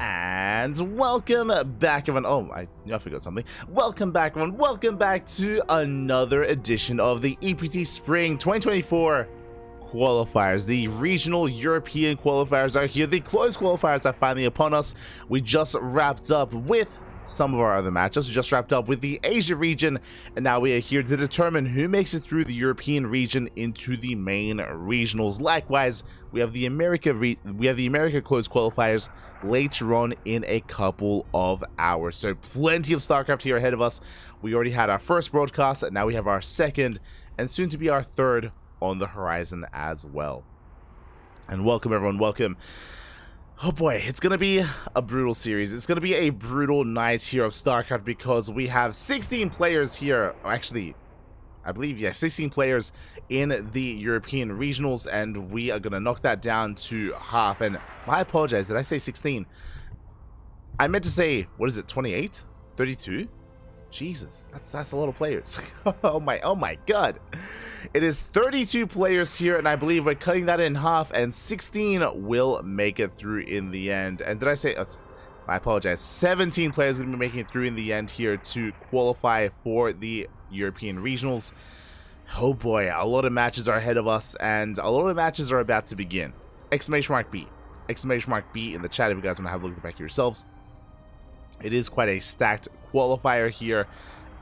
And welcome back, everyone. Oh, I forgot something. Welcome back, everyone. Welcome back to another edition of the EPT Spring 2024 qualifiers. The regional European qualifiers are here. The closed qualifiers are finally upon us. We just wrapped up with some of our other matchups. We just wrapped up with the Asia region, and now we are here to determine who makes it through the European region into the main regionals. Likewise, we have the America closed qualifiers later on in a couple of hours. So plenty of StarCraft here ahead of us. We already had our first broadcast, and now we have our second and soon to be our third on the horizon as well. And welcome, everyone. Welcome. Oh boy, it's going to be a brutal series. It's going to be a brutal night here of StarCraft because we have 16 players here. Actually, I believe, yeah, 16 players in the European regionals, and we are going to knock that down to half. And I apologize, did I say 16? I meant to say, what is it, 28? 32? Jesus, that's a lot of players. oh my god. It is 32 players here, and I believe we're cutting that in half, and 16 will make it through in the end. And did I say, I apologize, 17 players are going to be making it through in the end here to qualify for the European regionals. Oh boy, a lot of matches are ahead of us, and a lot of matches are about to begin. Exclamation mark B. Exclamation mark B in the chat if you guys want to have a look at the back yourselves. It is quite a stacked qualifier here,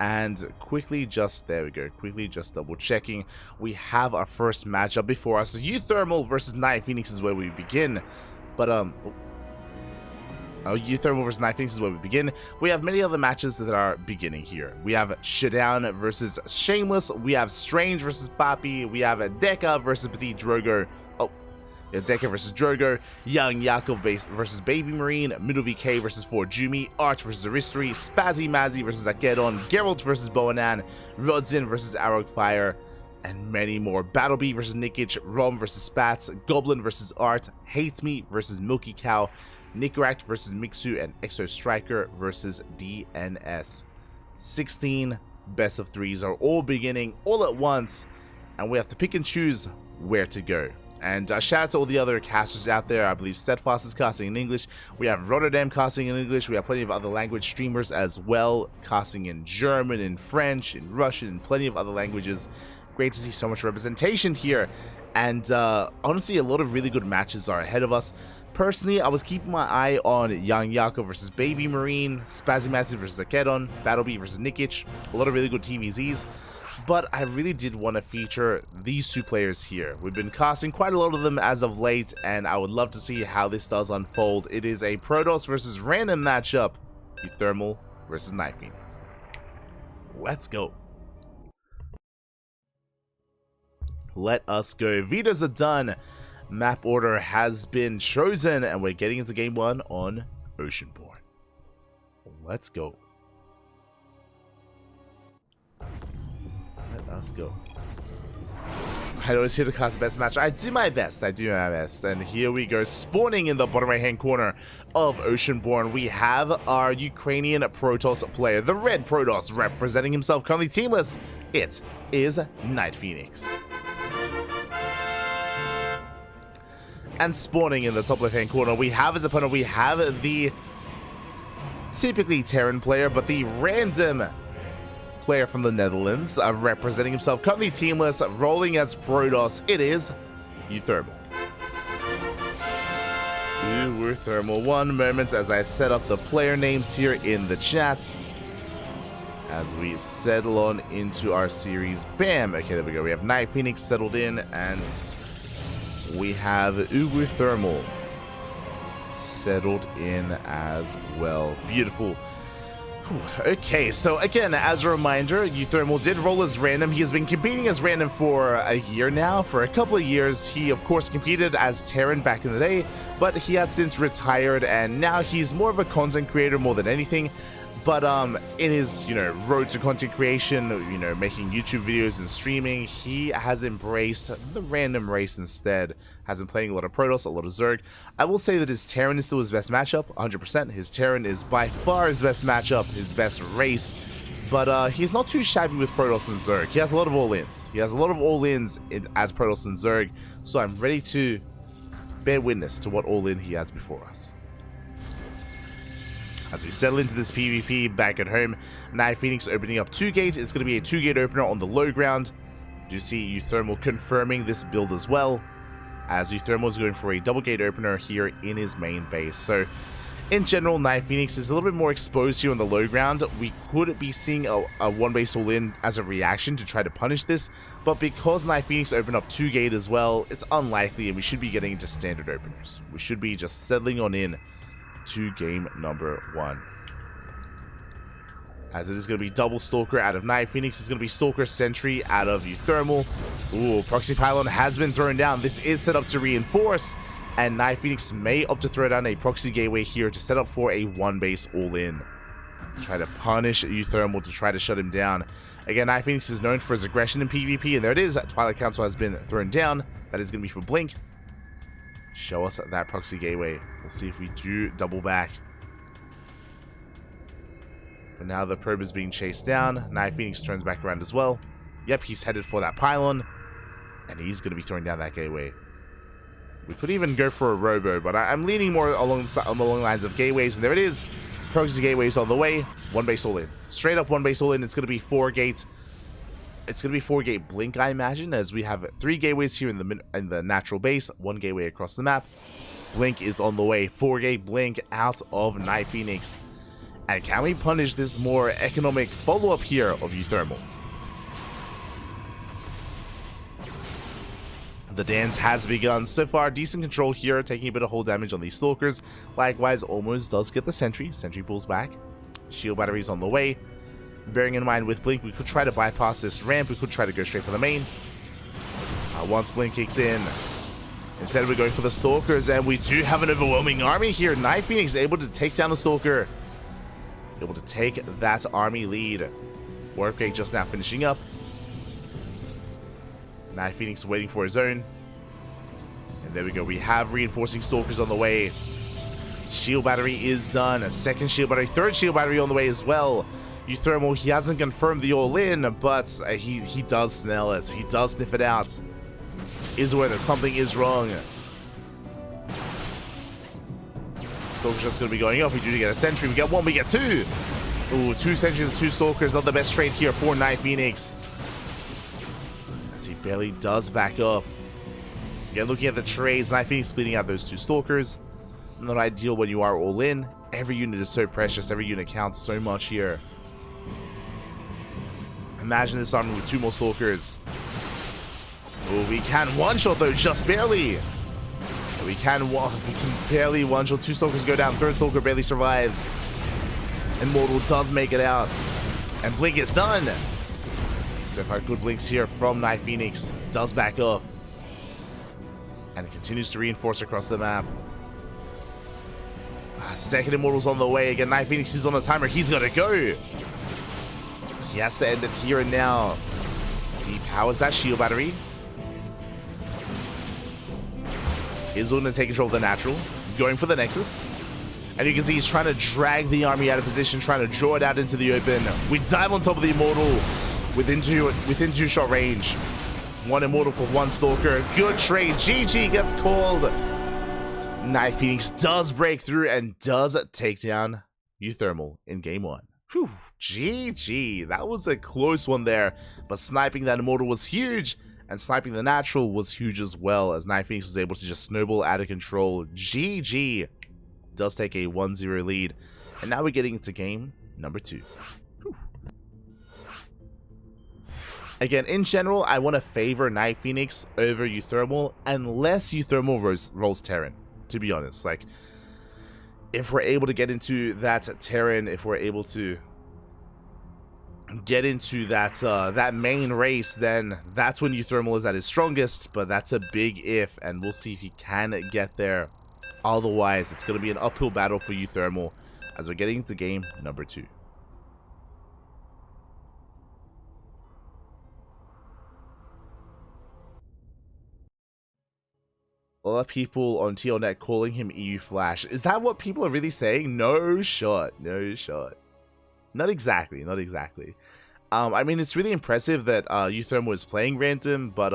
and quickly just, there we go, quickly just double checking, we have our first matchup before us. Uthermal versus Night Phoenix is where we begin, but Uthermal versus Night Phoenix is where we begin. We have many other matches that are beginning here. We have Showdown versus Shameless, we have Strange versus Papi, we have Deka versus Petit Drogo. Deca versus Drogo, Young Yakov versus Baby Marine, Middle VK versus Forjumi, Arch versus Aristri, Spazzy Mazzy versus Akedon, Geralt versus Boanan, Rodzin versus Arrowfire, and many more. Battlebee versus Nikic, Rom versus Spats, Goblin versus Art, Hate Me versus Milky Cow, Nickrat versus Mixu, and Exo Striker versus DNS. 16 best of 3s are all beginning all at once, and we have to pick and choose where to go. And shout out to all the other casters out there. I believe Steadfast is casting in English. We have Rotterdam casting in English. We have plenty of other language streamers as well, casting in German, in French, in Russian, and plenty of other languages. Great to see so much representation here. And honestly, a lot of really good matches are ahead of us. Personally, I was keeping my eye on Young Yako versus Baby Marine, Spazzy Mazzy versus Akedon, Battlebee versus Nikic. A lot of really good TVZs. But I really did want to feature these two players here. We've been casting quite a lot of them as of late, and I would love to see how this does unfold. It is a Protoss versus random matchup, Thermal versus Night Phoenix. Let's go. Let us go. Vitas are done. Map order has been chosen, and we're getting into game 1 on Oceanborn. Let's go. Let us go. I was here to cast the best match. I do my best. And here we go. Spawning in the bottom right hand corner of Oceanborn, we have our Ukrainian Protoss player, the red Protoss, representing himself, currently teamless. It is Night Phoenix. And spawning in the top left hand corner, we have his opponent. We have the typically Terran player, but the random player from the Netherlands, representing himself, currently teamless, rolling as Protoss. It is Thermal. Thermal. One moment as I set up the player names here in the chat as we settle on into our series. Bam. Okay, there we go. We have Night Phoenix settled in, and we have Thermal settled in as well. Beautiful. Okay, so again, as a reminder, Thermal did roll as random. He has been competing as random for a year now, for a couple of years. He, of course, competed as Terran back in the day, but he has since retired, and now he's more of a content creator more than anything. But in his, road to content creation, making YouTube videos and streaming, he has embraced the random race instead. Has been playing a lot of Protoss, a lot of Zerg. I will say that his Terran is still his best matchup, 100%. His Terran is by far his best matchup, his best race. But he's not too shabby with Protoss and Zerg. He has a lot of all-ins. He has a lot of all-ins as Protoss and Zerg. So I'm ready to bear witness to what all-in he has before us. As we settle into this PvP back at home, Night Phoenix opening up 2 gates. It's going to be a 2-gate opener on the low ground. Do you see Thermal confirming this build as well, as Thermal is going for a double gate opener here in his main base. So in general, Night Phoenix is a little bit more exposed here on the low ground. We could be seeing a 1 base all in as a reaction to try to punish this, but because Night Phoenix opened up 2 gate as well, it's unlikely, and we should be getting into standard openers. We should be just settling on in to game number 1. As it is going to be double Stalker out of Night Phoenix. It's going to be Stalker Sentry out of Thermal. Ooh, Proxy Pylon has been thrown down. This is set up to reinforce, and Night Phoenix may opt to throw down a Proxy Gateway here to set up for a 1 base all-in. Try to punish Thermal to try to shut him down. Again, Night Phoenix is known for his aggression in PvP, and there it is. Twilight Council has been thrown down. That is going to be for Blink. Show us that Proxy Gateway. We'll see if we do double back. For now, the probe is being chased down. Night Phoenix turns back around as well. Yep, he's headed for that pylon, and he's going to be throwing down that gateway. We could even go for a robo, but I'm leaning more along the lines of gateways, and there it is. Proxy Gateways on the way. 1 base all in. Straight up 1 base all in. It's going to be 4 gates. It's going to be 4 gate blink, I imagine, as we have 3 gateways here in the natural base, 1 gateway across the map. Blink is on the way. 4 gate blink out of Night Phoenix. And can we punish this more economic follow-up here of Thermal? The dance has begun. So far, decent control here, taking a bit of hull damage on these Stalkers. Likewise, almost does get the Sentry. Sentry pulls back. Shield batteries on the way. Bearing in mind with Blink, we could try to bypass this ramp. We could try to go straight for the main. Once Blink kicks in, Instead, we're going for the Stalkers, and we do have an overwhelming army here. Night Phoenix able to take down the Stalker. Able to take that army lead. Warquake just now finishing up. Night Phoenix waiting for his own. And there we go. We have reinforcing Stalkers on the way. Shield battery is done. A second shield battery, third shield battery on the way as well. Euthermal, he hasn't confirmed the all-in, but he does smell it. He does sniff it out. Is aware that something is wrong. Stalker shot's going to be going off. We do get a sentry. We get one, we get two. Ooh, two sentries, two Stalkers. Not the best trade here for Night Phoenix. As he barely does back off. Again, looking at the trades, Night Phoenix splitting out those two Stalkers. Not ideal when you are all in. Every unit is so precious. Every unit counts so much here. Imagine this army with two more Stalkers. Oh, we can one-shot though, just barely. We can barely one-shot. Two Stalkers go down. Third Stalker barely survives. Immortal does make it out. And Blink is done. So far, good blinks here from Night Phoenix. Does back off. And continues to reinforce across the map. Second Immortal's on the way. Again, Night Phoenix is on the timer. He's got to go. He has to end it here and now. He powers that shield battery. Is going to take control of the natural. Going for the Nexus. And you can see he's trying to drag the army out of position, trying to draw it out into the open. We dive on top of the Immortal within two shot range. One Immortal for one Stalker. Good trade. GG gets called. Night Phoenix does break through and does take down Euthermal in game one. Whew, GG. That was a close one there, but sniping that Immortal was huge, and sniping the natural was huge as well, as Night Phoenix was able to just snowball out of control. GG does take a 1-0 lead, and now we're getting into game number 2. Whew. Again, in general, I want to favor Night Phoenix over Euthermal, unless Euthermal rolls Terran. To be honest, like, if we're able to get into that Terran, if we're able to get into that that main race, then that's when Euthermal is at his strongest. But that's a big if, and we'll see if he can get there. Otherwise, it's going to be an uphill battle for Euthermal as we're getting into game number 2. A lot of people on TLNet calling him EU Flash. Is that what people are really saying? No shot. No shot. Not exactly. Not exactly. I mean, it's really impressive that Euthermal was playing random, but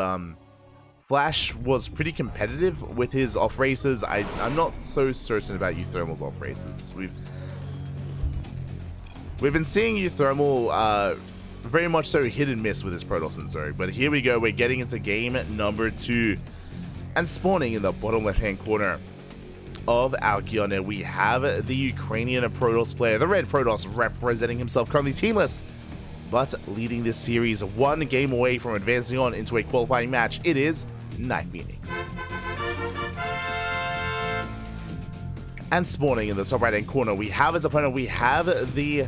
Flash was pretty competitive with his off races. I'm not so certain about Euthermal's off races. We've been seeing Euthermal very much so hit and miss with his Protoss and Zerg. But here we go. We're getting into game number 2. And spawning in the bottom left-hand corner of Alkion, we have the Ukrainian Protoss player, the red Protoss, representing himself, currently teamless, but leading this series one game away from advancing on into a qualifying match. It is Night Phoenix. And spawning in the top right-hand corner, we have his opponent, we have the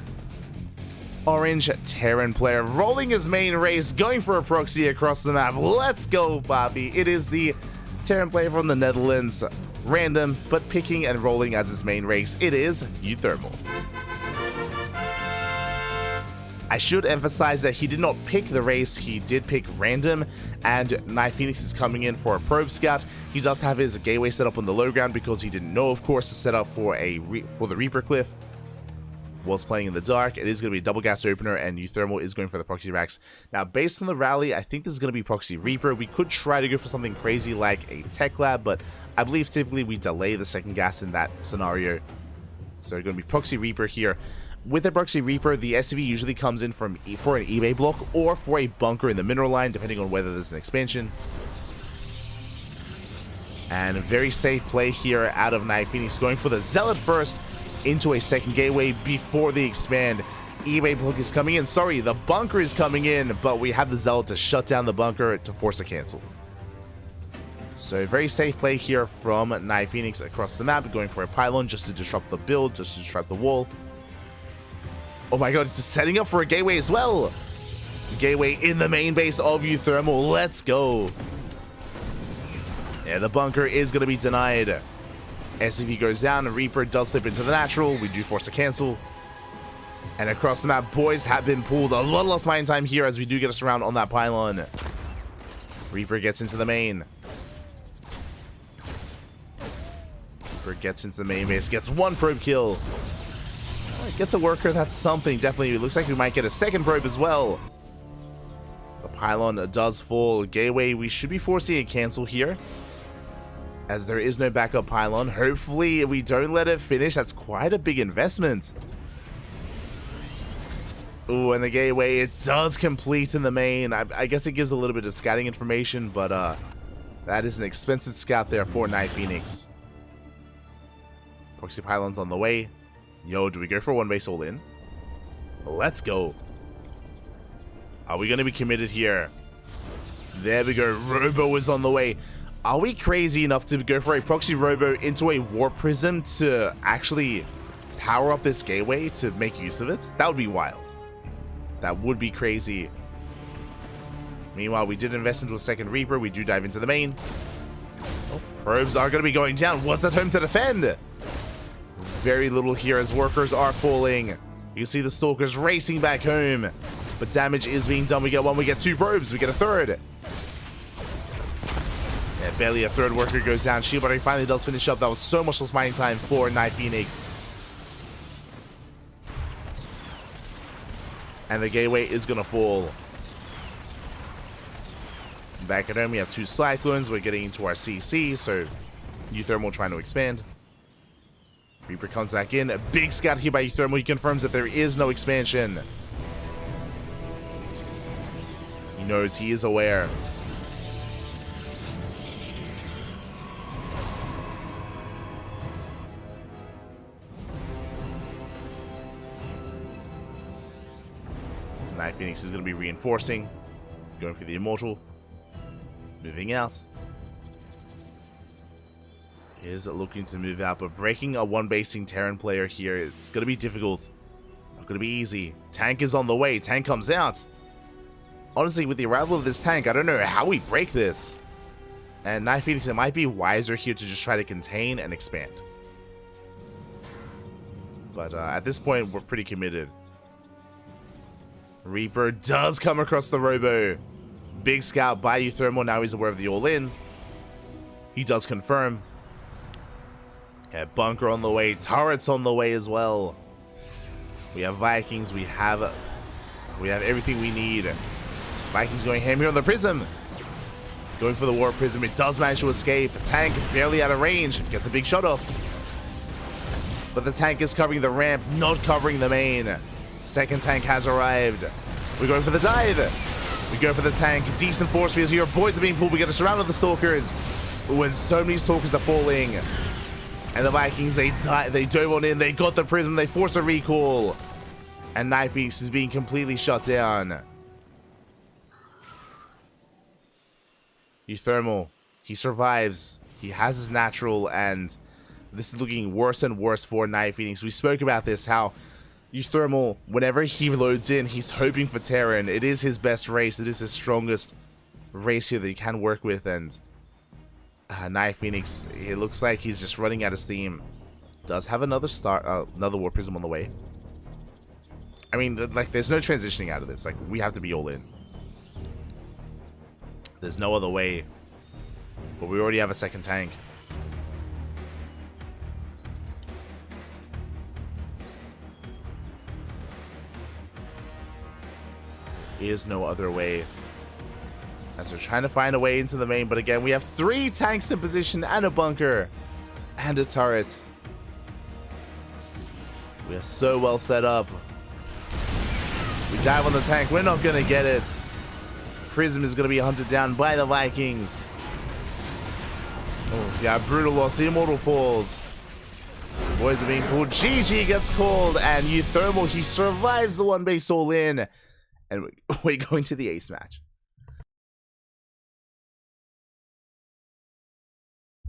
orange Terran player, rolling his main race, going for a proxy across the map. Let's go, Bobby. It is the Terran player from the Netherlands, random, but picking and rolling as his main race. It is Euthermal. I should emphasize that he did not pick the race, he did pick random, and Night Phoenix is coming in for a probe scout. He does have his gateway set up on the low ground because he didn't know, of course, to set up for the Reaper Cliff. Was playing in the dark. It is going to be a double gas opener, and Euthermal is going for the proxy racks. Now, based on the rally, I think this is going to be proxy Reaper. We could try to go for something crazy like a tech lab, but I believe typically we delay the second gas in that scenario. So we're going to be proxy Reaper here. With the proxy Reaper, the SCV usually comes in for an eBay block or for a bunker in the mineral line, depending on whether there's an expansion. And a very safe play here out of Night Phoenix, going for the Zealot first into a second gateway before the expand. eBay block is coming in. Sorry, the bunker is coming in, but we have the Zealot to shut down the bunker to force a cancel. So a very safe play here from Night Phoenix across the map, going for a pylon just to disrupt the build, just to disrupt the wall. Oh my god, just setting up for a gateway as well. Gateway in the main base of Euthermal. Let's go. Yeah, the bunker is going to be denied. SCV goes down, and Reaper does slip into the natural. We do force a cancel. And across the map, boys have been pulled. A lot less mine time here as we do get us around on that pylon. Reaper gets into the main. Reaper gets into the main base, gets one probe kill. Gets a worker, that's something. Definitely, it looks like we might get a second probe as well. The pylon does fall. Gateway, we should be forcing a cancel here, as there is no backup pylon. Hopefully, we don't let it finish. That's quite a big investment. Ooh, and the gateway, it does complete in the main. I guess it gives a little bit of scouting information, but that is an expensive scout there for Night Phoenix. Proxy pylon's on the way. Yo, do we go for one base all in? Let's go. Are we going to be committed here? There we go. Robo is on the way. Are we crazy enough to go for a proxy Robo into a Warp Prism to actually power up this gateway to make use of it? That would be wild. That would be crazy. Meanwhile, we did invest into a second Reaper. We do dive into the main. Oh, probes are going to be going down. What's at home to defend? Very little here as workers are falling. You can see the Stalkers racing back home. But damage is being done. We get one, we get two probes, we get a third. Yeah, barely a third worker goes down. Shield Battery finally does finish up. That was so much less mining time for Night Phoenix. And the gateway is going to fall. Back at home, we have two Cyclones. We're getting into our CC, so Euthermal trying to expand. Reaper comes back in. A big scout here by Euthermal. He confirms that there is no expansion. He knows, he is aware. Night Phoenix is going to be reinforcing. Going for the Immortal. Moving out. Is looking to move out, but breaking a one-basing Terran player here, it's going to be difficult. Not going to be easy. Tank is on the way. Tank comes out. Honestly, with the arrival of this tank, I don't know how we break this. And Night Phoenix, it might be wiser here to just try to contain and expand. But at this point, we're pretty committed. Reaper does come across the Robo. Big scout by Euthermal. Now he's aware of the all-in. He does confirm. Yeah, bunker on the way. Turrets on the way as well. We have Vikings. We have everything we need. Vikings going ham here on the Prism. Going for the Warp Prism. It does manage to escape. Tank barely out of range. Gets a big shot off. But the tank is covering the ramp, not covering the main. Second tank has arrived. We're going for the dive. We go for the tank. Decent force fields here. Boys are being pulled. We got to surround the Stalkers. When so many Stalkers are falling. And the Vikings, they dove on in. They got the Prism. They force a recall. And Night Phoenix is being completely shut down. Euthermal, he survives. He has his natural, and this is looking worse and worse for Night Phoenix. We spoke about this, how Euthermal, whenever he loads in, he's hoping for Terran. It is his best race. It is his strongest race here that he can work with, and Night Phoenix, it looks like he's just running out of steam. Does have another Warp Prism on the way. I mean, like, there's no transitioning out of this. Like, we have to be all in. There's no other way. But we already have a second tank. There is no other way. As we're trying to find a way into the main, but again, we have 3 tanks in position and a bunker and a turret. We are so well set up. We dive on the tank. We're not going to get it. Prism is going to be hunted down by the Vikings. Oh, yeah, brutal loss. The Immortal falls. The boys are being pulled. GG gets called, and Euthermal, he survives the one base all in. And we're going to the ace match.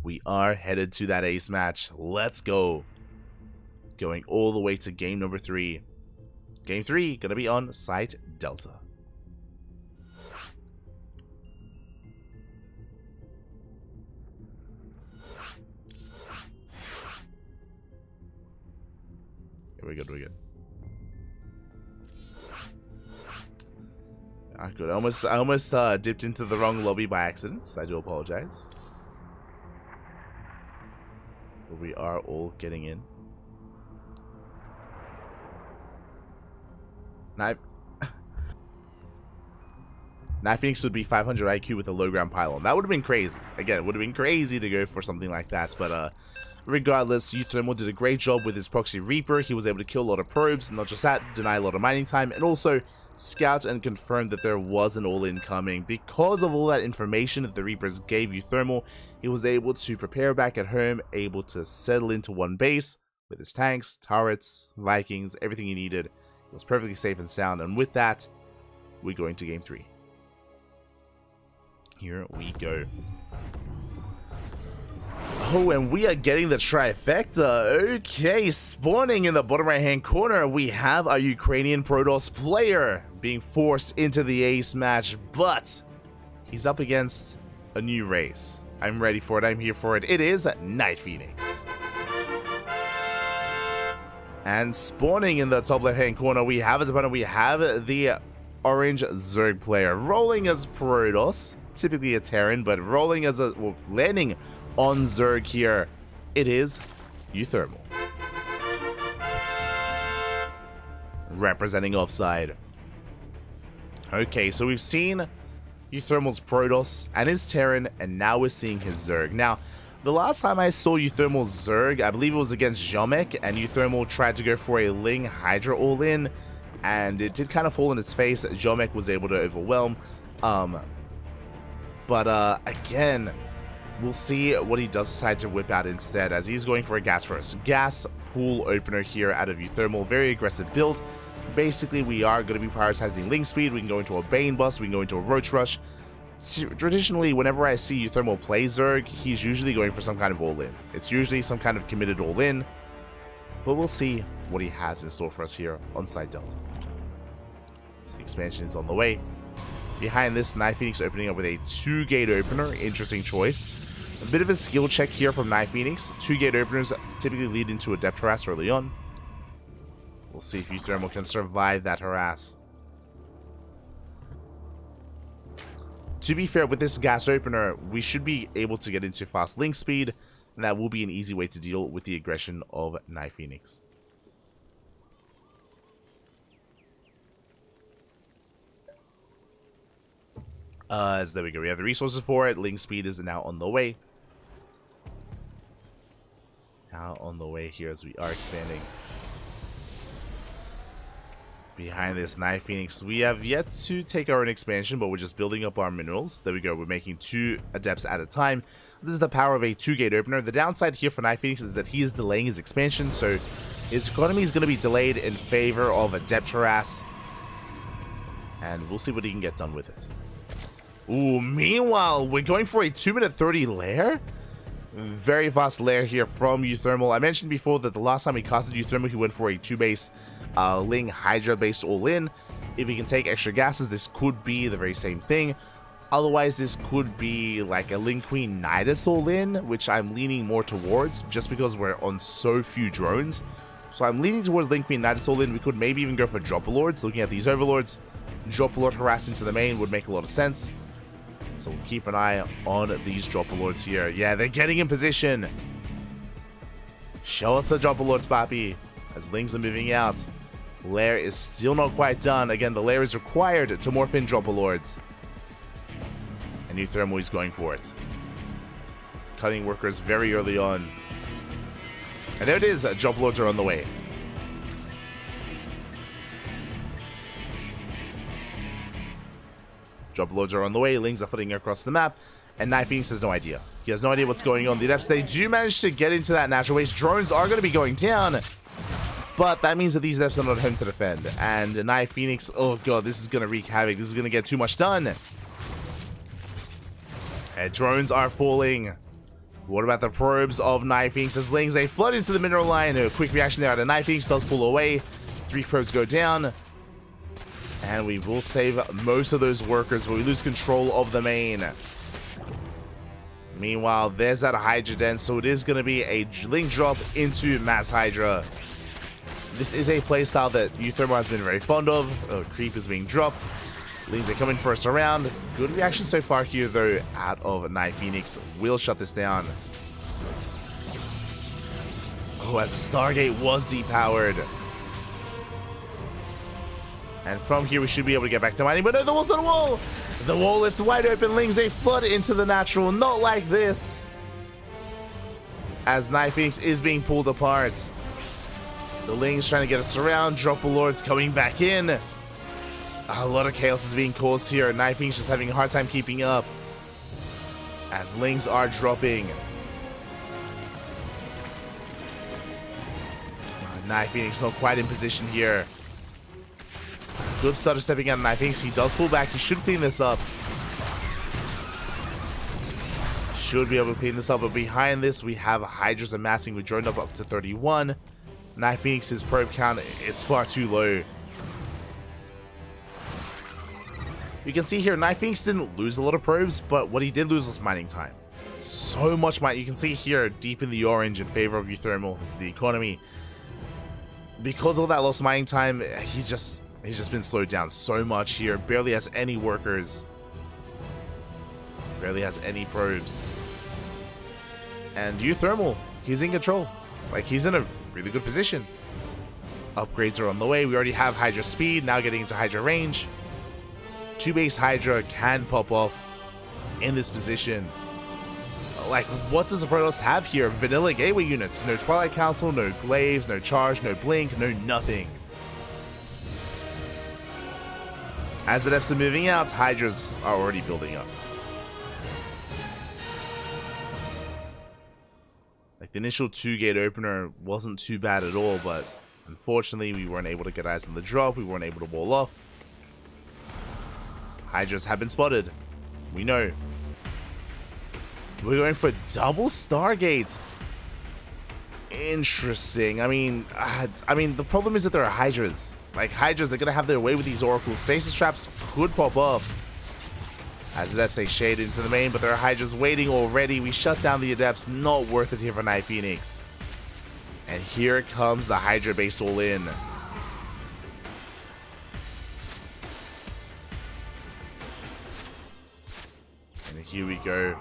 We are headed to that ace match. Let's go. Going all the way to game number 3. Game 3, going to be on Site Delta. we're good, we're good. Ah, good. I almost dipped into the wrong lobby by accident. I do apologize. But we are all getting in. Knife Phoenix would be 500 IQ with a low ground pylon. That would have been crazy. Again, it would have been crazy to go for something like that. But regardless, Uthermal did a great job with his Proxy Reaper. He was able to kill a lot of probes, and not just that, deny a lot of mining time, and also scout and confirm that there was an all-in coming. Because of all that information that the Reapers gave Uthermal, he was able to prepare back at home, able to settle into one base with his tanks, turrets, Vikings, everything he needed. It was perfectly safe and sound, and with that, we go into Game 3. Here we go. Oh, and we are getting the trifecta. Okay, spawning in the bottom right-hand corner, we have a Ukrainian Protoss player being forced into the ace match, but he's up against a new race. I'm ready for it. I'm here for it. It is Night Phoenix. And spawning in the top left-hand corner, we have as opponent, we have the orange Zerg player rolling as Protoss, typically a Terran, but rolling as a, well, landing on Zerg here. It is Uthermal, representing offside. Okay, so we've seen Uthermal's Protoss and his Terran, and now we're seeing his Zerg. Now, the last time I saw Uthermal's Zerg, I believe it was against Jomek, and Uthermal tried to go for a Ling Hydra all-in, and it did kind of fall in its face. Jomek was able to overwhelm. But again, we'll see what he does decide to whip out instead, as he's going for a gas first. Gas pool opener here out of Uthermal. Very aggressive build. Basically, we are going to be prioritizing Ling speed. We can go into a Bane bust. We can go into a Roach Rush. Traditionally, whenever I see Uthermal play Zerg, he's usually going for some kind of all-in. It's usually some kind of committed all-in. But we'll see what he has in store for us here on Side Delta. The expansion is on the way. Behind this, Night Phoenix opening up with a 2-gate opener. Interesting choice. A bit of a skill check here from Night Phoenix. 2-gate openers typically lead into a depth harass early on. We'll see if Uthermal can survive that harass. To be fair, with this gas opener, we should be able to get into fast link speed, and that will be an easy way to deal with the aggression of Night Phoenix. So there we go. We have the resources for it. Link speed is now on the way. Now on the way here as we are expanding. Behind this Night Phoenix, we have yet to take our own expansion, but we're just building up our minerals. There we go. We're making 2 adepts at a time. This is the power of a 2-gate opener. The downside here for Night Phoenix is that he is delaying his expansion, so his economy is going to be delayed in favor of a depth harass. And we'll see what he can get done with it. Ooh, meanwhile, we're going for a 2-minute 30 lair. Very fast lair here from Uthermal. I mentioned before that the last time he casted Uthermal, he went for a 2-base Ling Hydra based all-in. If he can take extra gases, this could be the very same thing. Otherwise, this could be like a Ling Queen Nidus all-in, which I'm leaning more towards just because we're on so few drones. So I'm leaning towards Ling Queen Nidus all-in. We could maybe even go for Dropper Lords. Looking at these Overlords, Dropper Lord harass into the main would make a lot of sense. So we'll keep an eye on these Dropper Lords here. Yeah, they're getting in position. Show us the Dropper Lords, Papi. As Lings are moving out. Lair is still not quite done. Again, the lair is required to morph in Dropper Lords. And Uthermal is going for it. Cutting workers very early on. And there it is. Dropper Lords are on the way. Dropper Lords are on the way. Lings are flitting across the map. And Night Phoenix has no idea. He has no idea what's going on. The Adepts, they do manage to get into that natural waste. Drones are going to be going down. But that means that these Adepts are not home to defend. And Night Phoenix, oh god, this is going to wreak havoc. This is going to get too much done. And drones are falling. What about the probes of Night Phoenix's Lings? They flood into the mineral line. A quick reaction there. The Night Phoenix does pull away. 3 probes go down. And we will save most of those workers, but we lose control of the main. Meanwhile, there's that Hydra den, so it is going to be a Link drop into Mass Hydra. This is a playstyle that Euthermal has been very fond of. Creep is being dropped. Lings are coming first around. Good reaction so far here, though, out of Night Phoenix. Will shut this down. Oh, as the Stargate was depowered. And from here, we should be able to get back to mining. But no, the wall's not a wall! The wall, it's wide open. Lings, they flood into the natural. Not like this. As Night Phoenix is being pulled apart. The Lings trying to get us around. Dropper Lords coming back in. A lot of chaos is being caused here. Night Phoenix just having a hard time keeping up. As Lings are dropping. Night Phoenix not quite in position here. Good stutter stepping out of Night Phoenix. He does pull back. He should clean this up. Should be able to clean this up. But behind this, we have Hydras amassing. We joined up to 31. Night Phoenix's probe count, it's far too low. You can see here, Night Phoenix didn't lose a lot of probes, but what he did lose was mining time. So much mining. You can see here, deep in the orange in favor of Euthermal. It's the economy. Because of that lost mining time, he's just been slowed down so much here. Barely has any workers. Barely has any probes. And Euthermal, he's in control. Like, he's in a really good position. Upgrades are on the way. We already have Hydra speed, now getting into Hydra range. 2-base Hydra can pop off in this position. Like, what does the Protoss have here? Vanilla gateway units. No Twilight Council, no Glaives, no Charge, no Blink, no nothing. As the depths are moving out, Hydras are already building up. Like, the initial 2-gate opener wasn't too bad at all, but unfortunately we weren't able to get eyes on the drop. We weren't able to wall off. Hydras have been spotted. We know. We're going for double Stargate. Interesting. I mean, the problem is that there are Hydras. Like, Hydras are going to have their way with these oracles. Stasis traps could pop up. As the Adepts take shade into the main, but there are Hydras waiting already. We shut down the Adepts. Not worth it here for Night Phoenix. And here comes the Hydra base all in. And here we go.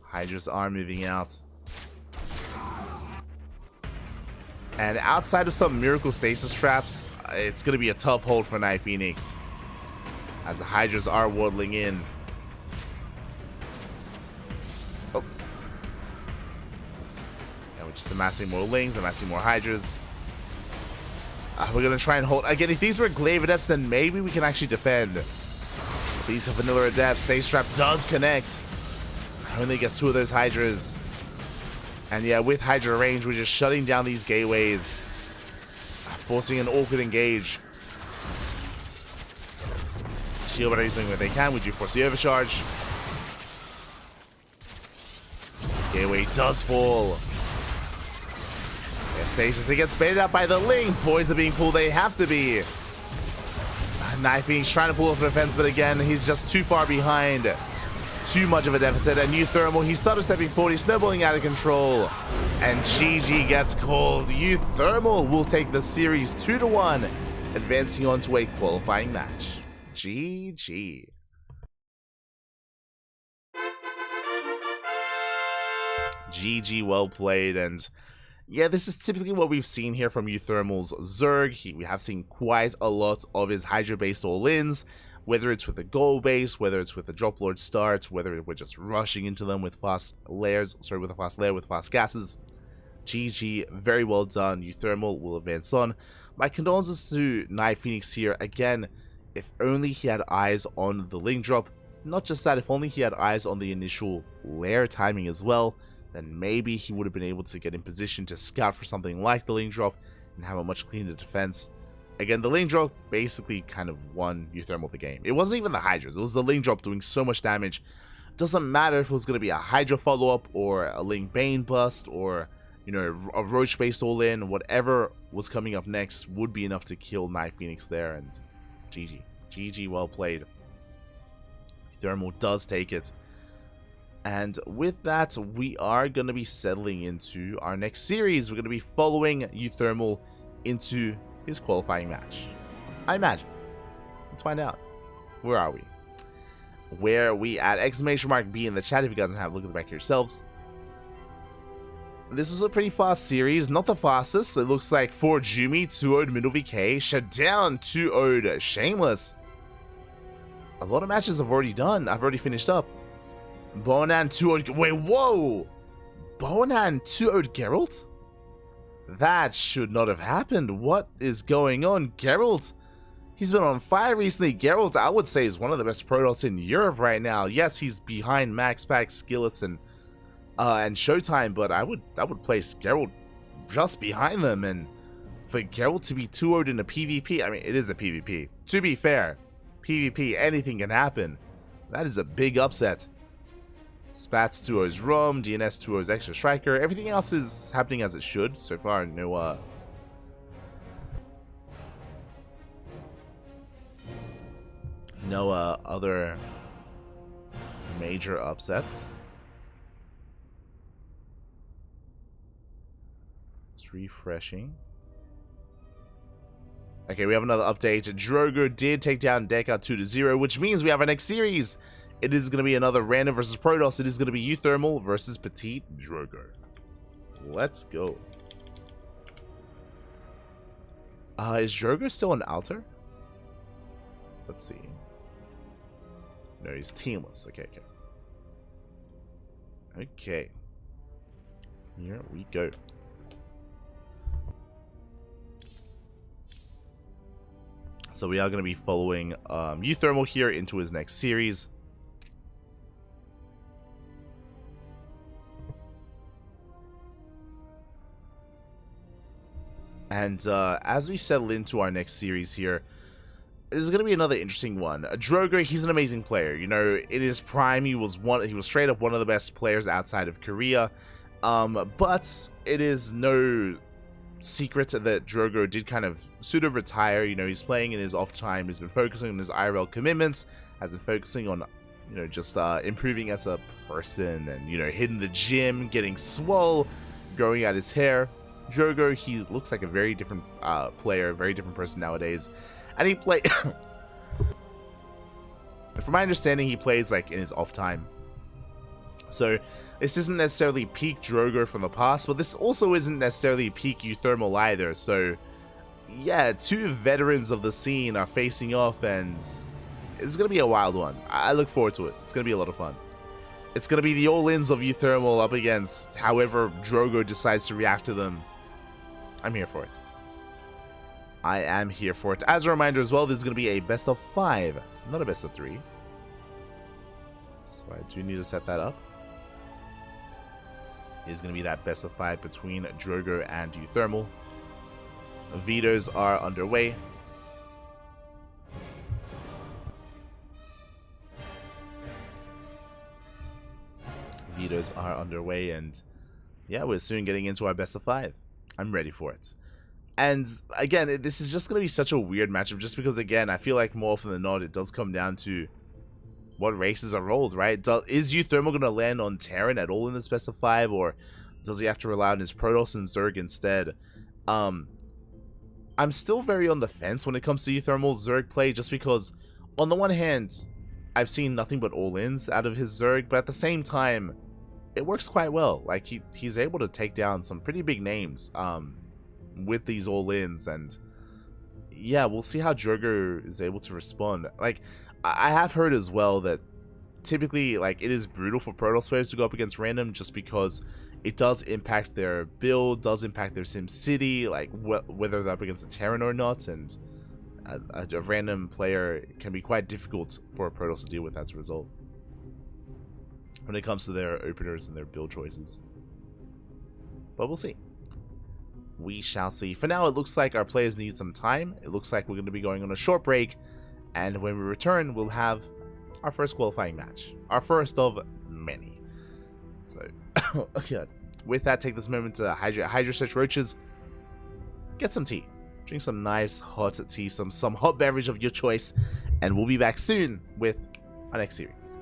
Hydras are moving out. And outside of some miracle stasis traps, it's going to be a tough hold for Night Phoenix. As the Hydras are waddling in. Oh. Yeah, we're just amassing more Lings, amassing more Hydras. We're going to try and hold. Again, if these were Glaive Adepts, then maybe we can actually defend. These are Vanilla Adepts. Stasis Trap does connect. Only gets 2 of those Hydras. And yeah, with Hydra range, we're just shutting down these gateways. Forcing an awkward engage. Shield Battery's doing what they can. We do force the overcharge. Gateway does fall. Yeah, Stasis, it gets baited out by the Ling. Boys are being pulled. They have to be. Night Phoenix trying to pull off the defense, but again, he's just too far behind. Too much of a deficit. And Euthermal, he started stepping forward. He's snowballing out of control. And GG gets called. Euthermal will take the series 2-1, advancing on to a qualifying match. GG. GG, well played. And yeah, this is typically what we've seen here from Euthermal's Zerg. We have seen quite a lot of his Hydra-based all-ins, whether it's with the gold base, whether it's with the Drop Lord starts, whether we're just rushing into them with fast layers, with a fast layer with fast gases. GG, very well done. Euthermal will advance on. My condolences to Night Phoenix here. Again, if only he had eyes on the Ling drop. Not just that, if only he had eyes on the initial layer timing as well, then maybe he would have been able to get in position to scout for something like the Ling drop and have a much cleaner defense. Again, the Ling drop basically kind of won Euthermal the game. It wasn't even the Hydras, it was the Ling drop doing so much damage. Doesn't matter if it was going to be a Hydra follow-up or a Ling Bane bust or, you know, a Roach based all-in. Whatever was coming up next would be enough to kill Night Phoenix there, and GG. GG, well played. Euthermal does take it. And with that, we are going to be settling into our next series. We're going to be following Euthermal into his qualifying match. I imagine. Let's find out. Where are we? Where are we at? Exclamation mark B in the chat if you guys don't have a look at the back yourselves. This was a pretty fast series, not the fastest. It looks like for Jumi, 2-0'd Middle VK, shut down 2-0'd Shameless. A lot of matches I've already done. I've already finished up. Bonan 2-0'd. Wait, whoa! Bonan 2-0'd Geralt? That should not have happened. What is going on? Geralt, he's been on fire recently. Geralt, I would say, is one of the best Protoss in Europe right now. Yes, he's behind Max Pack, Skillus, and Showtime, but I would place Geralt just behind them. And for Geralt to be 2-0'd in a PvP, I mean, it is a PvP. To be fair, PvP, anything can happen. That is a big upset. Spats 2-0's Rom, DNS 2-0's Extra Striker. Everything else is happening as it should. So far, no other major upsets. It's refreshing. Okay, we have another update. Drogo did take down Deca 2-0, which means we have our next series. It is going to be another random versus Protoss. It is going to be Euthermal versus Petite Drogo. Let's go. Is Drogo still an altar? Let's see. No, he's teamless. Okay. Okay. Here we go. So we are going to be following Euthermal here into his next series. And as we settle into our next series here, this is going to be another interesting one. Drogo, he's an amazing player. You know, in his prime, he was straight up one of the best players outside of Korea. But it is no secret that Drogo did kind of pseudo-retire. You know, he's playing in his off time. He's been focusing on his IRL commitments. Has been focusing on, you know, just improving as a person and, you know, hitting the gym, getting swole, growing out his hair. Drogo, he looks like a very different player, very different person nowadays. And he play from my understanding, he plays like in his off time. So this isn't necessarily peak Drogo from the past, but this also isn't necessarily peak Euthermal either. So yeah, two veterans of the scene are facing off, and it's gonna be a wild one. I look forward to it. It's gonna be a lot of fun. It's gonna be the all-ins of Euthermal up against however Drogo decides to react to them. I'm here for it. I am here for it. As a reminder as well, this is going to be a best of 5, not a best of 3. So I do need to set that up. It is going to be that best of 5 between Drogo and Euthermal. Vetoes are underway. Vetoes are underway, and yeah, we're soon getting into our best of 5. I'm ready for it. And again, this is just going to be such a weird matchup just because, again, I feel like more often than not, it does come down to what races are rolled, right? Is Euthermal going to land on Terran at all in this best of 5, or does he have to rely on his Protoss and Zerg instead? I'm still very on the fence when it comes to Euthermal Zerg play, just because, on the one hand, I've seen nothing but all-ins out of his Zerg, but at the same time, it works quite well. Like, he's able to take down some pretty big names with these all-ins, and yeah, we'll see how Drogo is able to respond. Like, I have heard as well that typically, like, it is brutal for Protoss players to go up against random just because it does impact their build, does impact their sim city, like whether they're up against a Terran or not, and a random player can be quite difficult for a Protoss to deal with as a result when it comes to their openers and their build choices. But we'll see. We shall see. For now, it looks like our players need some time. It looks like we're going to be going on a short break, and when we return, we'll have our first qualifying match. Our first of many. So, okay. With that, take this moment to hydrate such roaches, get some tea, drink some nice hot tea, some hot beverage of your choice, and we'll be back soon with our next series.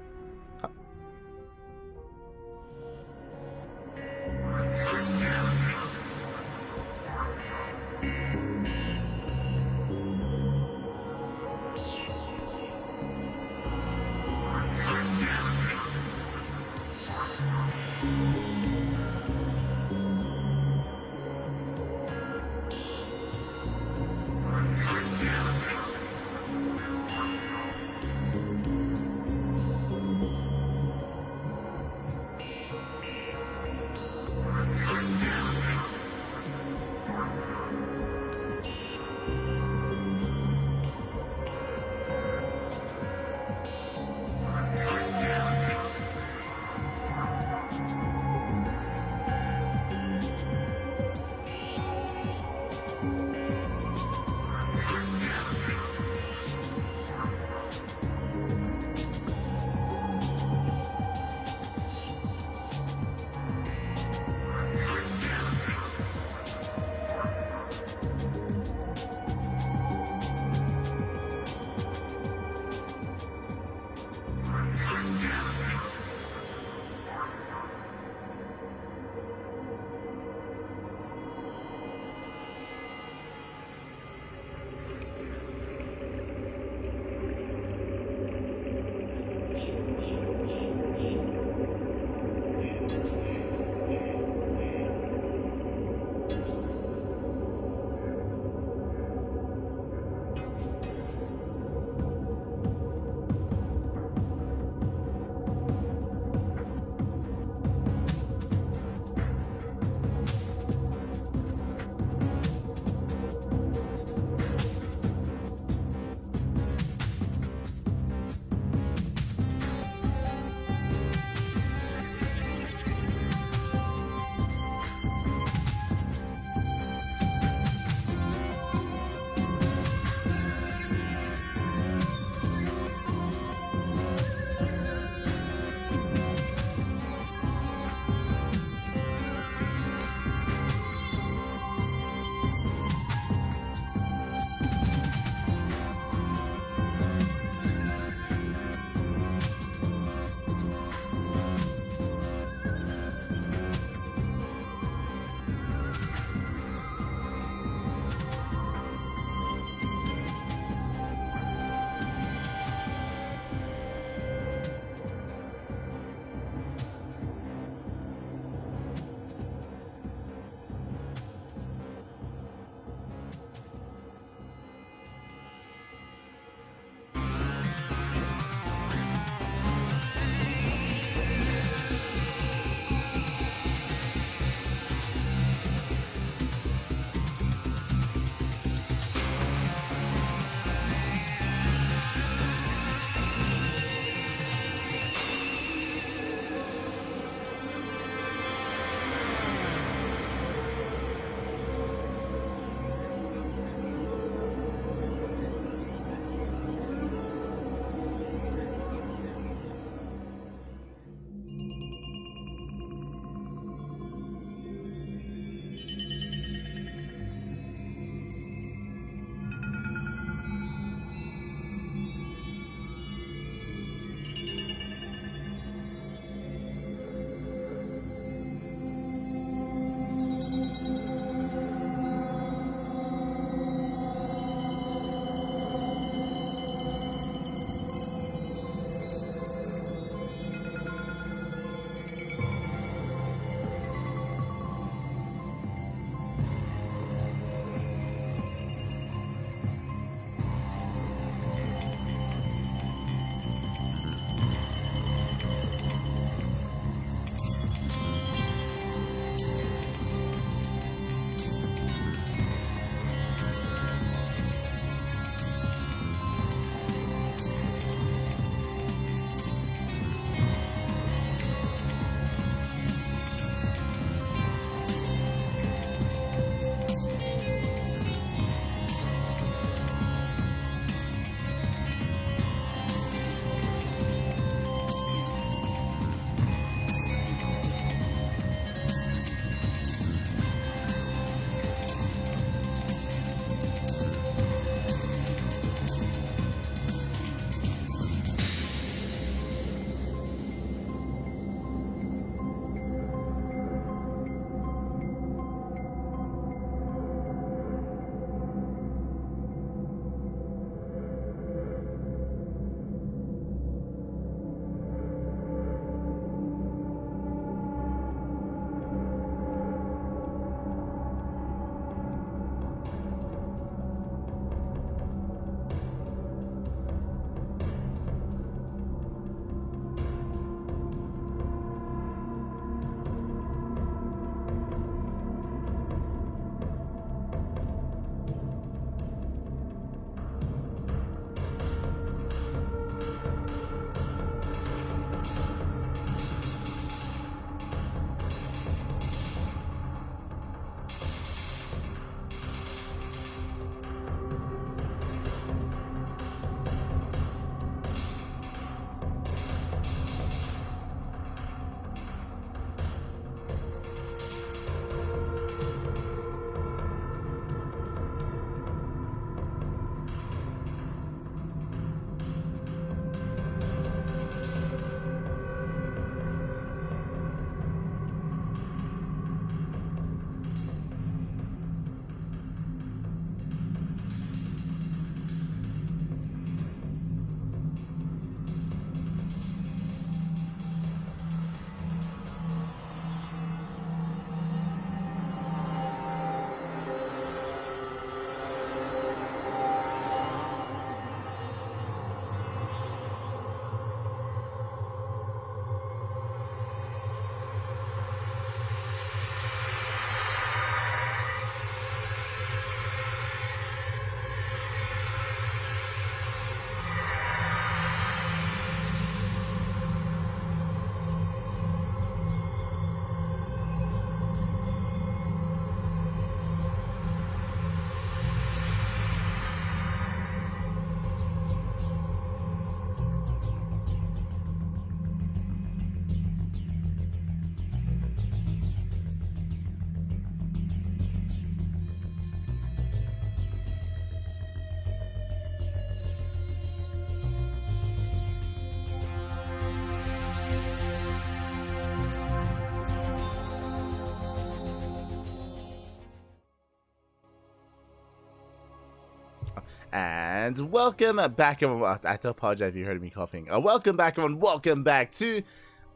And welcome back, everyone. I have to apologize if you heard me coughing. Welcome back, everyone. Welcome back to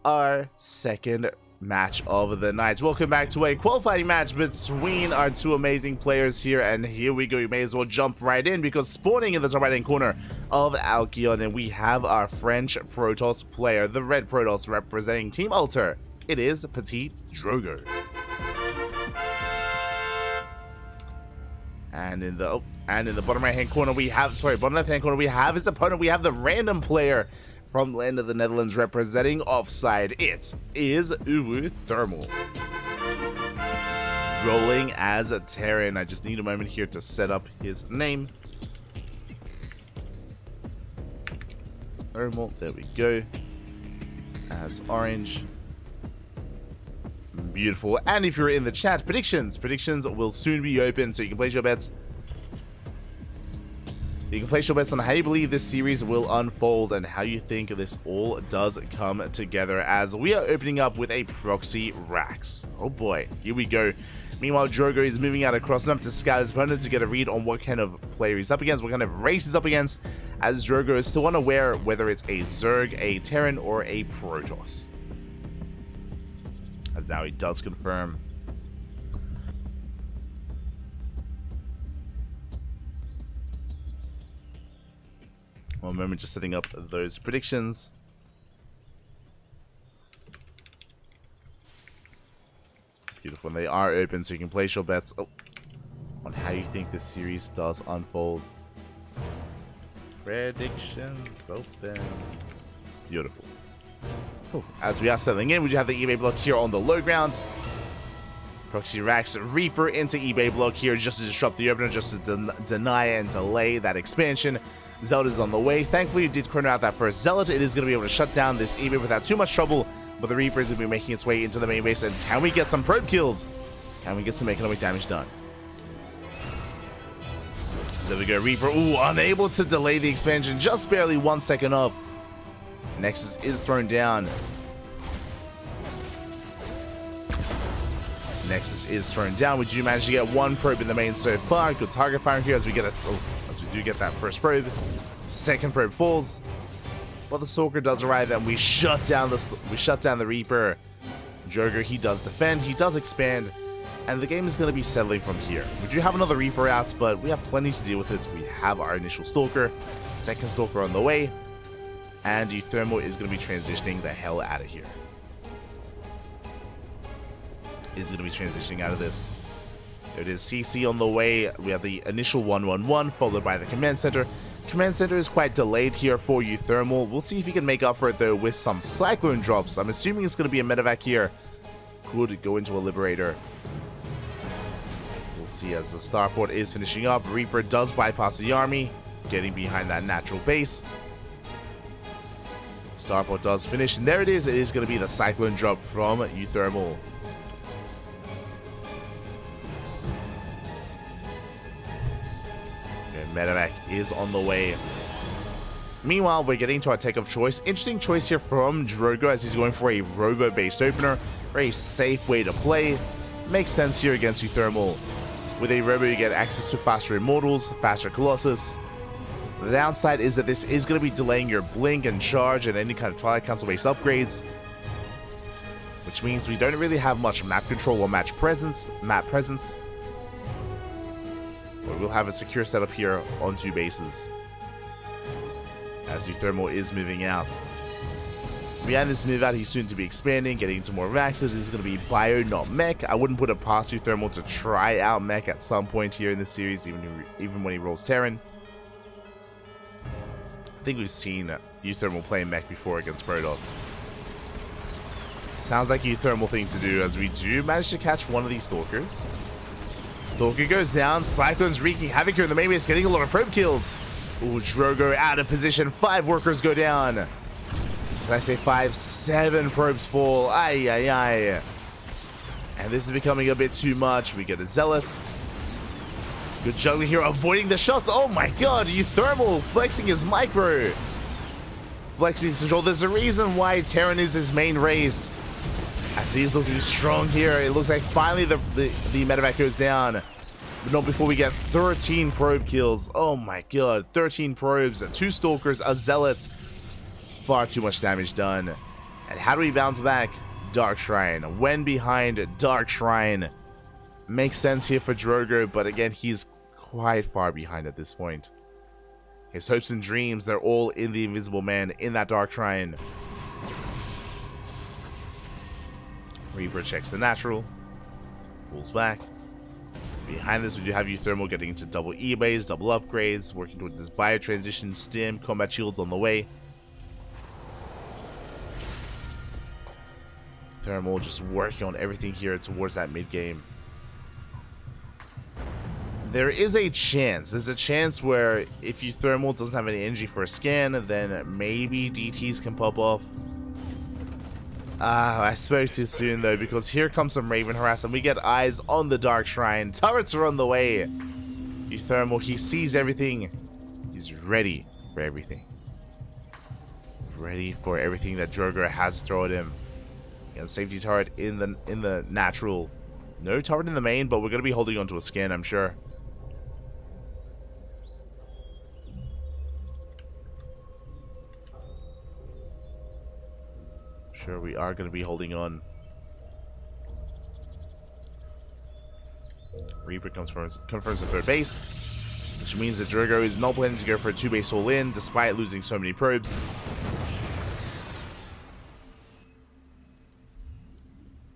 our second match of the night. Welcome back to a qualifying match between our two amazing players here. And here we go. You may as well jump right in because spawning in the top right hand corner of Alkion, and we have our French Protoss player, the red Protoss representing Team Alter. It is Petit Drogo. And in the bottom right hand corner we have, bottom left hand corner we have his opponent. We have the random player from the land of the Netherlands representing Offside. It is Uwu Thermal. Rolling as a Terran. I just need a moment here to set up his name. Thermal, there we go. As orange. Beautiful. And if you're in the chat, predictions will soon be open, so you can place your bets. You can place your bets on how you believe this series will unfold and how you think this all does come together, as we are opening up with a proxy Rax. Oh boy, here we go. Meanwhile, Drogo is moving out across map to scout his opponent to get a read on what kind of player he's up against, what kind of race he's up against, as Drogo is still unaware whether it's a Zerg, a Terran, or a Protoss. As now he does confirm. One moment, just setting up those predictions. Beautiful. And they are open, so you can place your bets on how you think this series does unfold. Predictions open. Beautiful. As we are settling in, we do have the eBay block here on the low ground. Proxy Rax Reaper into eBay block here just to disrupt the opener, just to deny and delay that expansion. Zealot is on the way. Thankfully, you did corner out that first Zealot. It is going to be able to shut down this eBay without too much trouble, but the Reaper is going to be making its way into the main base. And can we get some probe kills? Can we get some economic damage done? There we go, Reaper. Ooh, unable to delay the expansion, just barely 1 second off. Nexus is thrown down. Nexus is thrown down. We do manage to get one probe in the main so far. Good target fire here as we get as we do get that first probe. Second probe falls. Well, the Stalker does arrive and we shut down the Reaper. Drogo, he does defend, he does expand, and the game is going to be settling from here. We do have another Reaper out, but we have plenty to deal with it. We have our initial Stalker, second Stalker on the way. And Thermal is going to be transitioning the hell out of here. Is going to be transitioning out of this. There it is, CC on the way. We have the initial 111 followed by the command center. Command center is quite delayed here for Thermal. We'll see if he can make up for it though with some Cyclone drops. I'm assuming it's going to be a medevac here. Could go into a Liberator. We'll see as the starport is finishing up. Reaper does bypass the army, getting behind that natural base. Starport does finish, and there it is. It is going to be the Cyclone drop from Thermal. Okay, medevac is on the way. Meanwhile, we're getting to our take of choice. Interesting choice here from Drogo as he's going for a robo-based opener. Very safe way to play. Makes sense here against Thermal. With a robo, you get access to faster Immortals, faster Colossus. The downside is that this is going to be delaying your blink and charge and any kind of Twilight Council based upgrades, which means we don't really have much map control or map presence. But we'll have a secure setup here on two bases as Thermal is moving out. Behind this move out, he's soon to be expanding, getting into more Rax. This is going to be Bio, not Mech. I wouldn't put it past Thermal to try out Mech at some point here in the series, even when he rolls Terran. I think we've seen Thermal play Mech before against Protoss. Sounds like Thermal thing to do, as we do manage to catch one of these Stalkers. Stalker goes down. Cyclone's wreaking havoc here in the main base, getting a lot of probe kills. Ooh, Drogo out of position. 5 workers go down. Did I say 5? 7 probes fall. Ay, ay, ay. And this is becoming a bit too much. We get a Zealot. Good juggling here, avoiding the shots. Oh my god, Thermal flexing his micro. Flexing his control. There's a reason why Terran is his main race. As he's looking strong here. It looks like finally the medevac goes down. But not before we get 13 probe kills. Oh my god, 13 probes, 2 stalkers, a zealot. Far too much damage done. And how do we bounce back? Dark Shrine. When behind Dark Shrine. Makes sense here for Drogo, but again, he's quite far behind at this point. His hopes and dreams, they're all in the Invisible Man, in that Dark Shrine. Reaper checks the natural. Pulls back. Behind this, we do have Euthermal getting into double E-bays, double upgrades, working towards this bio transition, stim, combat shields on the way. Thermal just working on everything here towards that mid game. There is a chance. There's a chance where if Euthermal doesn't have any energy for a scan, then maybe DTs can pop off. I spoke too soon though, because here comes some Raven Harass and we get eyes on the Dark Shrine. Turrets are on the way. Euthermal, he sees everything. He's ready for everything. Ready for everything that Drogo has thrown at him. Again, safety turret in the natural. No turret in the main, but we're going to be holding on to a scan, I'm sure. Sure, we are going to be holding on. Reaper confirms the third base, which means that Drogo is not planning to go for a 2-base all-in, despite losing so many probes.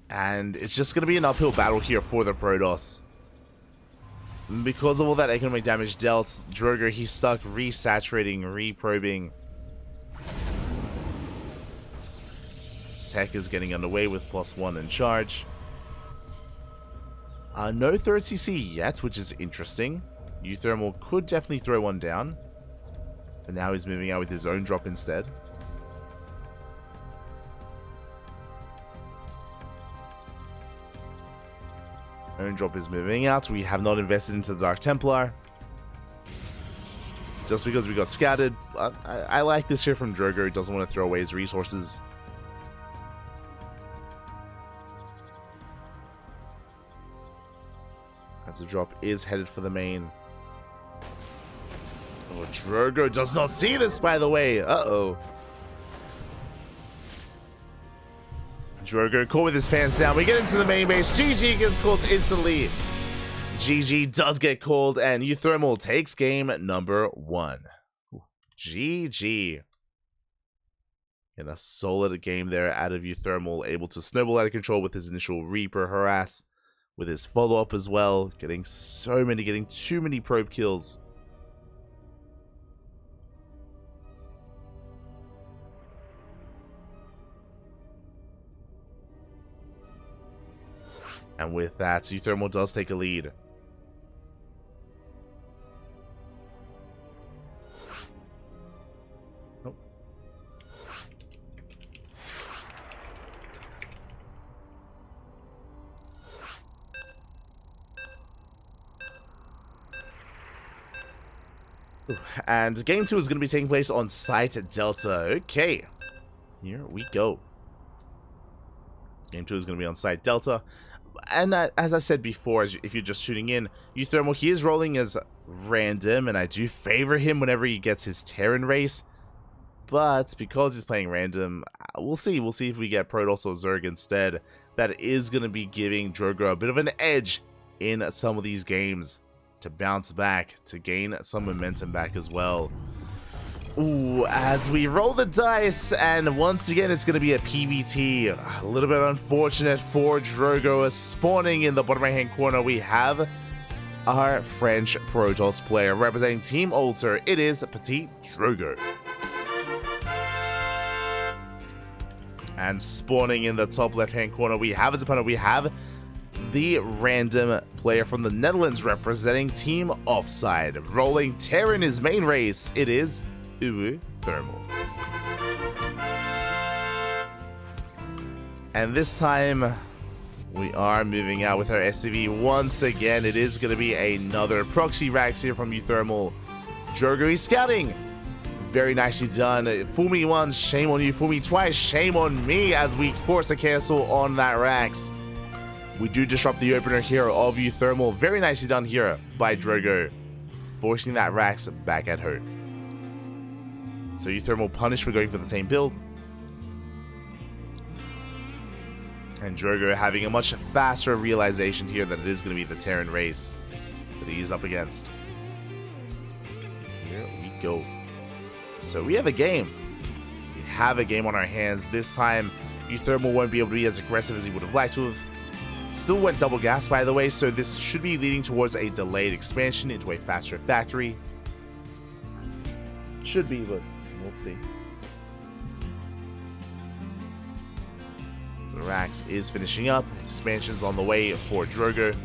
And it's just going to be an uphill battle here for the Protoss. Because of all that economic damage dealt, Drogo, he's stuck resaturating, reprobing. Tech is getting underway with +1 in charge. No third CC yet, which is interesting. Euthermal could definitely throw one down. But now he's moving out with his own drop instead. Own drop is moving out. We have not invested into the Dark Templar. Just because we got scattered. I like this here from Drogo. He doesn't want to throw away his resources. As the drop is headed for the main. Oh, Drogo does not see this, by the way. Uh-oh. Drogo caught with his pants down. We get into the main base. GG gets called instantly. GG does get called, and Euthermal takes game number 1. GG. And a solid game there out of Euthermal, able to snowball out of control with his initial Reaper harass. With his follow-up as well, getting too many probe kills. And with that, Euthermal does take a lead. Oh. And game 2 is going to be taking place on Site Delta. Okay, here we go. Game 2 is going to be on Site Delta. And as I said before, if you're just tuning in, Euthermal, he is rolling as random, and I do favor him whenever he gets his Terran race. But because he's playing random, we'll see. We'll see if we get Protoss or Zerg instead. That is going to be giving Drogo a bit of an edge in some of these games, to bounce back, to gain some momentum back as well. Ooh, as we roll the dice, and once again it's going to be a PBT. A little bit unfortunate for Drogo. Spawning in the bottom right hand corner, we have our French Protoss player representing Team Alter. It is Petit Drogo. And spawning in the top left hand corner, we have as opponent, we have the random player from the Netherlands representing Team Offside. Rolling Terran his main race, it is Euthermal. And this time, we are moving out with our SCV once again. It is going to be another proxy Rax here from Euthermal. Drogo is scouting. Very nicely done. Fool me once, shame on you. Fool me twice, shame on me, as we force a cancel on that Rax. We do disrupt the opener here of Thermal. Very nicely done here by Drogo, forcing that Rax back at her. So Thermal punished for going for the same build. And Drogo having a much faster realization here that it is going to be the Terran race that he's up against. Here we go. So we have a game. We have a game on our hands. This time, Thermal won't be able to be as aggressive as he would have liked to have. Still went double gas, by the way, so this should be leading towards a delayed expansion into a faster factory. Should be, but we'll see. The Rax is finishing up. Expansion's on the way for Drogo.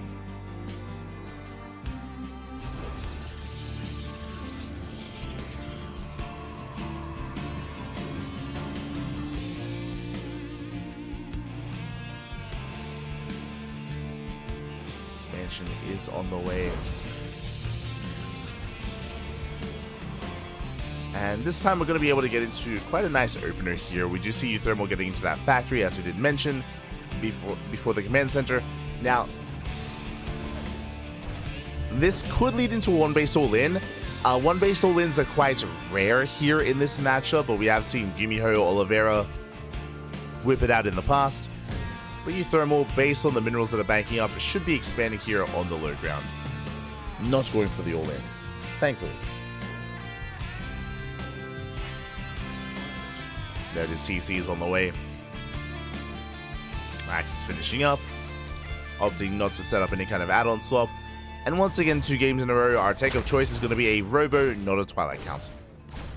Expansion is on the way. And this time we're going to be able to get into quite a nice opener here. We do see Thermal getting into that factory, as we did mention, before the command center. Now, this could lead into one base all-in. One base all-ins are quite rare here in this matchup, but we have seen Gumiho Oliveira whip it out in the past. But Thermal, based on the minerals that are banking up, should be expanding here on the low ground. Not going for the all-in, thankfully. There, the CC is on the way. Max is finishing up, opting not to set up any kind of add-on swap. And once again, 2 games in a row, our take of choice is going to be a Robo, not a Twilight Count.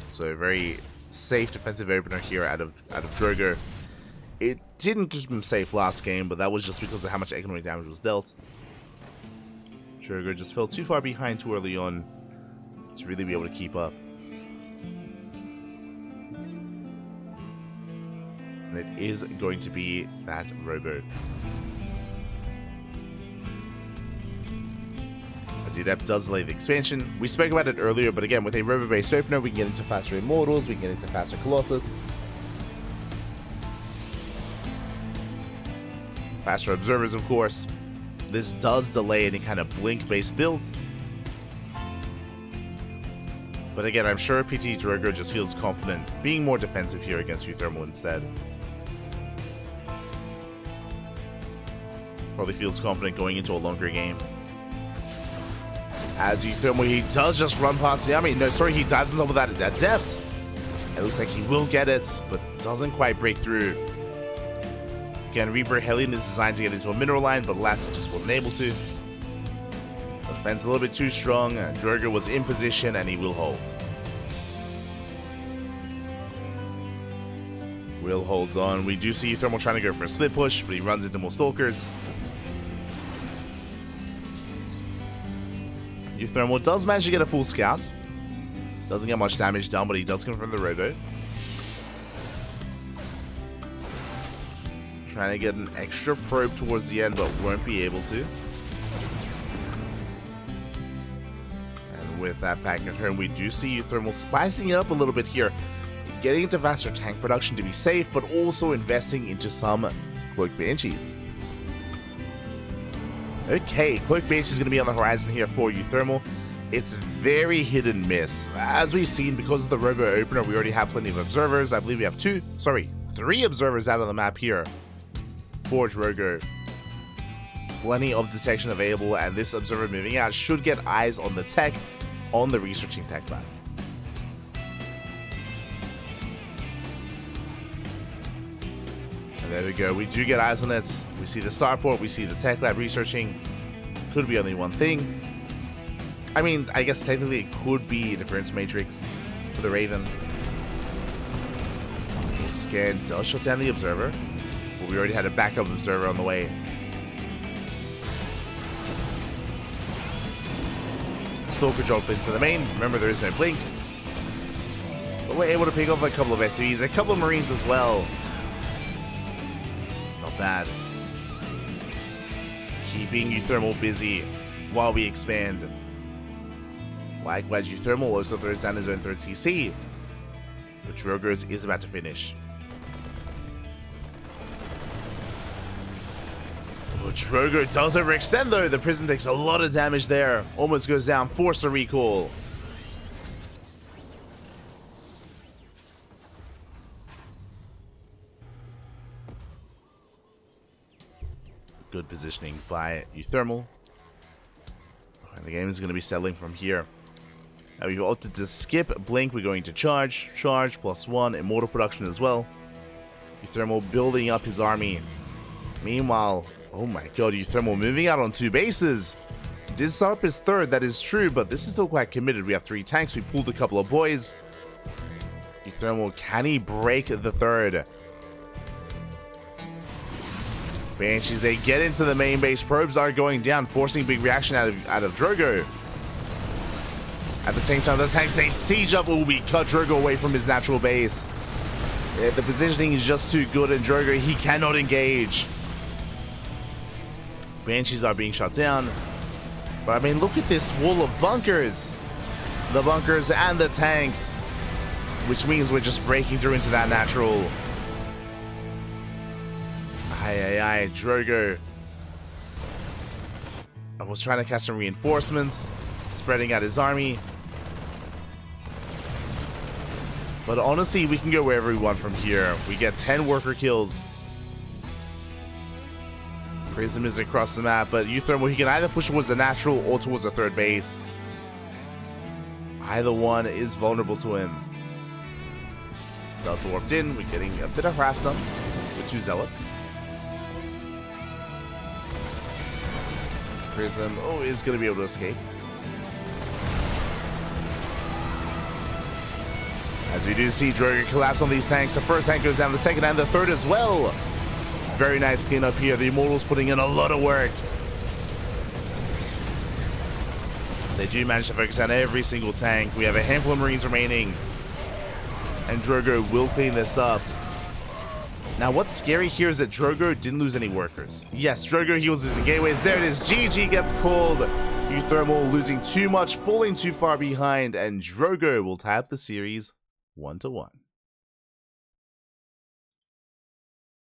So a very safe defensive opener here out of Drogo. It didn't keep him safe last game, but that was just because of how much economic damage was dealt. Drogo just fell too far behind too early on to really be able to keep up. And it is going to be that Robo. As Adept does delay the expansion. We spoke about it earlier, but again, with a Robo-based opener, we can get into faster Immortals, we can get into faster Colossus. Faster Observers, of course. This does delay any kind of Blink-based build. But again, I'm sure PT Drogo just feels confident being more defensive here against Thermal instead. Probably feels confident going into a longer game. As Thermal, he does just run past the army. No, sorry, he dives on top of that Adept. It looks like he will get it, but doesn't quite break through. Again, Reaper Hellion is designed to get into a mineral line, but Elastic just wasn't able to. The defense a little bit too strong. Drogo was in position, and he will hold. Will hold on. We do see Thermal trying to go for a split push, but he runs into more Stalkers. Thermal does manage to get a full scout. Doesn't get much damage done, but he does confirm the Robo. Trying to get an extra probe towards the end, but won't be able to. And with that back at home, we do see Thermal spicing it up a little bit here. Getting into faster tank production to be safe, but also investing into some Cloak Banshees. Okay, Cloak Banshee is going to be on the horizon here for Thermal. It's very hit and miss. As we've seen, because of the Robo opener, we already have plenty of observers. I believe we have 3 observers out on the map here for Drogo. Plenty of detection available, and this observer moving out should get eyes on the tech on the researching tech lab. And there we go, we do get eyes on it. We see the starport, we see the tech lab researching. Could be only one thing. I mean, I guess technically it could be a difference matrix for the Raven. Scan does shut down the observer, but we already had a backup observer on the way. Stalker jump into the main. Remember, there is no blink. But we're able to pick off a couple of SCVs, a couple of Marines as well. Not bad. Keeping Thermal busy while we expand. Likewise, Thermal also throws down his own 3rd CC. But Drogo's is about to finish. Oh, Drogo does overextend though. The Prism takes a lot of damage there. Almost goes down. Force a recall. Good positioning by Euthermal. And the game is going to be settling from here. Now we've opted to skip Blink. We're going to charge. Charge +1. Immortal production as well. Euthermal building up his army. Meanwhile, oh my god, Euthermal moving out on 2 bases. Did start up his 3rd, that is true, but this is still quite committed. We have 3 tanks. We pulled a couple of boys. Euthermal, can he break the 3rd? Banshees, they get into the main base. Probes are going down, forcing big reaction out of Drogo. At the same time, the tanks, they siege up. Will we cut Drogo away from his natural base? Yeah, the positioning is just too good, and Drogo, he cannot engage. Banshees are being shut down. But I mean, look at this wall of bunkers. The bunkers and the tanks. Which means we're just breaking through into that natural. Aye, Drogo. I was trying to catch some reinforcements, spreading out his army. But honestly, we can go wherever we want from here. We get 10 worker kills. Prism is across the map, but Euthermal, he can either push towards the natural or towards the 3rd base. Either one is vulnerable to him. Zealots are warped in. We're getting a bit of harassed up with 2 Zealots. Prism, is going to be able to escape. As we do see Drogo collapse on these tanks. The 1st tank goes down, the 2nd and the 3rd as well. Very nice cleanup here. The Immortals putting in a lot of work. They do manage to focus on every single tank. We have a handful of Marines remaining. And Drogo will clean this up. Now, what's scary here is that Drogo didn't lose any workers. Yes, Drogo, he was losing gateways. There it is. GG gets called. Euthermal losing too much, falling too far behind, and Drogo will tie up the series 1-1.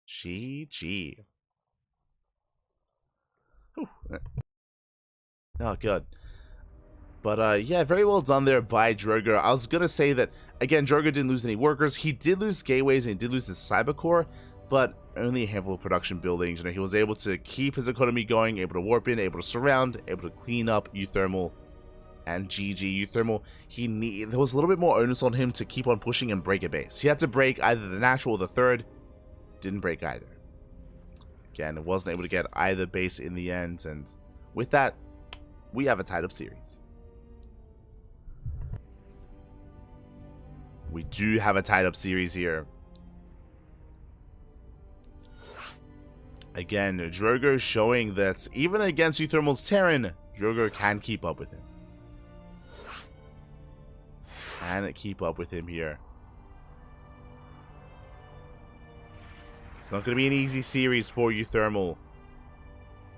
GG. Whew. Oh, good. But, yeah, very well done there by Drogo. I was going to say that, again, Drogo didn't lose any workers. He did lose gateways and he did lose his cyber core, but only a handful of production buildings. You know, he was able to keep his economy going, able to warp in, able to surround, able to clean up Euthermal. And GG, Euthermal, there was a little bit more onus on him to keep on pushing and break a base. He had to break either the natural or the 3rd. Didn't break either. Again, wasn't able to get either base in the end, and with that, we have a tied up series. We do have a tied up series here. Again, Drogo showing that even against Euthermal's Terran, Drogo can keep up with him. Can keep up with him here. It's not going to be an easy series for Euthermal.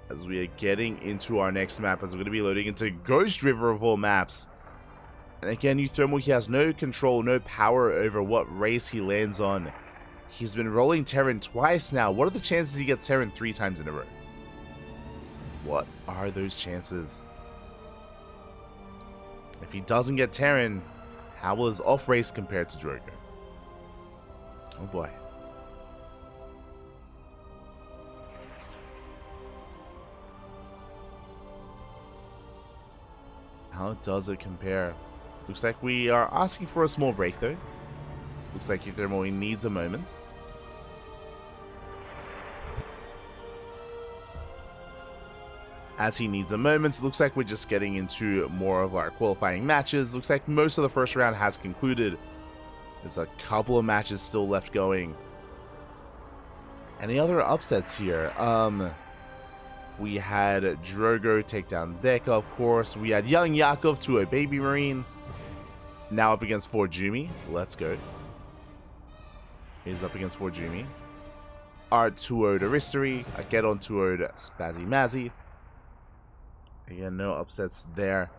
As we are getting into our next map, as we're going to be loading into Ghost River of all maps. And again, Euthermal, he has no control, no power over what race he lands on. He's been rolling Terran twice now. What are the chances he gets Terran 3 times in a row? What are those chances? If he doesn't get Terran, how will his off race compare to Drogo? Oh boy. How does it compare? Looks like we are asking for a small break though. Looks like Euthermal needs a moment. As he needs a moment, it looks like we're just getting into more of our qualifying matches. Looks like most of the first round has concluded. There's a couple of matches still left going. Any other upsets here? We had Drogo take down Deka, of course. We had young Yakov to a baby Marine. Now up against Fort Jumi. Let's go. He's up against Fort Jumi. Art 2-0'd Aristary. I get on 2-0'd Spazzy Mazzy. Again, no upsets there.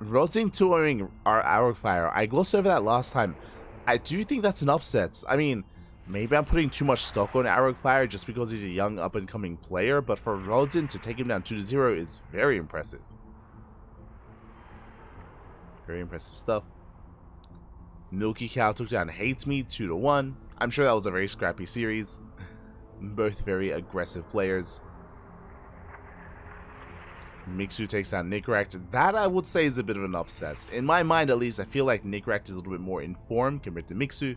Roting 2-0'ing our Qualifier. I glossed over that last time. I do think that's an upset. I mean, Maybe I'm putting too much stock on Qualifier just because he's a young up-and-coming player, but for Rodin to take him down 2-0 is very impressive. Very impressive stuff. Milky Cow took down Hates Me 2-1. I'm sure that was a very scrappy series. Both very aggressive players. Mixu takes down Nickeract. That I would say is a bit of an upset. In my mind at least, I feel like Nickeract is a little bit more in form compared to Mixu.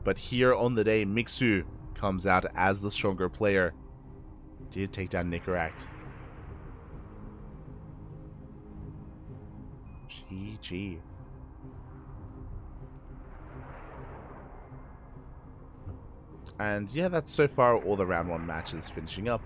But here on the day, Mixu comes out as the stronger player. Did take down Nickeract. GG. And yeah, that's so far all the round 1 matches finishing up.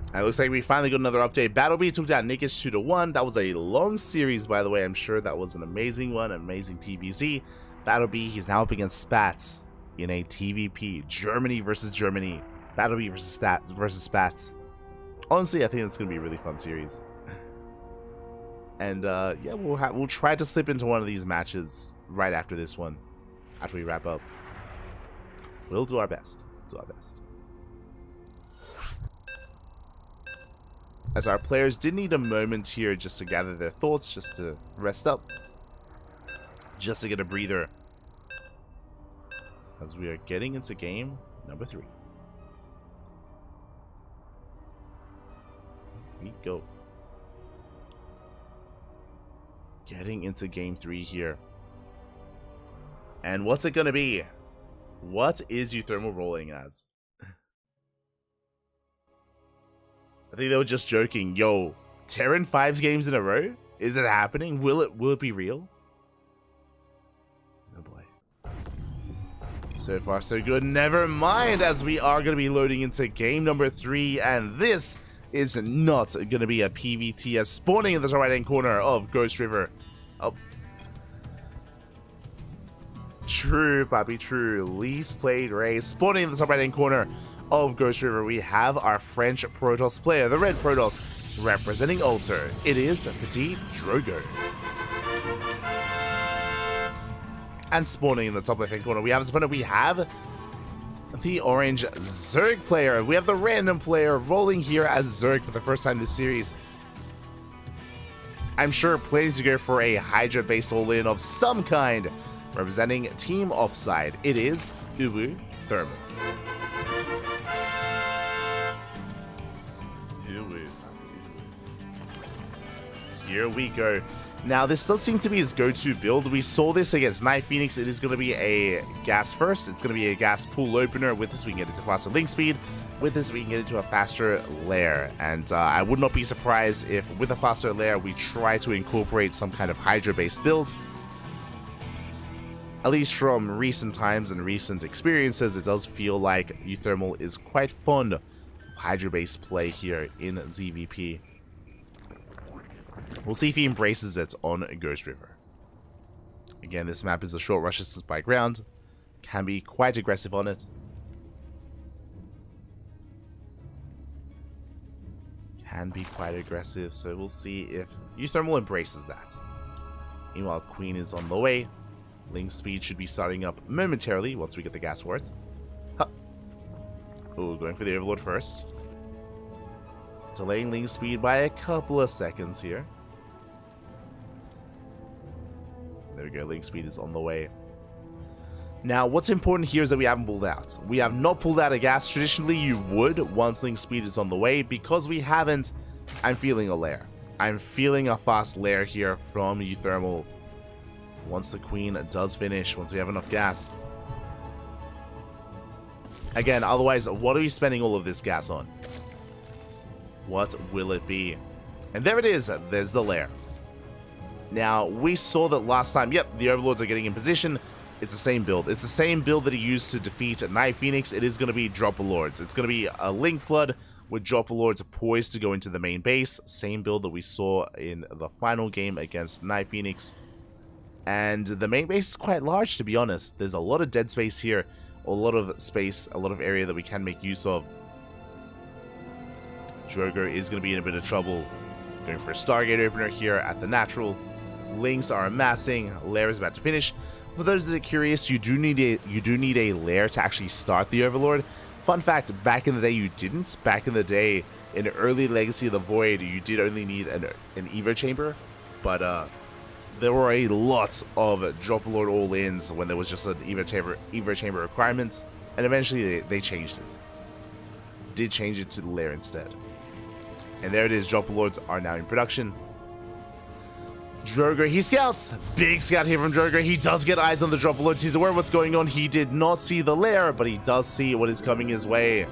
And it looks like we finally got another update. Battlebee took down Nickish 2-1. That was a long series, by the way. I'm sure that was an amazing one, amazing TBZ. Battlebee, he's now up against Spats in a TVP. Germany versus Germany. Battlebee versus Spats. Honestly, I think it's going to be a really fun series. And yeah, we'll try to slip into one of these matches right after this one. After we wrap up. We'll do our best. Do our best. As our players did need a moment here just to gather their thoughts, just to rest up, just to get a breather, as we are getting into game number 3. Here we go. Getting into game 3 here. And what's it gonna be? What is Euthermal rolling as? I think they were just joking. Yo, Terran 5 games in a row? Is it happening? Will it be real? Oh boy. So far so good. Never mind, as we are going to be loading into game number 3, and this is not going to be a PVT, as spawning in the right hand corner of Ghost River. Oh. True, Papi, true. Least played race. Spawning in the top right hand corner of Ghost River, we have our French Protoss player, the red Protoss, representing Alter. It is Petit Drogo. And spawning in the top left-hand corner, we have his opponent. We have the orange Zerg player. We have the random player rolling here as Zerg for the first time this series. I'm sure planning to go for a Hydra-based all-in of some kind, representing Team Offside. It is Ubu Thermal. Here we go. Now, this does seem to be his go-to build. We saw this against Night Phoenix. It is going to be a gas first. It's going to be a gas pool opener. With this, we can get into faster link speed. With this, we can get into a faster lair. And I would not be surprised if, with a faster lair, we try to incorporate some kind of Hydra-based build. At least from recent times and recent experiences, it does feel like Euthermal is quite fond of Hydra-based play here in ZVP. We'll see if he embraces it on Ghost River. Again, this map is a short rush distance by ground. Can be quite aggressive on it. Can be quite aggressive, so we'll see if Euthermal embraces that. Meanwhile, Queen is on the way. Link speed should be starting up momentarily once we get the gas for it. Huh. Oh, going for the Overlord first. Delaying link speed by a couple of seconds here. There we go, link speed is on the way. Now, what's important here is that we haven't pulled out. We have not pulled out a gas. Traditionally, you would once link speed is on the way. Because we haven't, I'm feeling a lair. I'm feeling a fast lair here from Euthermal. Once the Queen does finish, once we have enough gas. Again, otherwise, what are we spending all of this gas on? What will it be? And there it is. There's the lair. Now, we saw that last time. Yep, the Overlords are getting in position. It's the same build. It's the same build that he used to defeat Night Phoenix. It is going to be Dropper Lords. It's going to be a Link Flood with Dropper Lords poised to go into the main base. Same build that we saw in the final game against Night Phoenix. And the main base is quite large, to be honest. There's a lot of dead space here. A lot of space, a lot of area that we can make use of. Drogo is going to be in a bit of trouble. Going for a Stargate opener here at the natural. Lings are amassing. Lair is about to finish. For those that are curious, you do need a lair to actually start the Overlord. Fun fact, back in the day you didn't. Back in the day, in early Legacy of the Void, you did only need an Evo chamber. But there were a lot of Drop Lord all-ins when there was just an Evo chamber requirement. And eventually they changed it. Did change it to the lair instead. And there it is, Drop Lords are now in production. Drogo, he scouts! Big scout here from Drogo. He does get eyes on the Drop Lords. He's aware of what's going on. He did not see the lair, but he does see what is coming his way.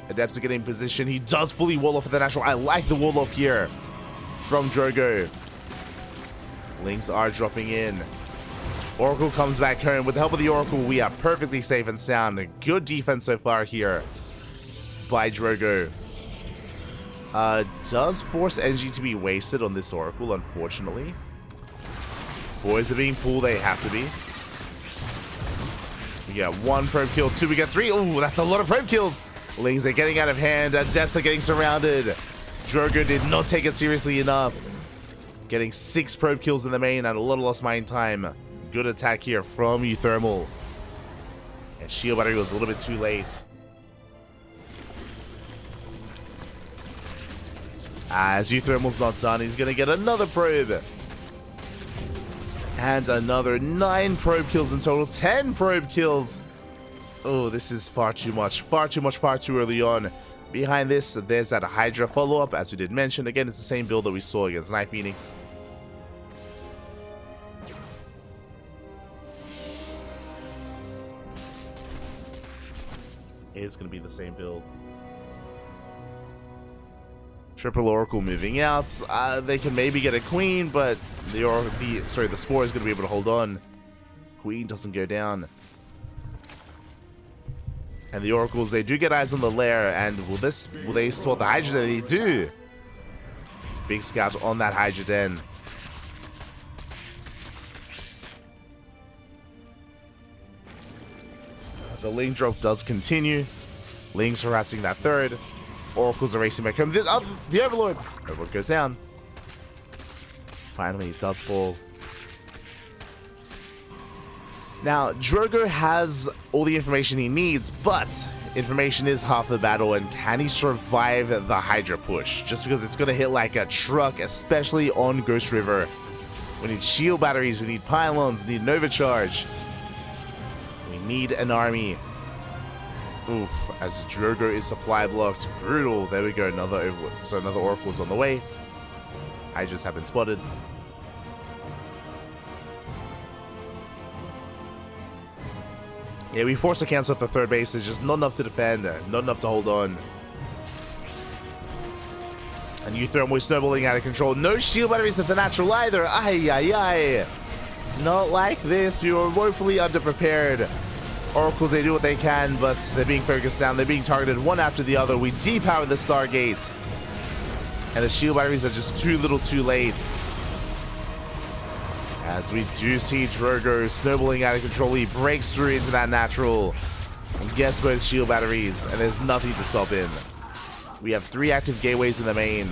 Adepts are getting in position. He does fully wall off at the natural. I like the wall off here from Drogo. Lings are dropping in. Oracle comes back home. With the help of the Oracle, we are perfectly safe and sound. Good defense so far here by Drogo. Does force energy to be wasted on this Oracle, unfortunately. Boys are being pulled, they have to be. We got 1 probe kill, 2, we got 3. Oh, that's a lot of probe kills. Lings are getting out of hand, Depths are getting surrounded. Drogo did not take it seriously enough. Getting 6 probe kills in the main and a lot of lost mine time. Good attack here from Euthermal. And Shield Battery was a little bit too late. As Euthermal's not done, he's going to get another probe. And another 9 probe kills in total. 10 probe kills. Oh, this is far too much. Far too much, far too early on. Behind this, there's that Hydra follow-up, as we did mention. Again, it's the same build that we saw against Night Phoenix. It's going to be the same build. Triple Oracle moving out. They can maybe get a Queen, but the Spore is going to be able to hold on. Queen doesn't go down. And the Oracles, they do get eyes on the lair, and will they spot the Hydra? They do. Big scout on that Hydra den. The Ling drop does continue. Ling's harassing that third. Oracles are racing back home. The Overlord. Overlord goes down. Finally, it does fall. Now, Drogo has all the information he needs, but information is half the battle, and can he survive the Hydra push? Just because it's going to hit like a truck, especially on Ghost River. We need shield batteries, we need pylons, we need an overcharge. We need an army. Oof, as Drogo is supply blocked. Brutal. There we go, another Overlord. So another Oracle's on the way. Hydras have been spotted. Yeah, we force a cancel at the third base. It's just not enough to defend, not enough to hold on. And Euthermal snowballing out of control. No shield batteries at the natural either. Ay, ay, ay. Not like this. We were woefully underprepared. Oracles, they do what they can, but they're being focused down. They're being targeted one after the other. We depower the Stargate. And the shield batteries are just too little too late. As we do see Drogo snowballing out of control, he breaks through into that natural and gets both shield batteries, and there's nothing to stop him. We have 3 active gateways in the main,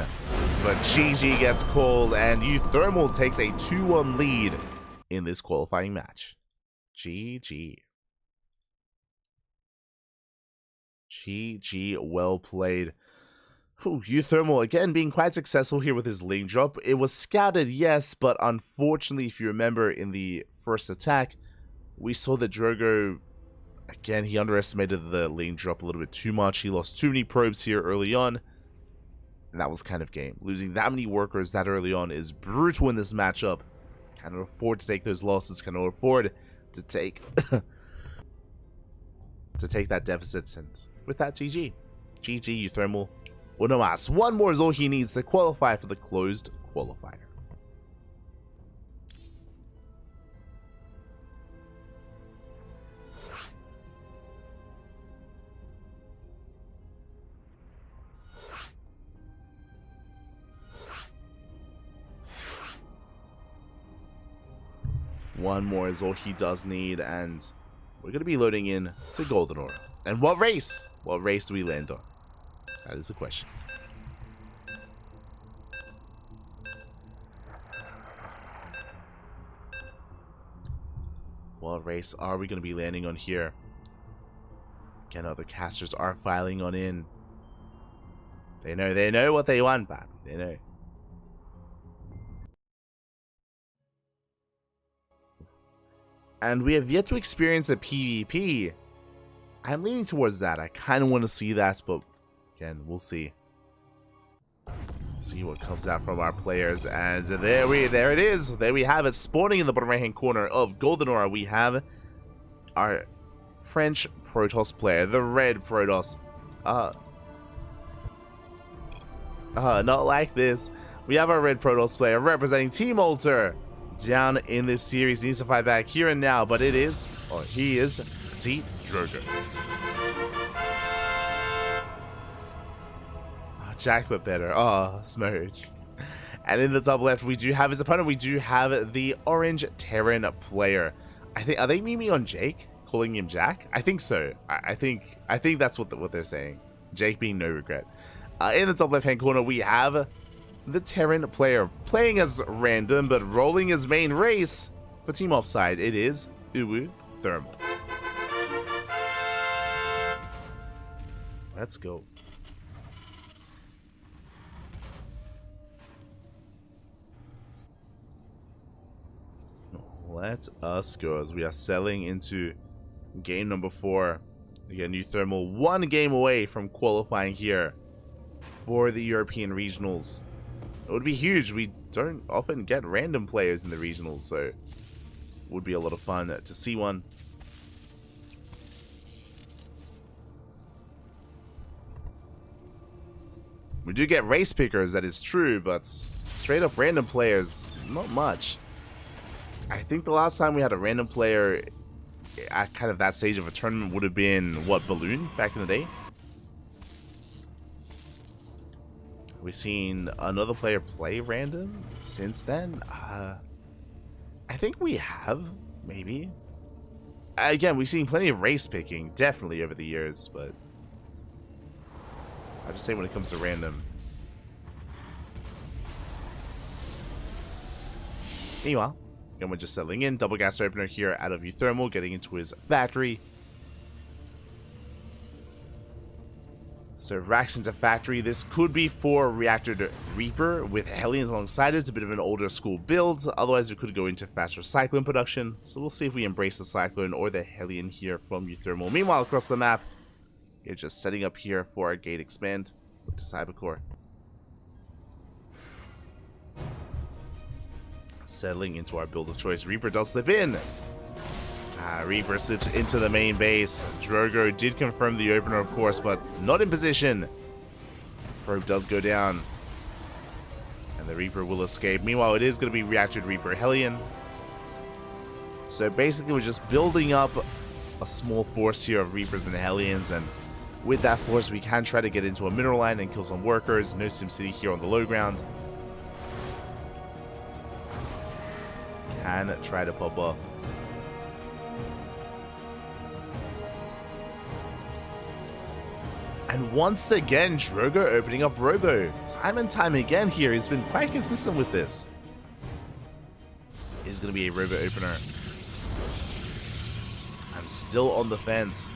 but GG gets called, and Euthermal takes a 2-1 lead in this qualifying match. GG. GG, well played. Euthermal, again, being quite successful here with his Ling drop. It was scouted, yes, but unfortunately, if you remember in the first attack, we saw that Drogo, again, he underestimated the Ling drop a little bit too much. He lost too many probes here early on, and that was kind of game. Losing that many workers that early on is brutal in this matchup. Cannot afford to take those losses, cannot afford to take that deficit, and with that, GG. GG, Euthermal. Unomas, 1 more is all he needs to qualify for the closed qualifier. One more is all he does need, and we're going to be loading in to Golden Ore. And what race? What race do we land on? That is the question. What race are we going to be landing on here? Again, other casters are filing on in. They know what they want, but they know. And we have yet to experience a PvP. I'm leaning towards that. I kind of want to see that, but again, we'll see. See what comes out from our players. And there it is. There we have it. Spawning in the bottom right hand corner of Golden Aura, we have our French Protoss player, the red Protoss. Not like this. We have our red Protoss player representing Team Alter down in this series. He needs to fight back here and now, but it is, or he is, Petite Drogo. Jack but better. Oh, Smurge. And in the top left, we do have his opponent. We do have the orange Terran player. I think, are they memeing on Jake, calling him Jack? I think so. I think that's what they're saying. Jake being no regret. In the top left hand corner, we have the Terran player playing as random but rolling his main race. For Team Offside, it is Uwu Thermal. Let's go. Let us go as we are selling into game number 4. Again, New Thermal 1 game away from qualifying here for the European regionals. It would be huge. We don't often get random players in the regionals, so it would be a lot of fun to see one. We do get race pickers, that is true, but straight up random players, not much. I think the last time we had a random player at kind of that stage of a tournament would have been, what, Balloon back in the day? We've seen another player play random since then? I think we have, maybe. Again, we've seen plenty of race picking, definitely over the years, but I just say when it comes to random. Meanwhile, again, we're just settling in. Double gas opener here out of Euthermal, getting into his factory. So racks into factory. This could be for Reactor Reaper with Hellions alongside it. It's a bit of an older school build. Otherwise, we could go into faster Cyclone production. So we'll see if we embrace the Cyclone or the Hellion here from Euthermal. Meanwhile, across the map, you're just setting up here for our gate expand to Cybercore. Settling into our build of choice. Reaper does slip in. Reaper slips into the main base. Drogo did confirm the opener, of course, but not in position. Probe does go down. And the Reaper will escape. Meanwhile, it is going to be Reactor Reaper Hellion. So basically, we're just building up a small force here of Reapers and Hellions, and with that force, we can try to get into a mineral line and kill some workers. No SimCity here on the low ground. Can try to pop off. And once again, Drogo opening up Robo. Time and time again here, he's been quite consistent with this. Is going to be a Robo opener. I'm still on the fence.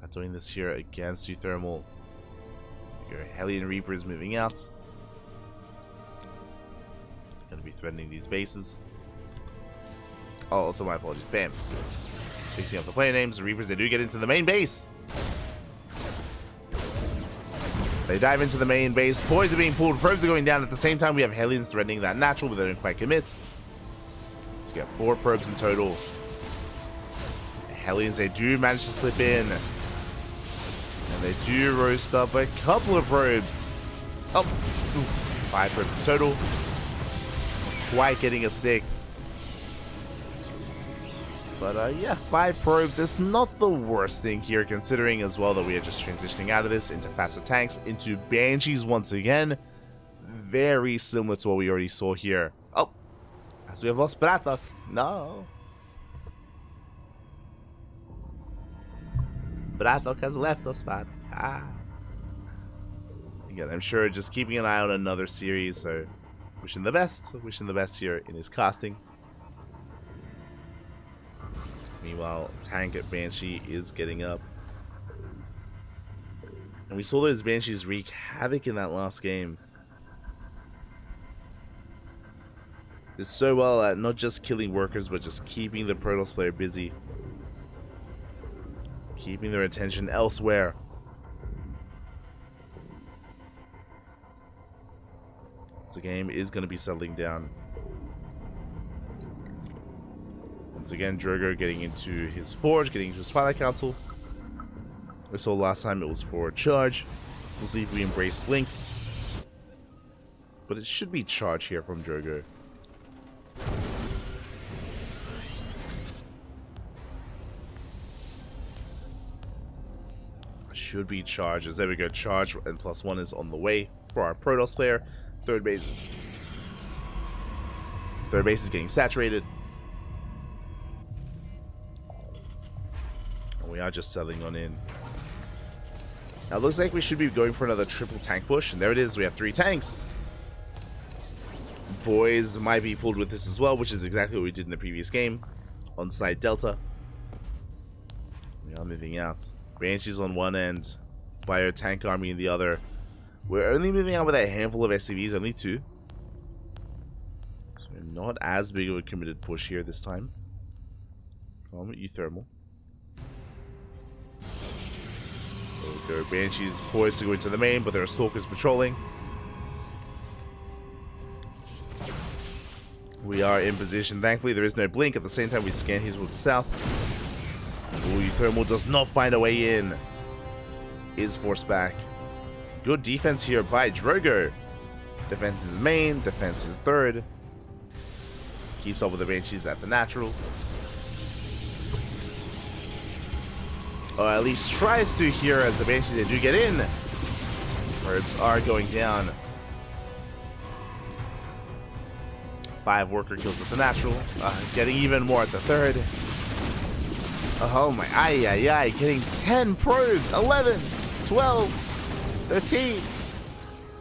I'm doing this here against Euthermal. Hellion Reaper is moving out. Going to be threatening these bases. Oh, also my apologies. Bam. Fixing up the player names. The Reapers, they do get into the main base. They dive into the main base. Boys are being pulled. Probes are going down. At the same time, we have Hellions threatening that natural, but they don't quite commit. So we get 4 probes in total. Hellions, they do manage to slip in. And they do roast up a couple of probes. Oh, 5 probes in total. Quite getting a 6th. But yeah, 5 probes is not the worst thing here, considering as well that we are just transitioning out of this into faster tanks, into Banshees once again. Very similar to what we already saw here. Oh, as we have lost Bratov. No. Bratov has left us, man. Again, I'm sure just keeping an eye on another series, so wishing the best here in his casting. Meanwhile, tank at Banshee is getting up. And we saw those Banshees wreak havoc in that last game. It's so well at not just killing workers, but just keeping the Protoss player busy. Keeping their attention elsewhere. The game is going to be settling down. Once again, Drogo getting into his forge, getting into his Twilight Council. We saw last time it was for charge. We'll see if we embrace Blink. But it should be charge here from Drogo. Should be charges. There we go. Charge and +1 is on the way for our Protoss player. Third base is getting saturated. And we are just settling on in. Now it looks like we should be going for another triple tank push. And there it is. We have 3 tanks. Boys might be pulled with this as well, which is exactly what we did in the previous game. On side Delta. We are moving out. Banshees on one end. Bio tank army in the other. We're only moving out with a handful of SCVs, only 2. So not as big of a committed push here this time. From Euthermal. There are Banshees poised to go into the main, but there are Stalkers patrolling. We are in position. Thankfully, there is no blink. At the same time, we scan his towards the south. Ooh, Euthermal does not find a way in. Is forced back. Good defense here by Drogo. Defense is main, defense is third. Keeps up with the Banshees at the natural. Or at least tries to here as the Banshees they do get in. Herbs are going down. 5 worker kills at the natural. Getting even more at the third. Oh my, ay, getting 10 probes. 11, 12. 13,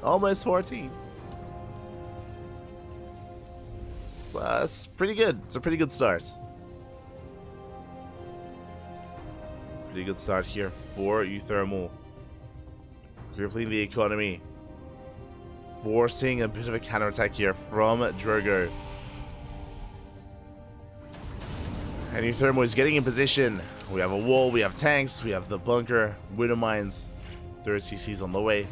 almost 14. It's pretty good. It's a pretty good start. Pretty good start here for Euthermal. Crippling the economy. Forcing a bit of a counterattack here from Drogo. And Euthermal is getting in position. We have a wall, we have tanks, we have the bunker, widow mines. Third CC's on the way.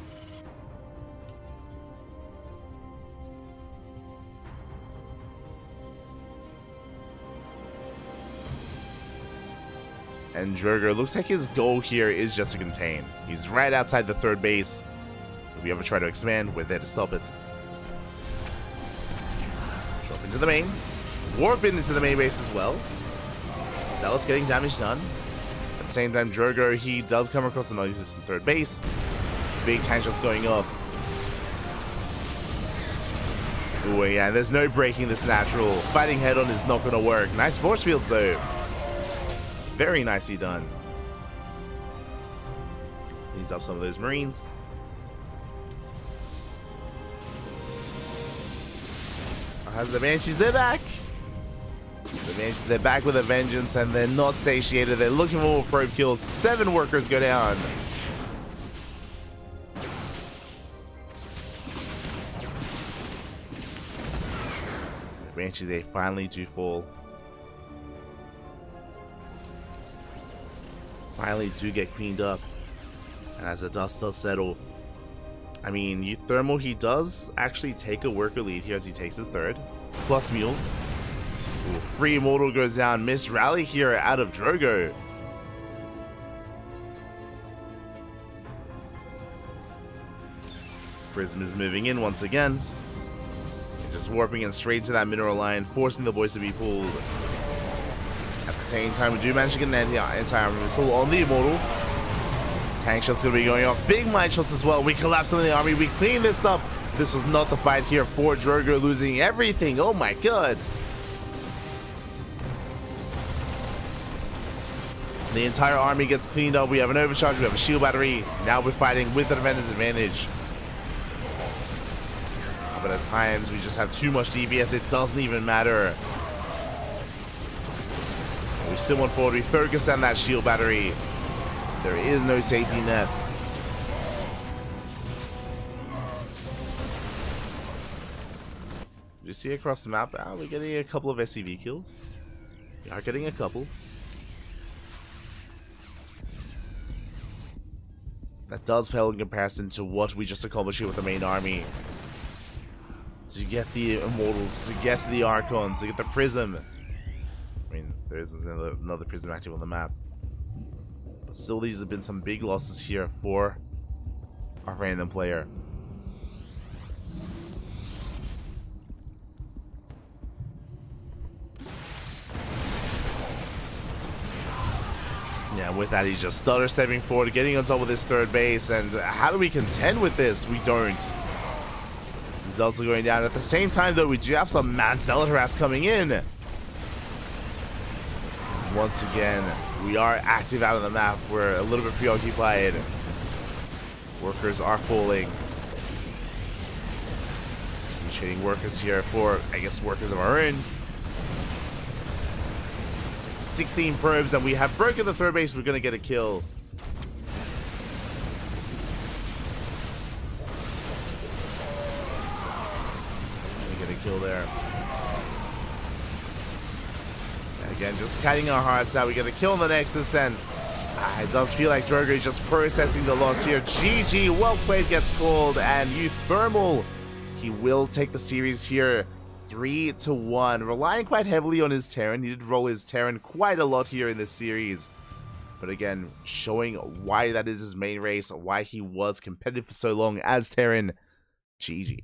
And Drogo looks like his goal here is just to contain. He's right outside the third base. If we ever try to expand, we're there to stop it. Drop into the main. Warp into the main base as well. Zealot's getting damage done. At the same time, Drogo, he does come across a non-existent third base. Big tank shots going up. Oh yeah, there's no breaking this natural. Fighting head-on is not going to work. Nice force fields though. Very nicely done. Needs up some of those Marines. Has the Banshees, they're back. The Banshees, they're back with a vengeance and they're not satiated. They're looking for more probe kills. 7 workers go down. The Banshees, they finally do fall. Finally do get cleaned up. And as the dust does settle, I mean, Euthermal, he does actually take a worker lead here as he takes his third. Plus mules. Ooh, free immortal goes down. Miss rally here out of Drogo. Prism is moving in once again. Just warping in straight to that mineral line, forcing the boys to be pulled. At the same time, we do manage to get an anti-armor missile on the immortal. Tank shots going to be going off. Big mine shots as well. We collapse on the army. We clean this up. This was not the fight here for Drogo, losing everything. Oh my god. The entire army gets cleaned up. We have an overcharge. We have a shield battery. Now we're fighting with the defender's advantage. But at times, we just have too much DPS. It doesn't even matter. We still want forward. We focus on that shield battery. There is no safety net. You see across the map, we're getting a couple of SCV kills. We are getting a couple. That does pale in comparison to what we just accomplished here with the main army. To get the Immortals, to get the Archons, to get the Prism. I mean, there is another Prism active on the map. But still, these have been some big losses here for our random player. Yeah, with that, he's just stutter stepping forward, getting on top of this third base. And how do we contend with this? We don't. He's also going down. At the same time, though, we do have some mass zealot harass coming in. Once again, we are active out of the map. We're a little bit preoccupied. Workers are falling. We're trading workers here for, I guess, workers of our own. 16 probes, and we have broken the third base. We're going to get a kill. Gonna get a kill there. And again, just cutting our hearts out. We get a kill on the Nexus, and it does feel like Drogo is just processing the loss here. GG, well played gets called, and Euthermal, he will take the series here. 3-1, relying quite heavily on his Terran. He did roll his Terran quite a lot here in this series. But again, showing why that is his main race, why he was competitive for so long as Terran. GG.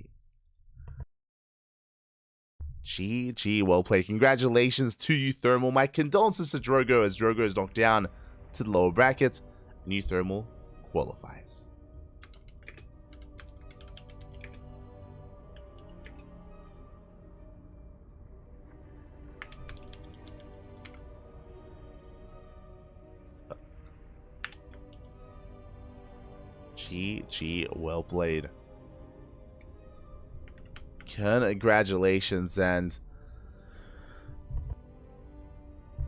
GG, well played. Congratulations to Euthermal. My condolences to Drogo, as Drogo is knocked down to the lower bracket. And Euthermal qualifies. GG, well played. Congratulations. And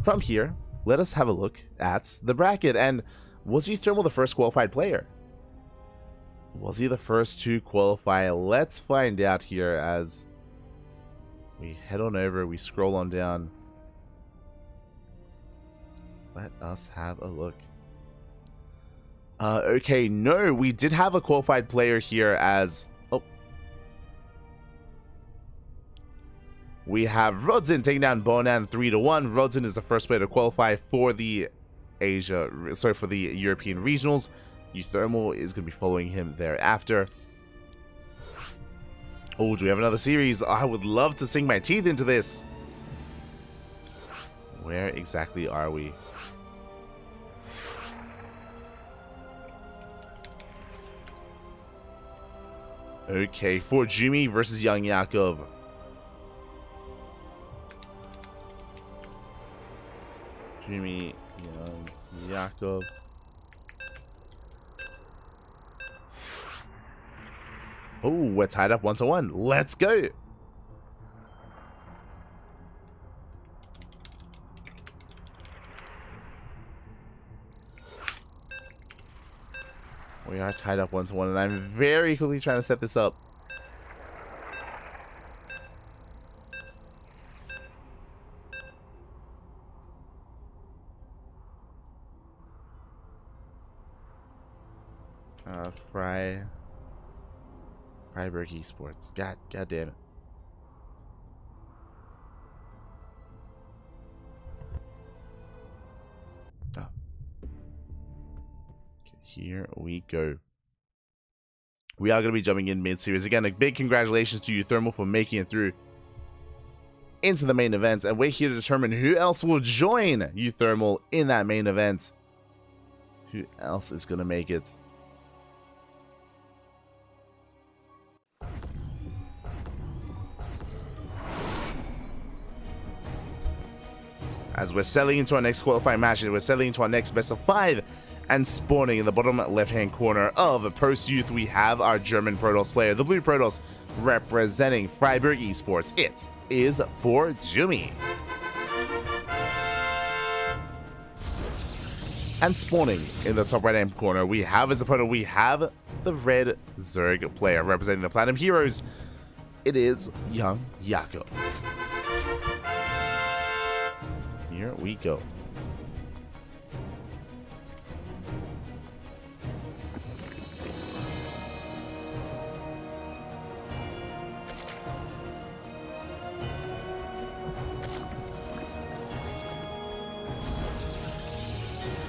from here, let us have a look at the bracket. And was Euthermal the first qualified player? Was he the first to qualify? Let's find out here as we head on over, we scroll on down. Let us have a look. Okay, no, we did have a qualified player here as... Oh. We have Rodzin taking down Bonan 3-1. Rodzin is the first player to qualify for the for the European Regionals. Euthermal is going to be following him thereafter. Oh, do we have another series? I would love to sink my teeth into this. Where exactly are we? Okay, for Jimmy versus Young Yakov. Jimmy, Young Yakov. Oh, we're tied up 1-1. Let's go. We are tied up 1-1, and I'm very quickly trying to set this up. Freiburg Esports. God damn it. Oh. Okay, here we go. We are going to be jumping in mid-series. Again, a big congratulations to Euthermal for making it through into the main event. And we're here to determine who else will join Euthermal in that main event. Who else is going to make it? As we're selling into our next qualifying match, and we're selling into our next best of 5, and spawning in the bottom left-hand corner of Post Youth, we have our German Protoss player, the Blue Protoss, representing Freiburg Esports. It is for Jumi. And spawning in the top right-hand corner, we have his opponent. We have the red Zerg player representing the Platinum Heroes. It is young Yako. Here we go.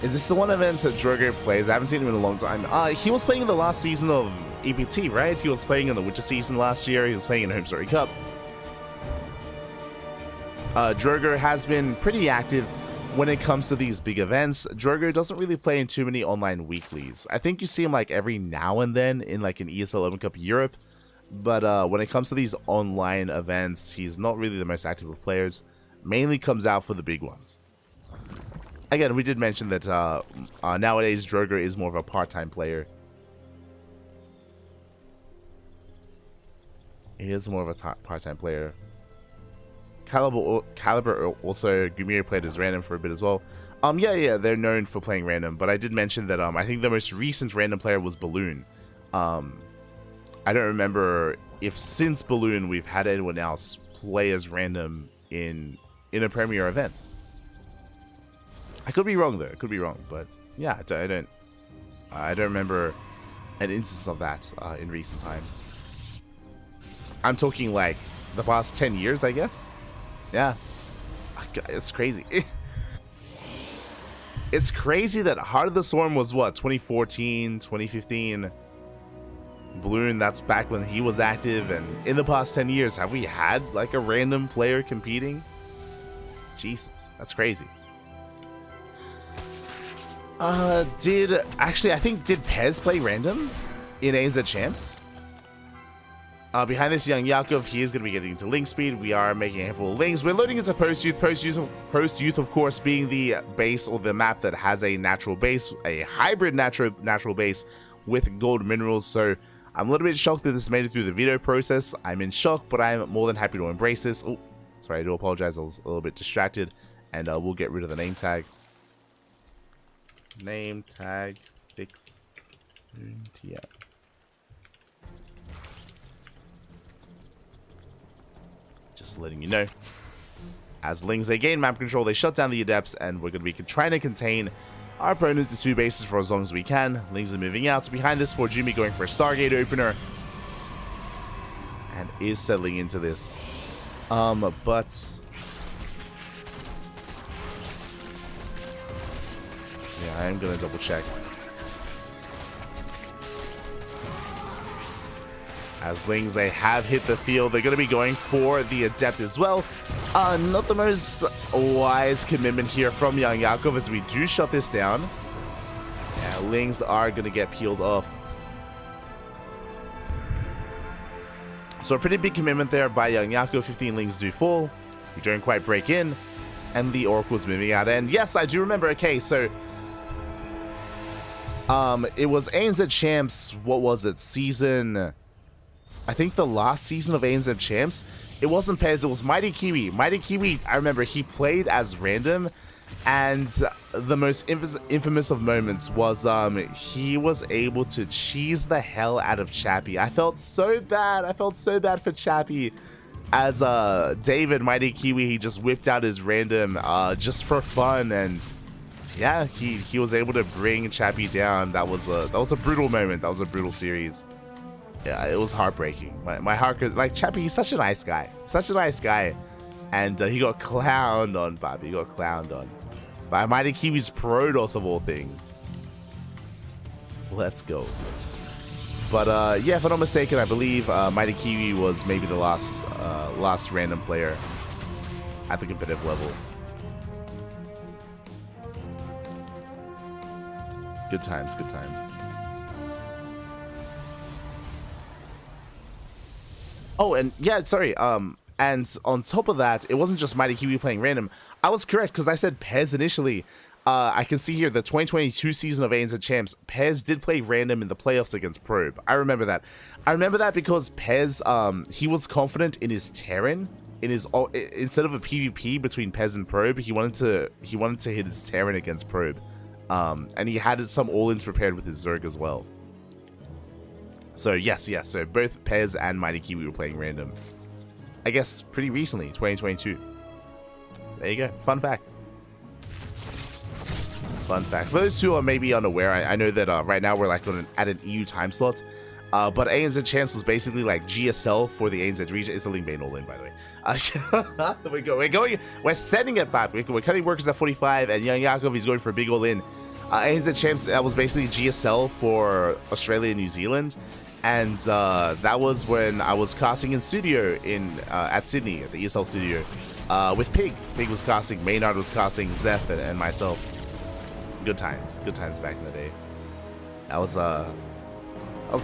Is this the one event that Drogo plays? I haven't seen him in a long time. He was playing in the last season of EPT, right? He was playing in the Witcher season last year. He was playing in Home Story Cup. Drogo has been pretty active when it comes to these big events. Drogo doesn't really play in too many online weeklies. I think you see him like every now and then in like an ESL Open Cup Europe. But when it comes to these online events, he's not really the most active of players. Mainly comes out for the big ones. Again, we did mention that nowadays Drogo is more of a part-time player. He is more of a part-time player. Caliber also, Gumir played as random for a bit as well. Yeah, they're known for playing random, but I did mention that I think the most recent random player was Balloon. I don't remember if since Balloon we've had anyone else play as random in a premier event. I could be wrong though. I could be wrong, but yeah, I don't remember an instance of that in recent time. I'm talking like the past 10 years, I guess. Yeah, it's crazy. It's crazy that Heart of the Swarm was what, 2014, 2015. Balloon, that's back when he was active, and in the past 10 years, have we had like a random player competing? Jesus, that's crazy. I think did Pez play random in ANZ Champs? Behind this young Yakov, he is going to be getting into link speed. We are making a handful of links. We're loading into post-youth. Post-youth, of course, being the base or the map that has a natural base, a hybrid natural base with gold minerals. So I'm a little bit shocked that this made it through the veto process. I'm in shock, but I'm more than happy to embrace this. Oh, sorry, I do apologize. I was a little bit distracted, and we'll get rid of the name tag. Name tag fixed soon. TM. Just letting you know. As Lings, they gain map control, they shut down the Adepts, and we're going to be trying to contain our opponent to 2 bases for as long as we can. Lings are moving out. Behind this, for Jimmy going for a Stargate opener. And is settling into this. But yeah, I am going to double check. As Lings, they have hit the field. They're going to be going for the Adept as well. Not the most wise commitment here from young Yakov as we do shut this down. Yeah, Lings are going to get peeled off. So a pretty big commitment there by young Yakov. 15 Lings do fall. We don't quite break in. And the Oracle's moving out. And yes, I do remember. Okay, so it was ANZ Champs. What was it? Season, I think the last season of ANZ Champs. It wasn't Pez, it was Mighty Kiwi. Mighty Kiwi, I remember he played as random, and the most infamous of moments was he was able to cheese the hell out of Chappie. I felt so bad. I felt so bad for Chappie. As David, Mighty Kiwi, he just whipped out his random just for fun, and yeah, he was able to bring Chappie down. That was a brutal moment. That was a brutal series. Yeah, it was heartbreaking. My heart, like Chappie, he's such a nice guy. Such a nice guy. And he got clowned on, Bobby. He got clowned on. By Mighty Kiwi's Protos of all things. Let's go. But yeah, if I'm not mistaken, I believe Mighty Kiwi was maybe the last random player at the competitive level. Good times, good times. Oh, and yeah, sorry, and on top of that, it wasn't just Mighty Kiwi playing random. I was correct, because I said Pez initially. I can see here, the 2022 season of ANZ Champs, Pez did play random in the playoffs against Probe. I remember that. I remember that because Pez, he was confident in his Terran. Instead of a PvP between Pez and Probe, he wanted to hit his Terran against Probe. And he had some all-ins prepared with his Zerg as well. So yes, so both Pez and Mighty Kiwi were playing random. I guess pretty recently, 2022. There you go. Fun fact. Fun fact. For those who are maybe unaware, I know that right now we're like at an EU time slot. But ANZ Champs was basically like GSL for the ANZ region. It's a Ling Bane all-in, by the way. We're setting it back. We're cutting workers at 45, and Young Yakov is going for a big all-in. ANZ Champs, that was basically GSL for Australia and New Zealand. And that was when I was casting in studio at Sydney, at the ESL studio, with Pig. Pig was casting, Maynard was casting, Zeph, and myself. Good times back in the day. That was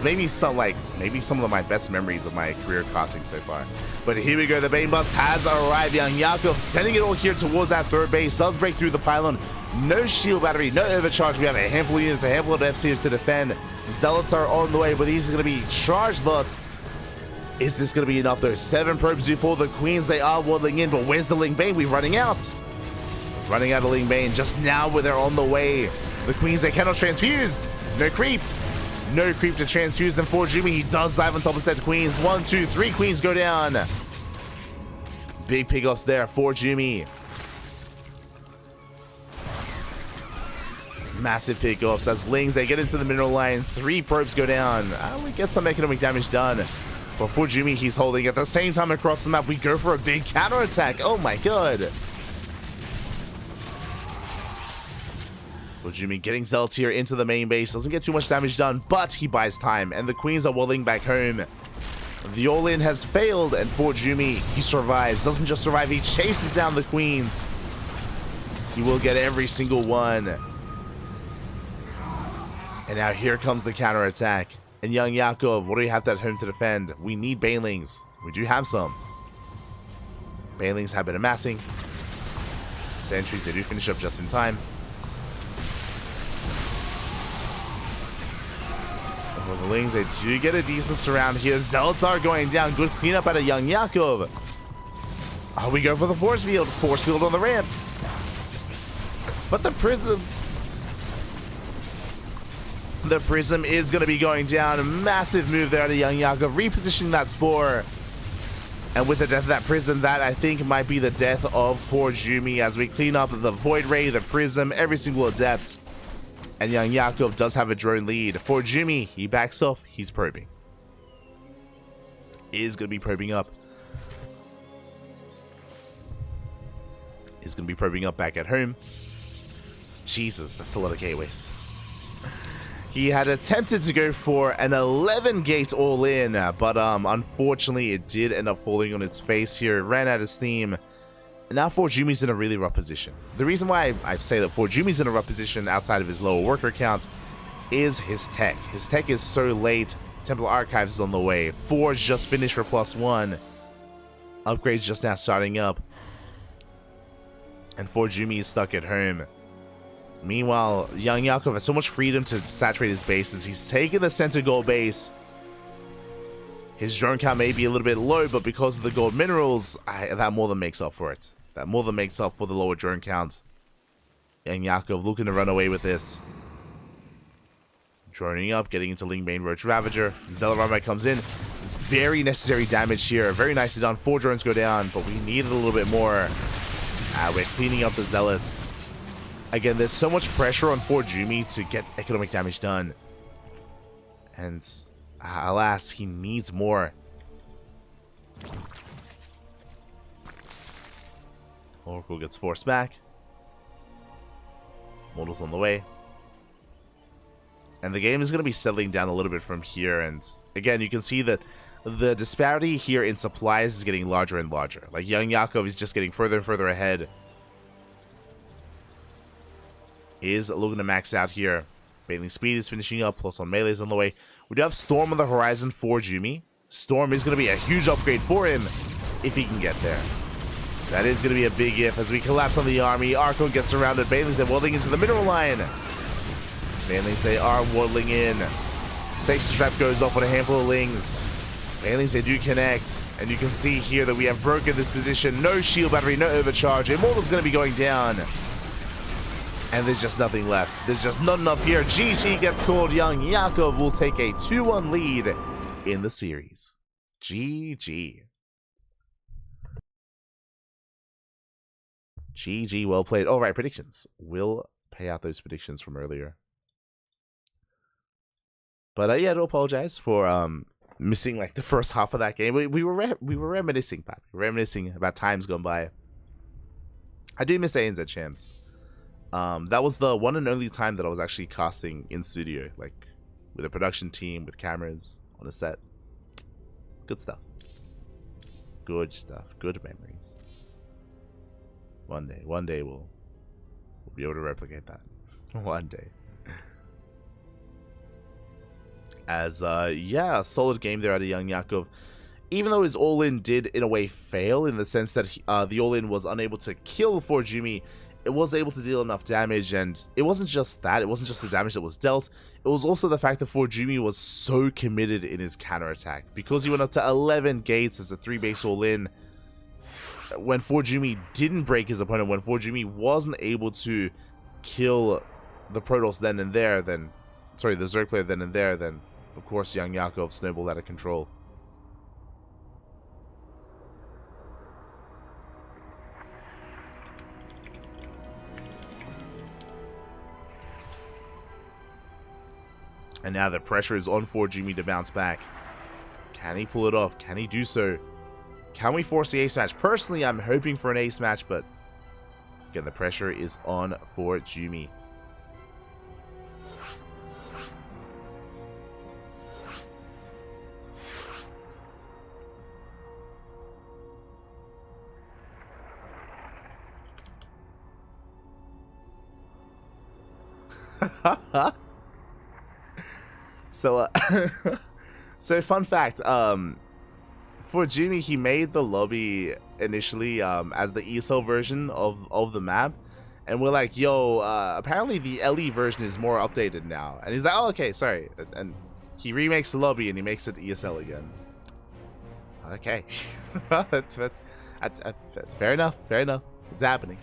maybe some of my best memories of my career casting so far. But here we go, the Bane Bus has arrived. Young Yakov sending it all here towards that third base, does break through the pylon. No shield battery, no overcharge. We have a handful of units, a handful of FCs to defend. Zealots are on the way, but these are going to be charged lots. Is this going to be enough though? 7 probes do for the Queens. They are waddling in, but where's the Ling Bane? We're running out. Running out of Ling Bane just now where they're on the way. The Queens, they cannot transfuse. No creep. No creep to transfuse them for Jimmy. He does dive on top of said Queens. 1, 2, 3 Queens go down. Big pickups there for Jimmy. Massive pickups as Lings, they get into the mineral line. 3 probes go down. We get some economic damage done. But for Jimmy, he's holding at the same time across the map. We go for a big counter attack. Oh my god. For Jimmy, getting Zealots here into the main base. Doesn't get too much damage done, but he buys time. And the Queens are waddling back home. The all-in has failed, and for Jimmy, he survives. Doesn't just survive, he chases down the Queens. He will get every single one. And now here comes the counter-attack. And Young Yakov, what do we have at home to defend? We need Banelings. We do have some. Banelings have been amassing. Sentries, they do finish up just in time. For the Lings, they do get a decent surround here. Zealots are going down. Good cleanup out of Young Yakov. Oh, we go for the force field. Force field on the ramp. But the prism... The prism is going to be going down. A massive move there out of Young Yakov. Repositioning that spore. And with the death of that prism, that I think might be the death of Forjumi as we clean up the Void Ray, the prism, every single adept. And Young Yakov does have a drone lead. Forjumi, he backs off. He's probing. Is going to be probing up. Is going to be probing up back at home. Jesus, that's a lot of gateways. He had attempted to go for an 11 gate all in, but unfortunately it did end up falling on its face here. It ran out of steam. And now Forjumi's in a really rough position. The reason why I say that Forjumi's in a rough position outside of his lower worker count is his tech. His tech is so late. Temple Archives is on the way. Forge just finished for +1. Upgrades just now starting up. And Forjumi is stuck at home. Meanwhile, Young Yakov has so much freedom to saturate his bases. He's taken the center gold base. His drone count may be a little bit low, but because of the gold minerals, that more than makes up for it. That more than makes up for the lower drone count. Young Yakov looking to run away with this. Droning up, getting into Ling Bane Roach Ravager. Zelarama comes in. Very necessary damage here. Very nicely done. 4 drones go down, but we needed a little bit more. We're cleaning up the Zealots. Again, there's so much pressure on Forjumi to get economic damage done. And alas, he needs more. Oracle gets forced back. Mortal's on the way. And the game is going to be settling down a little bit from here. And again, you can see that the disparity here in supplies is getting larger and larger. Like Young Yakov is just getting further and further ahead. Is looking to max out here. Baneling speed is finishing up, plus on melee is on the way. We do have Storm on the horizon for Jumi. Storm is going to be a huge upgrade for him if he can get there. That is going to be a big if as we collapse on the army. Arco gets surrounded. Banelings are waddling into the mineral line. Banelings, they are waddling in. Stasis trap goes off on a handful of Lings. Banelings, they do connect. And you can see here that we have broken this position. No shield battery, no overcharge. Immortal's going to be going down. And there's just nothing left. There's just not enough here. GG gets called. Young Yakov will take a 2-1 lead in the series. GG. GG, well played. All right, predictions. We'll pay out those predictions from earlier. But yeah, I do apologize for missing like the first half of that game. We were reminiscing, Pat. We were reminiscing about times gone by. I do miss ANZ champs. That was the one and only time that I was actually casting in studio, like with a production team, with cameras on a set. Good stuff. Good stuff. Good memories. One day we'll be able to replicate that. One day. As yeah, a solid game there out of Young Yakov. Even though his all-in did in a way fail, in the sense that the all-in was unable to kill Forjumi, it was able to deal enough damage, and it wasn't just that, it wasn't just the damage that was dealt, it was also the fact that Forjumi was so committed in his counterattack. Because he went up to 11 gates as a 3-base all-in, when Forjumi didn't break his opponent, when Forjumi wasn't able to kill the Protoss then and there, then, sorry, the Zerg player then and there, then, of course, Young Yakov snowballed out of control. And now the pressure is on Forjumi to bounce back. Can he pull it off? Can he do so? Can we force the ace match? Personally, I'm hoping for an ace match, but again, the pressure is on Forjumi. So, so fun fact, for Jimmy, he made the lobby initially as the ESL version of the map, and we're like, yo, apparently the LE version is more updated now, and he's like, oh, okay, sorry, and he remakes the lobby and he makes it ESL again. Okay, that's fair enough, it's happening.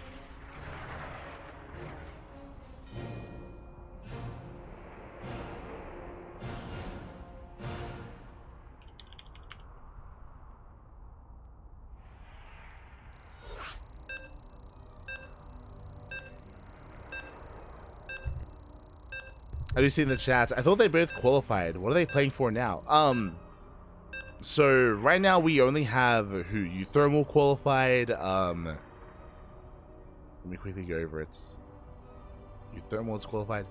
I do see in the chat, I thought they both qualified. What are they playing for now? So right now we only have who? Euthermal qualified. Let me quickly go over it. Euthermal is qualified.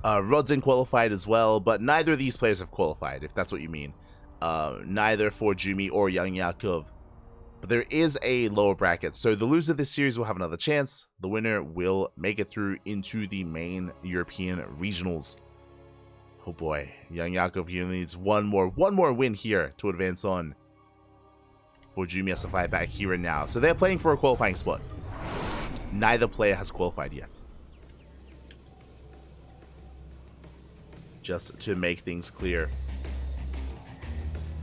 Rodzen qualified as well, but neither of these players have qualified, if that's what you mean. Neither Forjumi or Young Yakov. But there is a lower bracket, so the loser of this series will have another chance. The winner will make it through into the main European regionals. Oh boy, Young Yakov here needs one more win here to advance on. Forjumi has to fight back here and now. So they're playing for a qualifying spot. Neither player has qualified yet. Just to make things clear.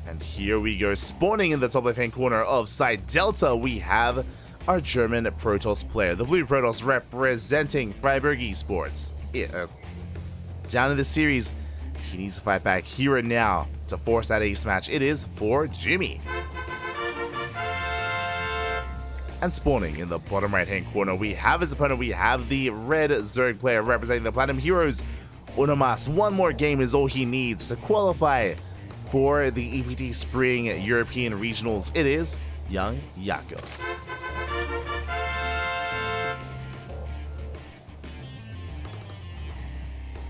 And here we go, spawning in the top left-hand corner of side Delta, we have our German Protoss player, the Blue Protoss representing Freiburg Esports. Down in the series, he needs to fight back here and now to force that ace match. It is for Jimmy. And spawning in the bottom right-hand corner, we have his opponent. We have the red Zerg player representing the Platinum Heroes. Unamas, one more game is all he needs to qualify for the EPT Spring European Regionals. It is Young Yakov.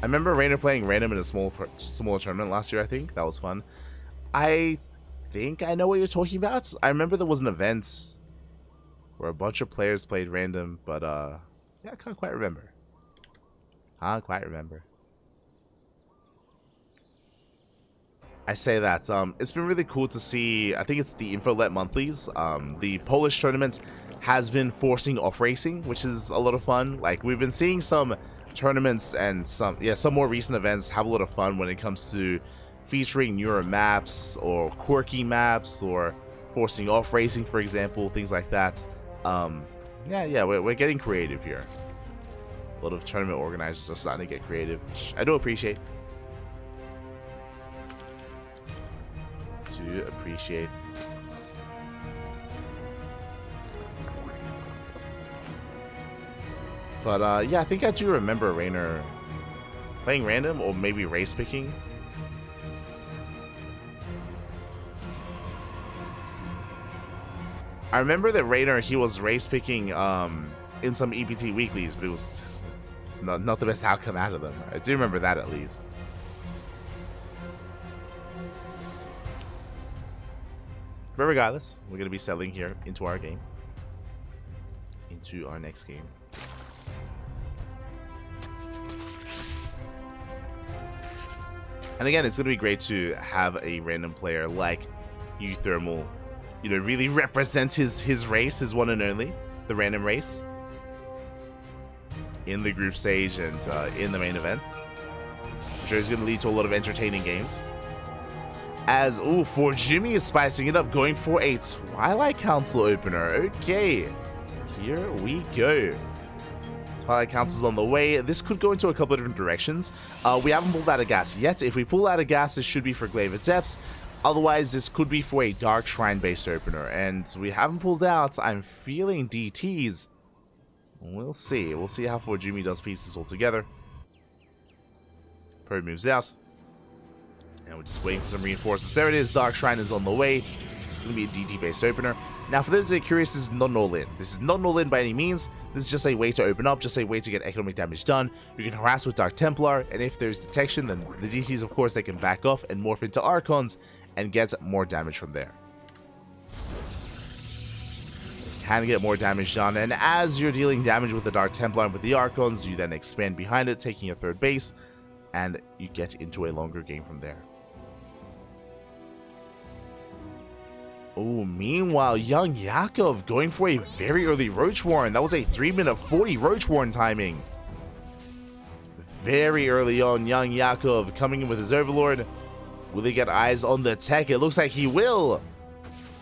I remember Rainer playing random in a smaller tournament last year, I think. That was fun. I think I know what you're talking about. I remember there was an event where a bunch of players played random, but yeah, I can't quite remember. I say that it's been really cool to see. I think it's the Infolet monthlies. The Polish tournament has been forcing off racing, which is a lot of fun. Like, we've been seeing some tournaments and some more recent events have a lot of fun when it comes to featuring newer maps or quirky maps or forcing off racing, for example, things like that. Yeah, we're getting creative here. A lot of tournament organizers are starting to get creative, which I do appreciate. But yeah, I think I do remember Rainer playing random or maybe race picking. I remember that Rainer, he was race picking in some EPT weeklies, but it was not the best outcome out of them. I do remember that at least. But regardless, we're going to be settling here into our game. Into our next game. And again, it's going to be great to have a random player like Euthermal, you know, really represent his race, his one and only, the random race, in the group stage and in the main events. I'm sure it's going to lead to a lot of entertaining games. As, ooh, for Jimmy is spicing it up, going for a Twilight Council opener. Okay, here we go. Twilight Council's on the way. This could go into a couple of different directions. We haven't pulled out a gas yet. If we pull out a gas, this should be for Glaive Adepts. Otherwise, this could be for a Dark Shrine-based opener. And we haven't pulled out. I'm feeling DTs. We'll see. We'll see how Jimmy does piece this all together. Probe moves out. And we're just waiting for some reinforcements. There it is. Dark Shrine is on the way. This is going to be a DT-based opener. Now, for those that are curious, this is not an all-in. This is not an all-in by any means. This is just a way to open up, just a way to get economic damage done. You can harass with Dark Templar, and if there's detection, then the DTs, of course, they can back off and morph into Archons and get more damage from there. Can get more damage done, and as you're dealing damage with the Dark Templar and with the Archons, you then expand behind it, taking your third base, and you get into a longer game from there. Oh, meanwhile, young Yakov going for a very early Roach Warren. That was a 3-minute 40 Roach Warren timing. Very early on, young Yakov coming in with his Overlord. Will he get eyes on the tech? It looks like he will.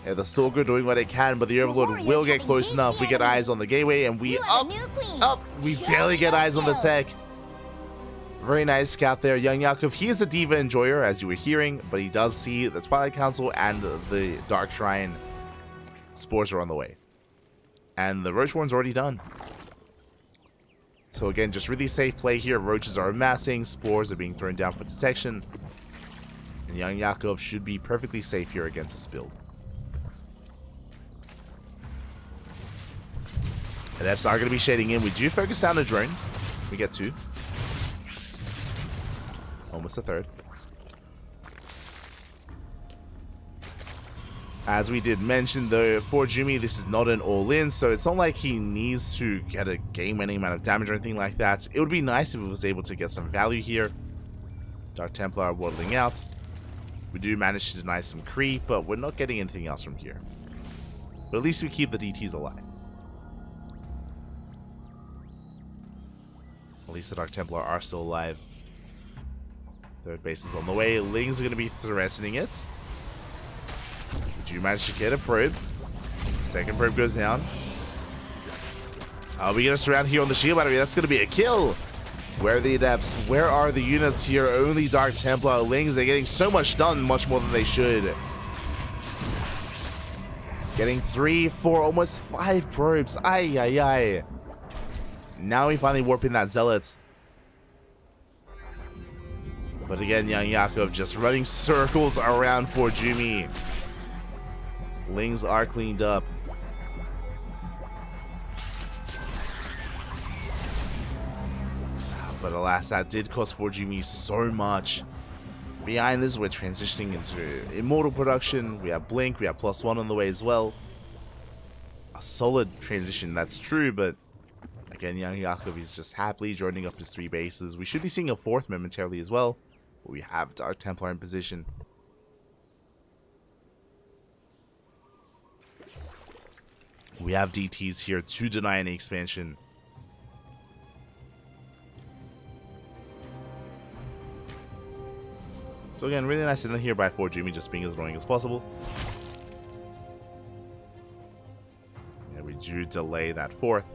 Yeah, the Stalker doing what it can, but the Overlord will get close enough. We get eyes on the gateway, and we we barely get eyes on the tech. Very nice scout there, young Yakov. He is a Diva enjoyer, as you were hearing, but he does see the Twilight Council and the Dark Shrine spores are on the way. And the Roach Warren's already done. So again, just really safe play here. Roaches are amassing, spores are being thrown down for detection. And young Yakov should be perfectly safe here against this build. Adepts are going to be shading in. We do focus down the drone. We get 2. Almost a third. As we did mention, though, for Jimmy, this is not an all-in, so it's not like he needs to get a game-winning amount of damage or anything like that. It would be nice if he was able to get some value here. Dark Templar are waddling out. We do manage to deny some creep, but we're not getting anything else from here. But at least we keep the DTs alive. At least the Dark Templar are still alive. Third base is on the way. Lings are going to be threatening it. Did you manage to get a probe? Second probe goes down. Are we going to surround here on the shield battery? That's going to be a kill. Where are the Adepts? Where are the units here? Only Dark Templar. Lings, they're getting so much done, much more than they should. Getting 3, 4, almost 5 probes. Ay, ay, ay. Now we finally warp in that Zealot. But again, young Yakov just running circles around for Jimmy. Lings are cleaned up. But alas, that did cost for Jimmy so much. Behind this, we're transitioning into Immortal production. We have Blink, we have +1 on the way as well. A solid transition, that's true, but again, young Yakov is just happily joining up his 3 bases. We should be seeing a 4th momentarily as well. We have Dark Templar in position. We have DTs here to deny any expansion. So again, really nice in here by 4 Jimmy, just being as annoying as possible. Yeah, we do delay that fourth.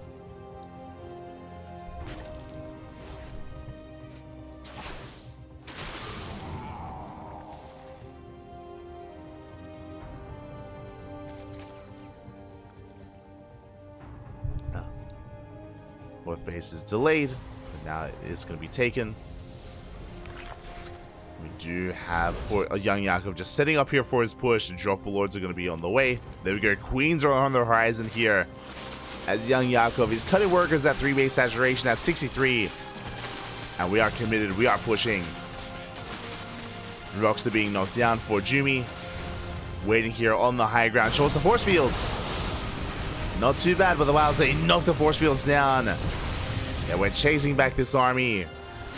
Fourth base is delayed, but now it's going to be taken. We do have for a young Yakov just setting up here for his push. Drop lords are going to be on the way. There we go. Queens are on the horizon here. As young Yakov is cutting workers at 3 base saturation at 63. And we are committed. We are pushing. Rocks are being knocked down for Jumi. Waiting here on the high ground. Shows the force fields. Not too bad, but the Wilds, they knock the force fields down. Yeah, we're chasing back this army.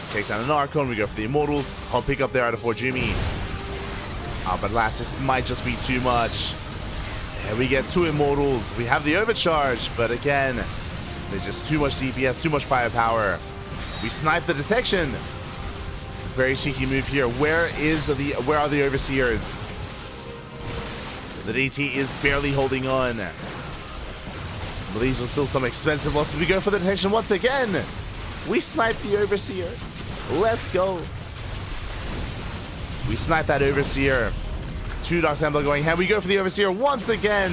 Takes down an Archon. We go for the Immortals. Home pick up there out of for Jumi. But last, this might just be too much. Yeah, we get 2 Immortals. We have the overcharge, but again, there's just too much DPS, too much firepower. We snipe the detection. Very cheeky move here. Where are the Overseers? The DT is barely holding on. But these were still some expensive losses. We go for the detection once again. We snipe the Overseer. Let's go. We snipe that Overseer. 2 Dark Templar going hand. We go for the Overseer once again.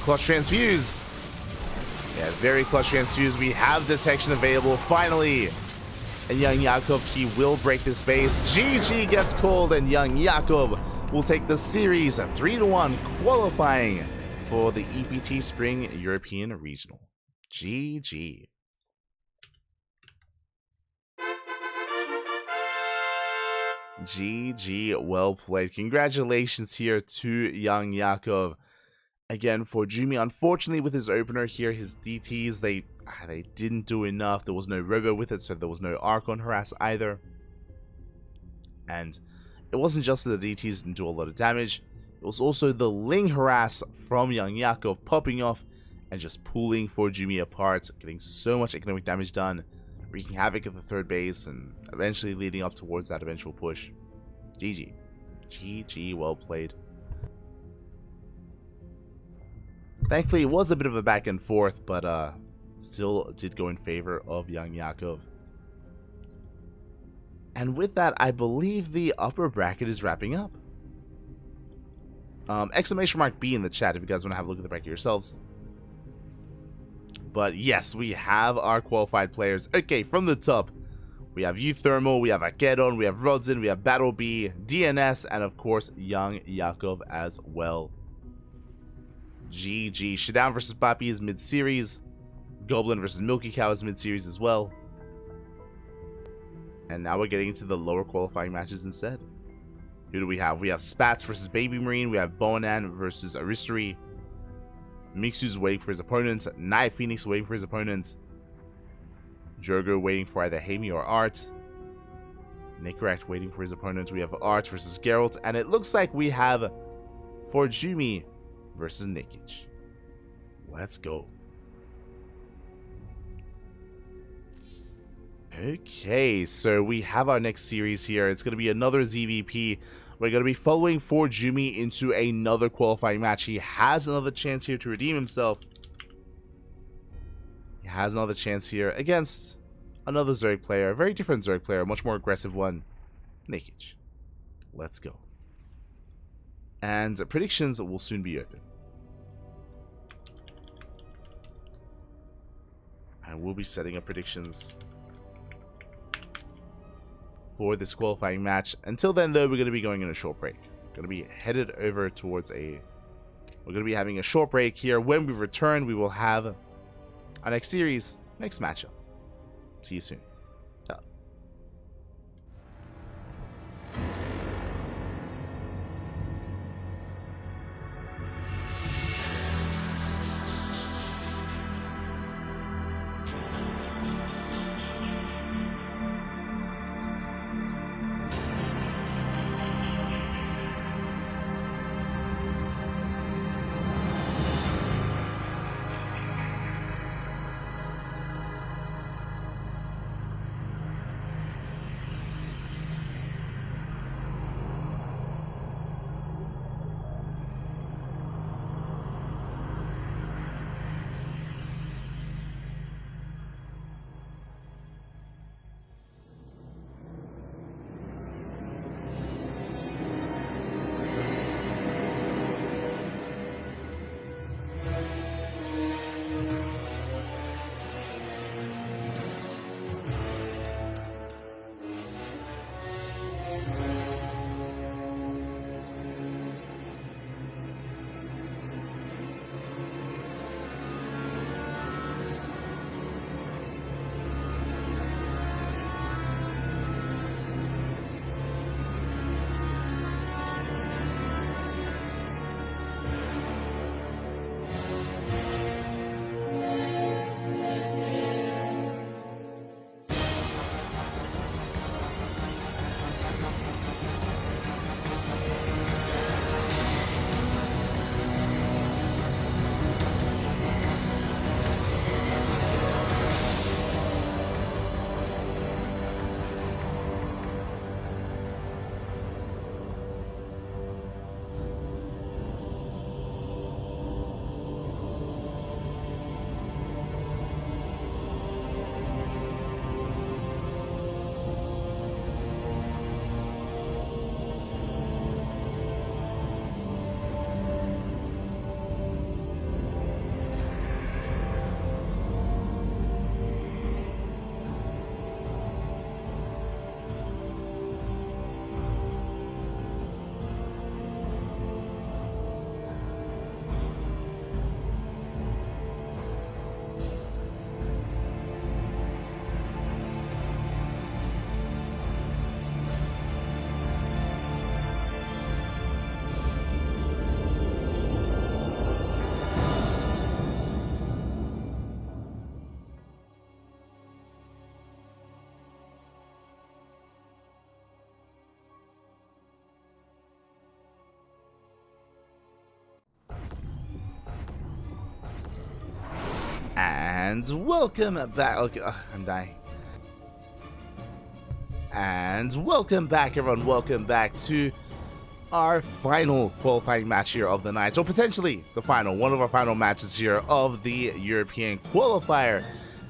Clutch Transfuse. Yeah, very clutch transfuse. We have detection available finally. And young Yakov, he will break this base. GG gets called, and young Yakov will take the series 3-1, qualifying for the EPT Spring European Regional. GG. GG, well played. Congratulations here to young Yakov. Again, for Jumi, unfortunately with his opener here, his DTs, they didn't do enough. There was no Robo with it, so there was no Archon harass either. And it wasn't just that the DTs didn't do a lot of damage. It was also the Ling harass from young Yakov popping off and just pulling for Jumi apart, getting so much economic damage done, wreaking havoc at the third base, and eventually leading up towards that eventual push. GG. GG, well played. Thankfully, it was a bit of a back and forth, but still did go in favor of young Yakov. And with that, I believe the upper bracket is wrapping up. Exclamation mark B in the chat if you guys want to have a look at the bracket yourselves. But yes, we have our qualified players. Okay, from the top, we have Euthermal, we have Akedon, we have Rodzin, we have Battle B, DNS, and of course, young Yakov as well. GG. Shadown versus Papi is mid-series. Goblin versus Milky Cow is mid-series as well. And now we're getting into the lower qualifying matches instead. Who do we have? We have Spats versus Baby Marine. We have Boanan versus Aristary. Mixu's waiting for his opponent. Night Phoenix waiting for his opponent. Drogo waiting for either Hamey or Art. Nicorect waiting for his opponent. We have Art versus Geralt. And it looks like we have for Jumi versus Nikic. Let's go. Okay, so we have our next series here. It's going to be another ZVP. We're going to be following for Jumi into another qualifying match. He has another chance here to redeem himself. He has another chance here against another Zerg player. A very different Zerg player, a much more aggressive one. Nikic. Let's go. And predictions will soon be open. I will be setting up predictions for this qualifying match. Until then, though, we're going to be going on a short break. We're going to be headed over towards we're going to be having a short break here. When we return, we will have our next series, next matchup. See you soon. And welcome back. Okay, I'm dying. And welcome back, everyone. Welcome back to our final qualifying match here of the night, or potentially the final, one of our final matches here of the European qualifier,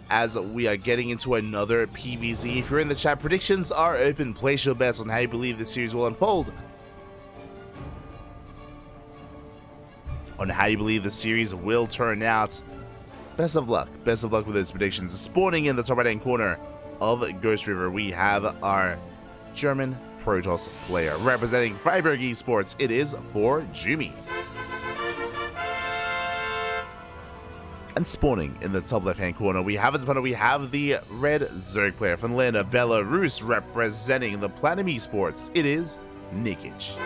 as we are getting into another PBZ. If you're in the chat, predictions are open. Place your bets on how you believe this series will unfold, on how you believe the series will turn out. Best of luck with those predictions. Spawning in the top right hand corner of Ghost River, we have our German Protoss player representing Freiburg Esports. It is for Jumi. And spawning in the top left hand corner, we have as opponent, we have the red Zerg player from Lena, Belarus, representing the Platinum Esports. It is Nikic.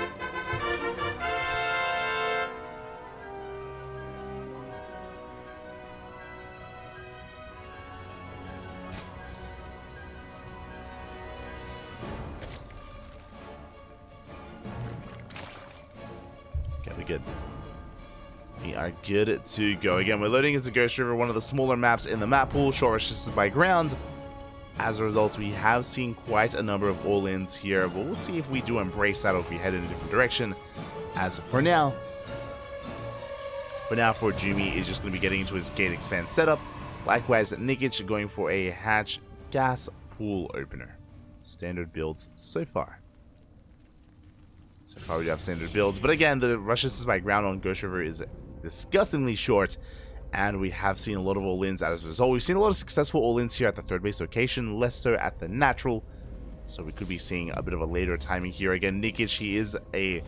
Good. We are good to go. Again, we're loading into Ghost River, one of the smaller maps in the map pool, short restricted by ground. As a result, we have seen quite a number of all-ins here, but we'll see if we do embrace that or if we head in a different direction. As for now, for Jumi is just going to be getting into his gate expand setup. Likewise, Nikic going for a hatch gas pool opener. Standard builds so far. So far we do have standard builds, but again, the rush assist by ground on Ghost River is disgustingly short, and we have seen a lot of all-ins as a result. We've seen a lot of successful all-ins here at the third base location, less so at the natural, so we could be seeing a bit of a later timing here. Again, Nikic, he is a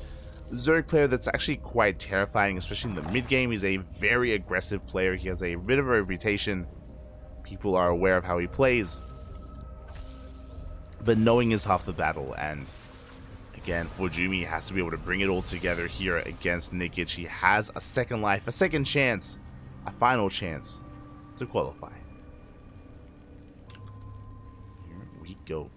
Zerg player that's actually quite terrifying, especially in the mid-game. He's a very aggressive player. He has a bit of a reputation. People are aware of how he plays, but knowing is half the battle, and again, for Jumi, he has to be able to bring it all together here against Nikic. He has a second life, a second chance, a final chance to qualify. Here we go.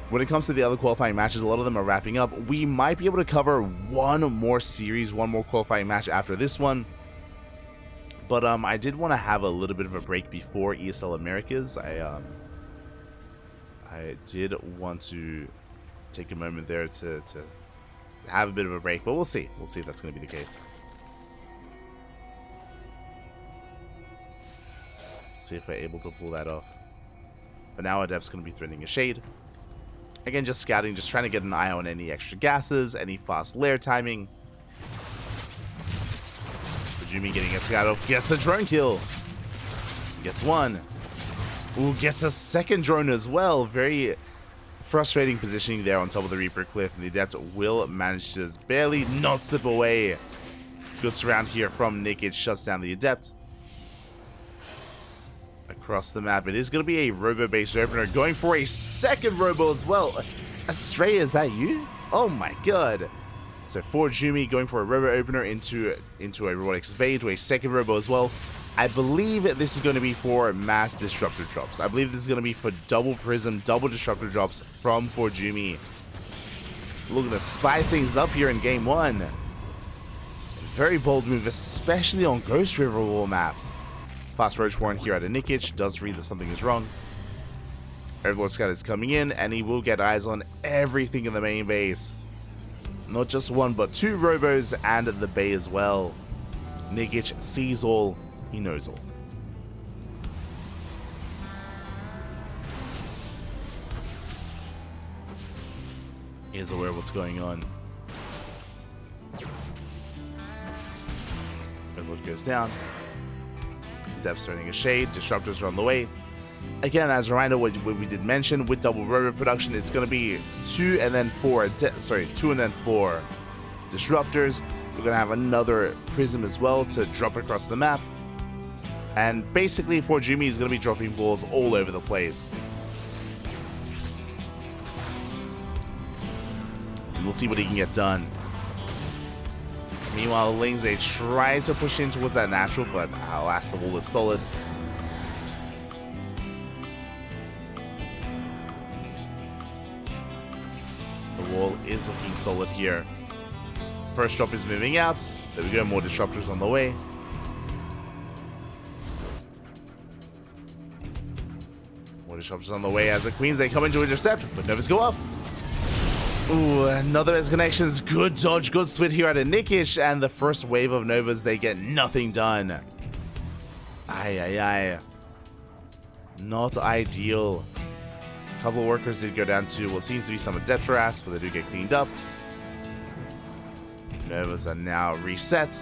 When it comes to the other qualifying matches, a lot of them are wrapping up. We might be able to cover one more series, one more qualifying match after this one. But I did want to have a little bit of a break before ESL Americas. I did want to take a moment there to have a bit of a break, but we'll see. We'll see if that's going to be the case. See if we're able to pull that off. But now Adept's going to be threatening a shade. Again, just scouting, just trying to get an eye on any extra gases, any fast lair timing. Jumi getting a scout off, gets a drone kill. Gets one. Ooh, gets a second drone as well. Very frustrating positioning there on top of the Reaper cliff. And the Adept will manage to barely not slip away. Good surround here from Nikic, shuts down the Adept. Across the map, it is going to be a robo-based opener. Going for a second robo as well. Astray, is that you? Oh my god. So for Jumi, going for a robo opener into a robotics bay, to a second robo as well. I believe this is going to be for mass disruptor drops. I believe this is going to be for double prism, double disruptor drops from for Jumi. Looking to spice things up here in game one. Very bold move, especially on Ghost River wall maps. Fast Roach Warren here at a Nikic does read that something is wrong. Overlord Scout is coming in, and he will get eyes on everything in the main base. Not just one, but two robos and the bay as well. Nikic sees all, he knows all. He is aware of what's going on. Overlord goes down. Depth's turning a shade, disruptors are on the way. Again, as a reminder, what we did mention with double robo production, it's going to be 2 and then 4 disruptors. We're going to have another prism as well to drop across the map. And basically, for Jumi, is going to be dropping balls all over the place. And we'll see what he can get done. Meanwhile, the Lings, they try to push in towards that natural, but alas, the wall is solid. The wall is looking solid here. First drop is moving out. There we go, more disruptors on the way. More disruptors on the way as the Queens, they come in to intercept, but Novas go up. Ooh, another S connections. Good dodge, good split here out of Nikic, and the first wave of Novas, they get nothing done. Aye. Not ideal. A couple of workers did go down to what seems to be some depth harass, but they do get cleaned up. Novas are now reset.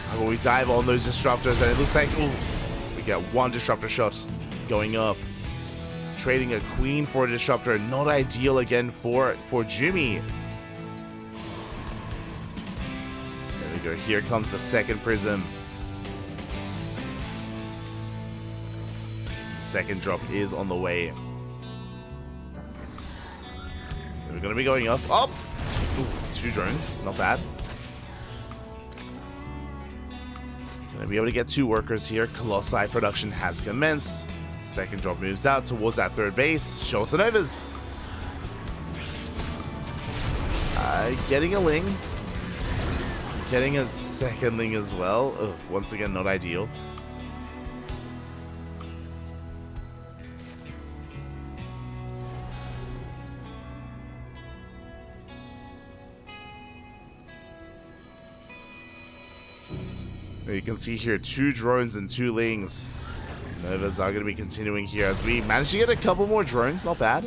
How about we dive on those disruptors, and it looks like, ooh, we get one disruptor shot going up. Trading a queen for a disruptor, not ideal again for Jimmy. There we go, here comes the second prism. Second drop is on the way. We're going to be going up. Up! Ooh, 2 drones, not bad. Gonna be able to get 2 workers here. Colossi production has commenced. Second drop moves out towards that third base. Show us the Novas. Getting a Ling. Getting a second Ling as well. Ugh, once again, not ideal. You can see here 2 drones and 2 Lings. Novas are going to be continuing here as we manage to get a couple more drones. Not bad.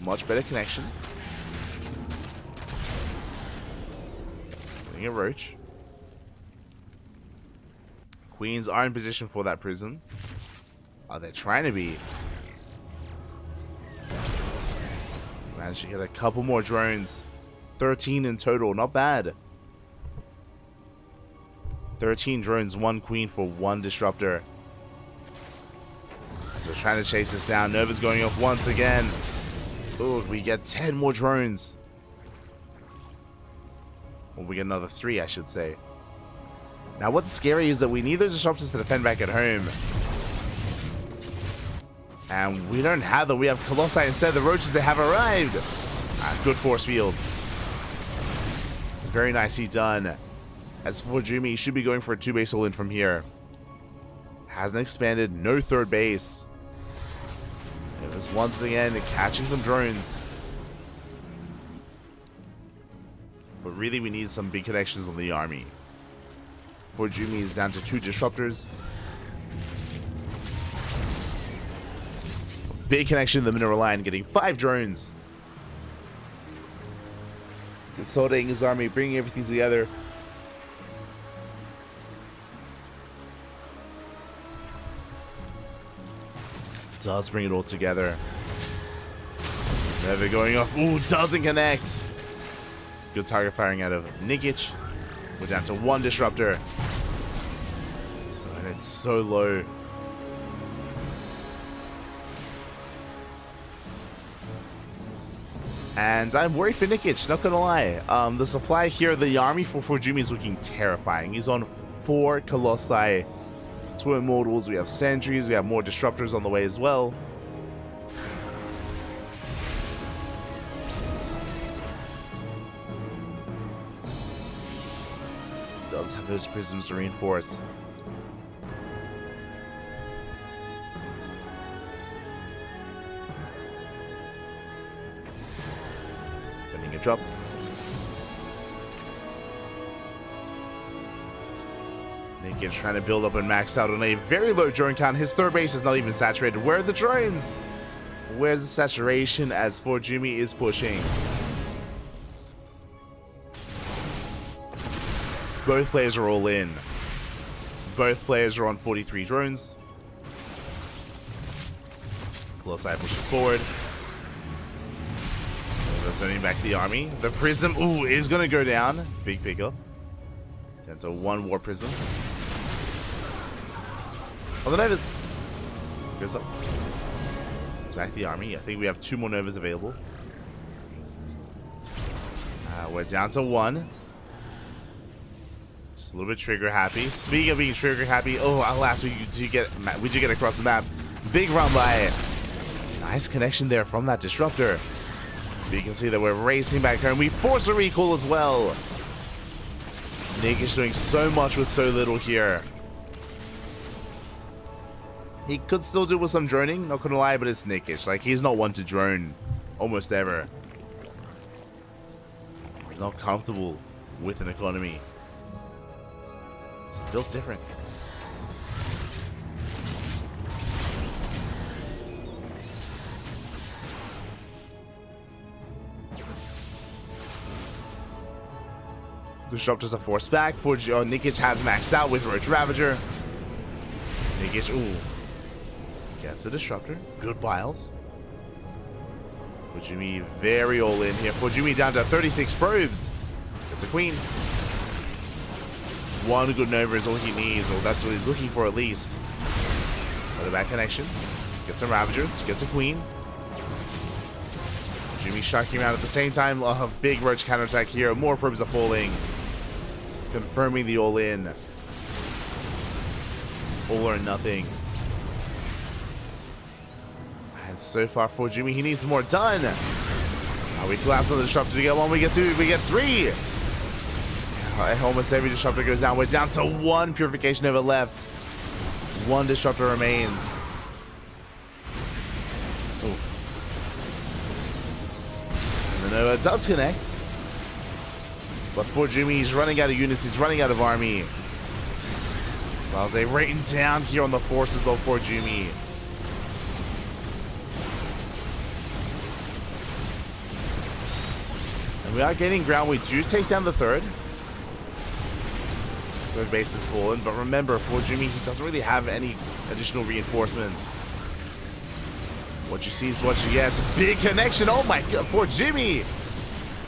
Much better connection. Getting a Roach. Queens are in position for that prism. Are they trying to be? Managed to get a couple more drones. 13 in total. Not bad. 13 drones, 1 queen for 1 disruptor. So we're trying to chase this down. Nova's going off once again. Oh, we get 10 more drones. Well, we get another 3, I should say. Now, what's scary is that we need those disruptors to defend back at home. And we don't have them. We have Colossi instead. The Roaches, they have arrived. Good force fields. Very nicely done. As for Jimmy, he should be going for a 2-base all-in from here. Hasn't expanded, no 3rd base. It was once again catching some drones. But really we need some big connections on the army. For Jimmy is down to 2 disruptors. Big connection in the mineral line, getting 5 drones. Consolidating his army, bringing everything together. Does bring it all together. Never going off. Ooh, doesn't connect. Good target firing out of Nikic. We're down to 1 disruptor. And it's so low. And I'm worried for Nikic, not gonna lie. The supply here, the army for Fujimi is looking terrifying. He's on 4 Colossi. 2 Immortals, we have Sentries, we have more Disruptors on the way as well. Does have those prisms to reinforce. Getting a drop. Nikic trying to build up and max out on a very low drone count. His 3rd base is not even saturated. Where are the drones? Where's the saturation as for Jimmy is pushing? Both players are all in. Both players are on 43 drones. Colossi pushes forward. That's turning back the army. The prism, ooh, is going to go down. Big pickup. Down to 1 war prism. Oh, the Novas goes up. It's back the army. I think we have 2 more Novas available. We're down to 1. Just a little bit trigger happy. Speaking of being trigger happy, oh, alas, we do get across the map. Big run by. Nice connection there from that disruptor. But you can see that we're racing back home. We force a recall as well. Nick is doing so much with so little here. He could still do with some droning, not gonna lie, but it's Nickish. Like, he's not one to drone almost ever. He's not comfortable with an economy. He's built different. Disruptors are forced back. Nikic has maxed out with Roach Ravager. Nikic, ooh. Gets a Disruptor. Good Biles. Fujimi very all in here. Fujimi down to 36 probes. It's a Queen. One good Nova is all he needs, or that's what he's looking for at least. Got a back connection. Gets some Ravagers. Gets a Queen. Fujimi shocking around at the same time. A big Roach counterattack here. More probes are falling. Confirming the all-in. It's all or nothing. And so far for Jimmy, he needs more done. We collapse on the disruptor. We get one, we get two, we get three. Almost every disruptor goes down. We're down to one purification over left. One disruptor remains. Oof. And the Nova does connect. But for Jimmy, he's running out of units, he's running out of army. While they rain down here on the forces of for Jimmy. And we are gaining ground. We do take down the third. Third base is fallen, but remember, for Jimmy, he doesn't really have any additional reinforcements. What you see is what you get. It's a big connection. Oh my god, for Jimmy!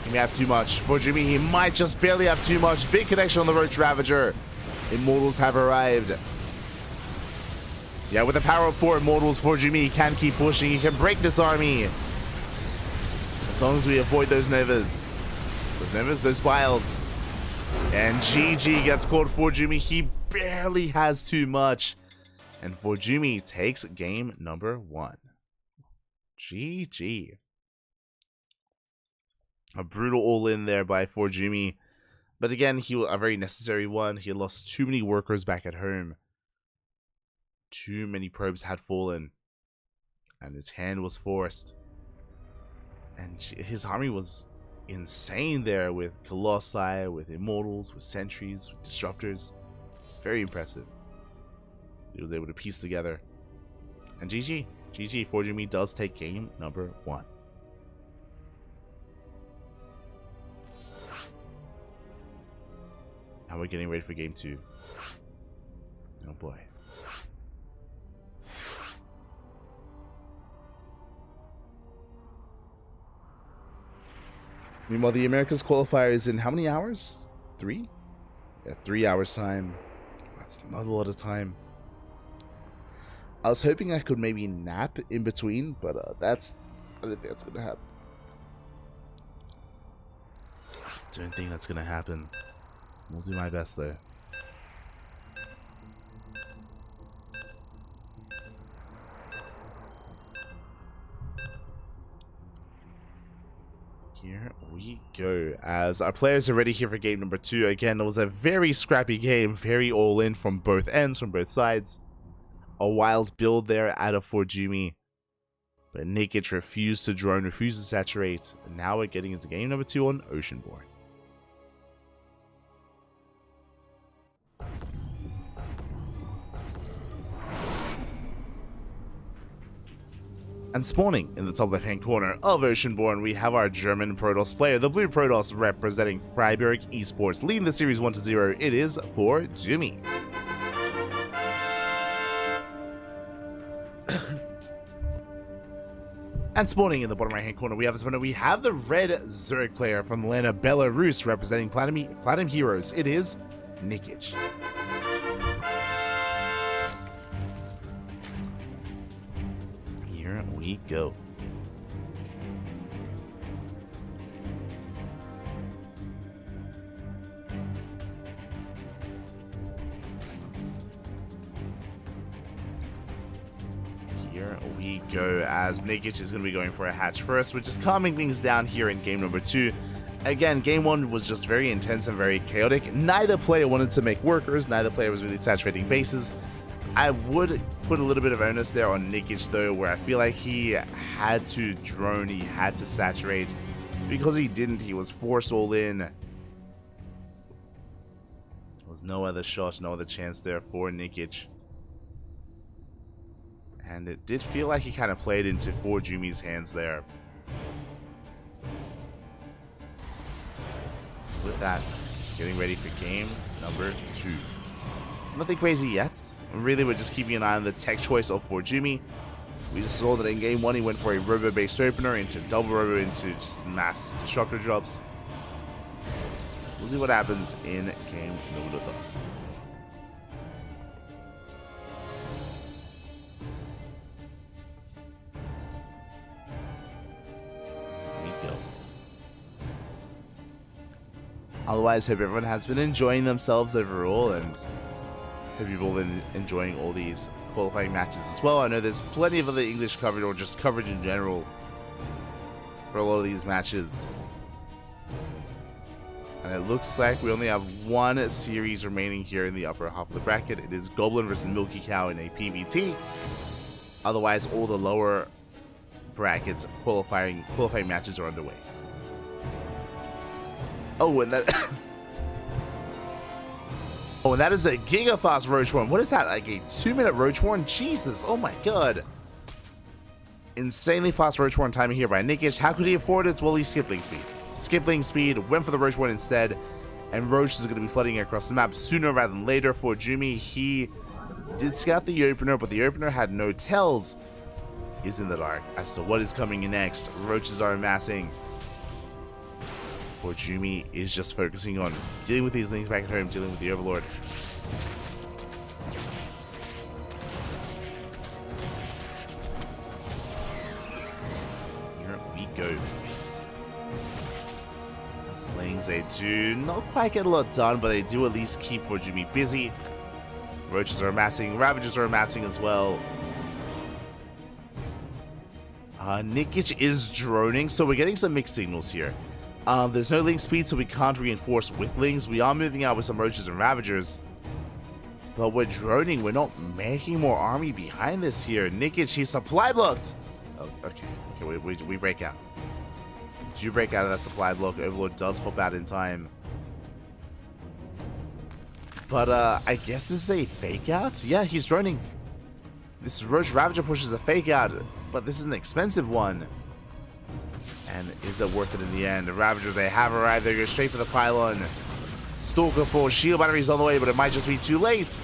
He may have too much. For Jimmy, he might just barely have too much. Big connection on the Roach Ravager. Immortals have arrived. Yeah, with the power of 4 Immortals, for Jimmy, he can keep pushing. He can break this army. As long as we avoid those Novas. Those Novas, those Biles. And GG gets caught for Jimmy. He barely has too much. And for Jimmy takes game number 1. GG. A brutal all-in there by for Jimmy. But again, a very necessary one. He lost too many workers back at home. Too many probes had fallen. And his hand was forced. And his army was insane there with Colossi, with Immortals, with Sentries, with Disruptors. Very impressive. He was able to piece together. And GG. GG, for Jimmy does take game number 1. Now we're getting ready for game 2. Oh boy. Meanwhile, the Americas qualifier is in how many hours? 3? Yeah, 3 hours time. That's not a lot of time. I was hoping I could maybe nap in between, but I don't think that's gonna happen. Don't think that's gonna happen. We'll do my best though. Here we go. As our players are ready here for game number 2. Again, it was a very scrappy game, very all in from both ends, from both sides. A wild build there out of for Jimmy. But Nikic refused to drone, refused to saturate. And now we're getting into game number 2 on Oceanborn. And spawning in the top left-hand corner of Oceanborn, we have our German Protoss player, the Blue Protoss representing Freiburg Esports, leading the series 1-0. It is for Jimmy. And spawning in the bottom right-hand corner, we have the red Zurich player from the land of Belarus, representing Platinum Heroes. It is Nikic. Here we go. Here we go, as Nikic is going to be going for a hatch first, which is calming things down here in game number 2. Again, game 1 was just very intense and very chaotic. Neither player wanted to make workers, neither player was really saturating bases. I would put a little bit of onus there on Nikic though, where I feel like he had to drone, he had to saturate. Because he didn't, he was forced all in. There was no other shot, no other chance there for Nikic. And it did feel like he kind of played into ForJumi's hands there. With that, getting ready for game number 2. Nothing crazy yet. Really, we're just keeping an eye on the tech choice of ForJumi. We just saw that in game 1 he went for a robo-based opener into double robo into just mass destructor drops. We'll see what happens in game number 2. Otherwise, hope everyone has been enjoying themselves overall, and hope you've all been enjoying all these qualifying matches as well. I know there's plenty of other English coverage, or just coverage in general, for a lot of these matches. And it looks like we only have one series remaining here in the upper half of the bracket. It is Goblin versus Milky Cow in a PvT. Otherwise, all the lower brackets qualifying matches are underway. Oh, and that and that is a giga fast Roach Horn. What is that? Like a 2-minute Roach Horn? Jesus, oh my god. Insanely fast Roach Horn timing here by Nikic. How could he afford it? Well, he skipped link speed. Skipped link speed, went for the Roach Horn instead, and Roach is going to be flooding across the map sooner rather than later. ForJumi, he did scout the opener, but the opener had no tells. He's in the dark as to what is coming in next. Roaches are amassing. ForJumi is just focusing on dealing with these links back at home, dealing with the Overlord. Here we go. Slings, they do not quite get a lot done, but they do at least keep ForJumi busy. Roaches are amassing, Ravagers are amassing as well. Nikic is droning, so we're getting some mixed signals here. There's no link speed, so we can't reinforce with links. We are moving out with some Roaches and Ravagers. But we're droning. We're not making more army behind this here. Nikic, he's supply blocked. Oh, okay. Okay, we break out. Do you break out of that supply block? Overlord does pop out in time. But, I guess this is a fake out? Yeah, he's droning. This Roach Ravager push is a fake out, but this is an expensive one. And is it worth it in the end? The Ravagers, they have arrived. They go straight for the pylon. Stalker for shield batteries on the way, but it might just be too late.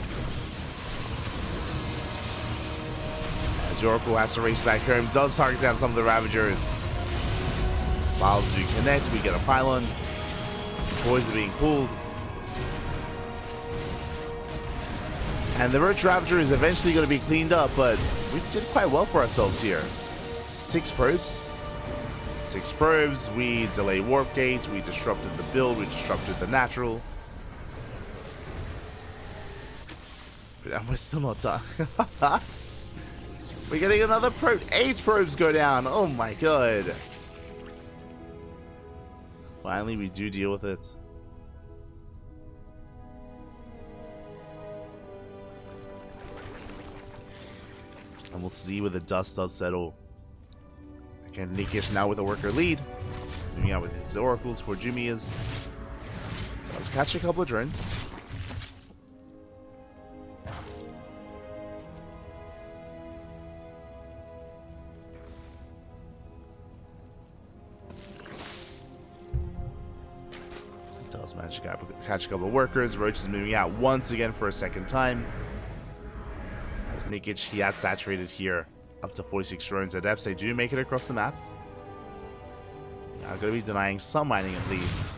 As Oracle has to race back home, does target down some of the Ravagers. Files do connect. We get a pylon. Boys are being pulled. And the Roach Ravager is eventually going to be cleaned up, but we did quite well for ourselves here. 6 probes. 6 probes, we delay warp gate, we disrupted the build, we disrupted the natural. But we're still not done. We're getting another probe. 8 probes go down. Oh my god. Finally, we do deal with it. And we'll see where the dust does settle. Again, Nikic now with a worker lead. Moving out with his oracles. ForJumi is. Let's catch a couple of drones. Does manage to catch a couple of workers. Roach is moving out once again for a second time. As Nikic, he has saturated here. Up to 46 drones at depths. They do make it across the map. I'm going to be denying some mining at least.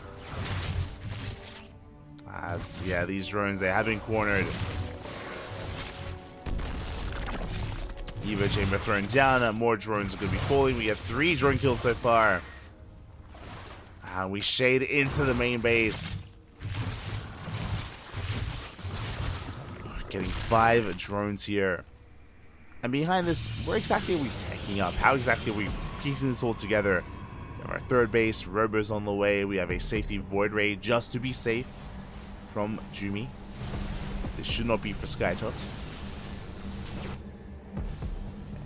As, yeah, these drones, they have been cornered. Evo chamber thrown down. More drones are going to be falling. We get 3 drone kills so far. We shade into the main base. Getting 5 drones here. And behind this, where exactly are we taking up? How exactly are we piecing this all together? We have our third base, Robo's on the way. We have a safety Void Ray just to be safe from Jumi. This should not be for Skytos.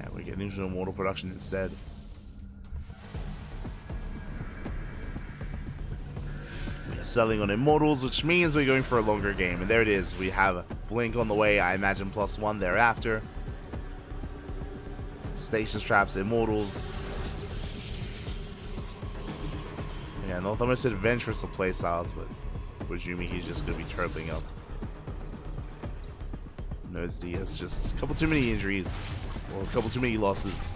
Yeah, we're getting into Immortal production instead. We are selling on Immortals, which means we're going for a longer game. And there it is. We have Blink on the way, I imagine +1 thereafter. Stasis Traps, Immortals. Yeah, not the most adventurous of playstyles, but for Jumi, he's just going to be turtling up. Knows D has just a couple too many injuries. Well, a couple too many losses.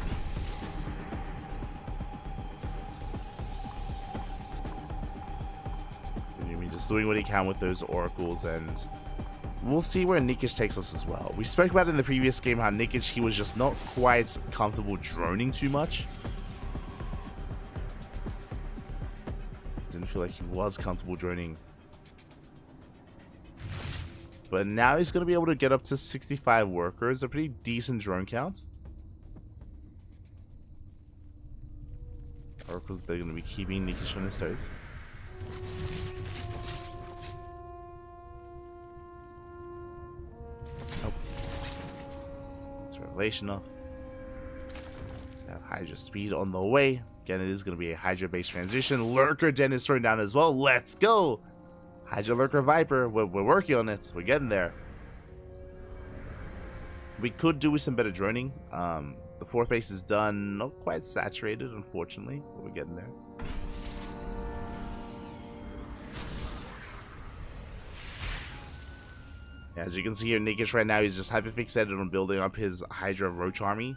Jumi just doing what he can with those oracles, and we'll see where Nikic takes us as well. We spoke about it in the previous game how Nikic, he was just not quite comfortable droning too much. Didn't feel like he was comfortable droning. But now he's going to be able to get up to 65 workers, a pretty decent drone count. Oracles, they're going to be keeping Nikic on his toes. Oh. It's Revelation off. We have Hydra speed on the way. Again, it is going to be a Hydra-based transition. Lurker Den is thrown down as well. Let's go! Hydra Lurker Viper, we're working on it. We're getting there. We could do with some better droning. The fourth base is done. Not quite saturated, unfortunately, but we're getting there. As you can see here, Nikic right now, he's just hyper-fixated on building up his Hydra Roach army.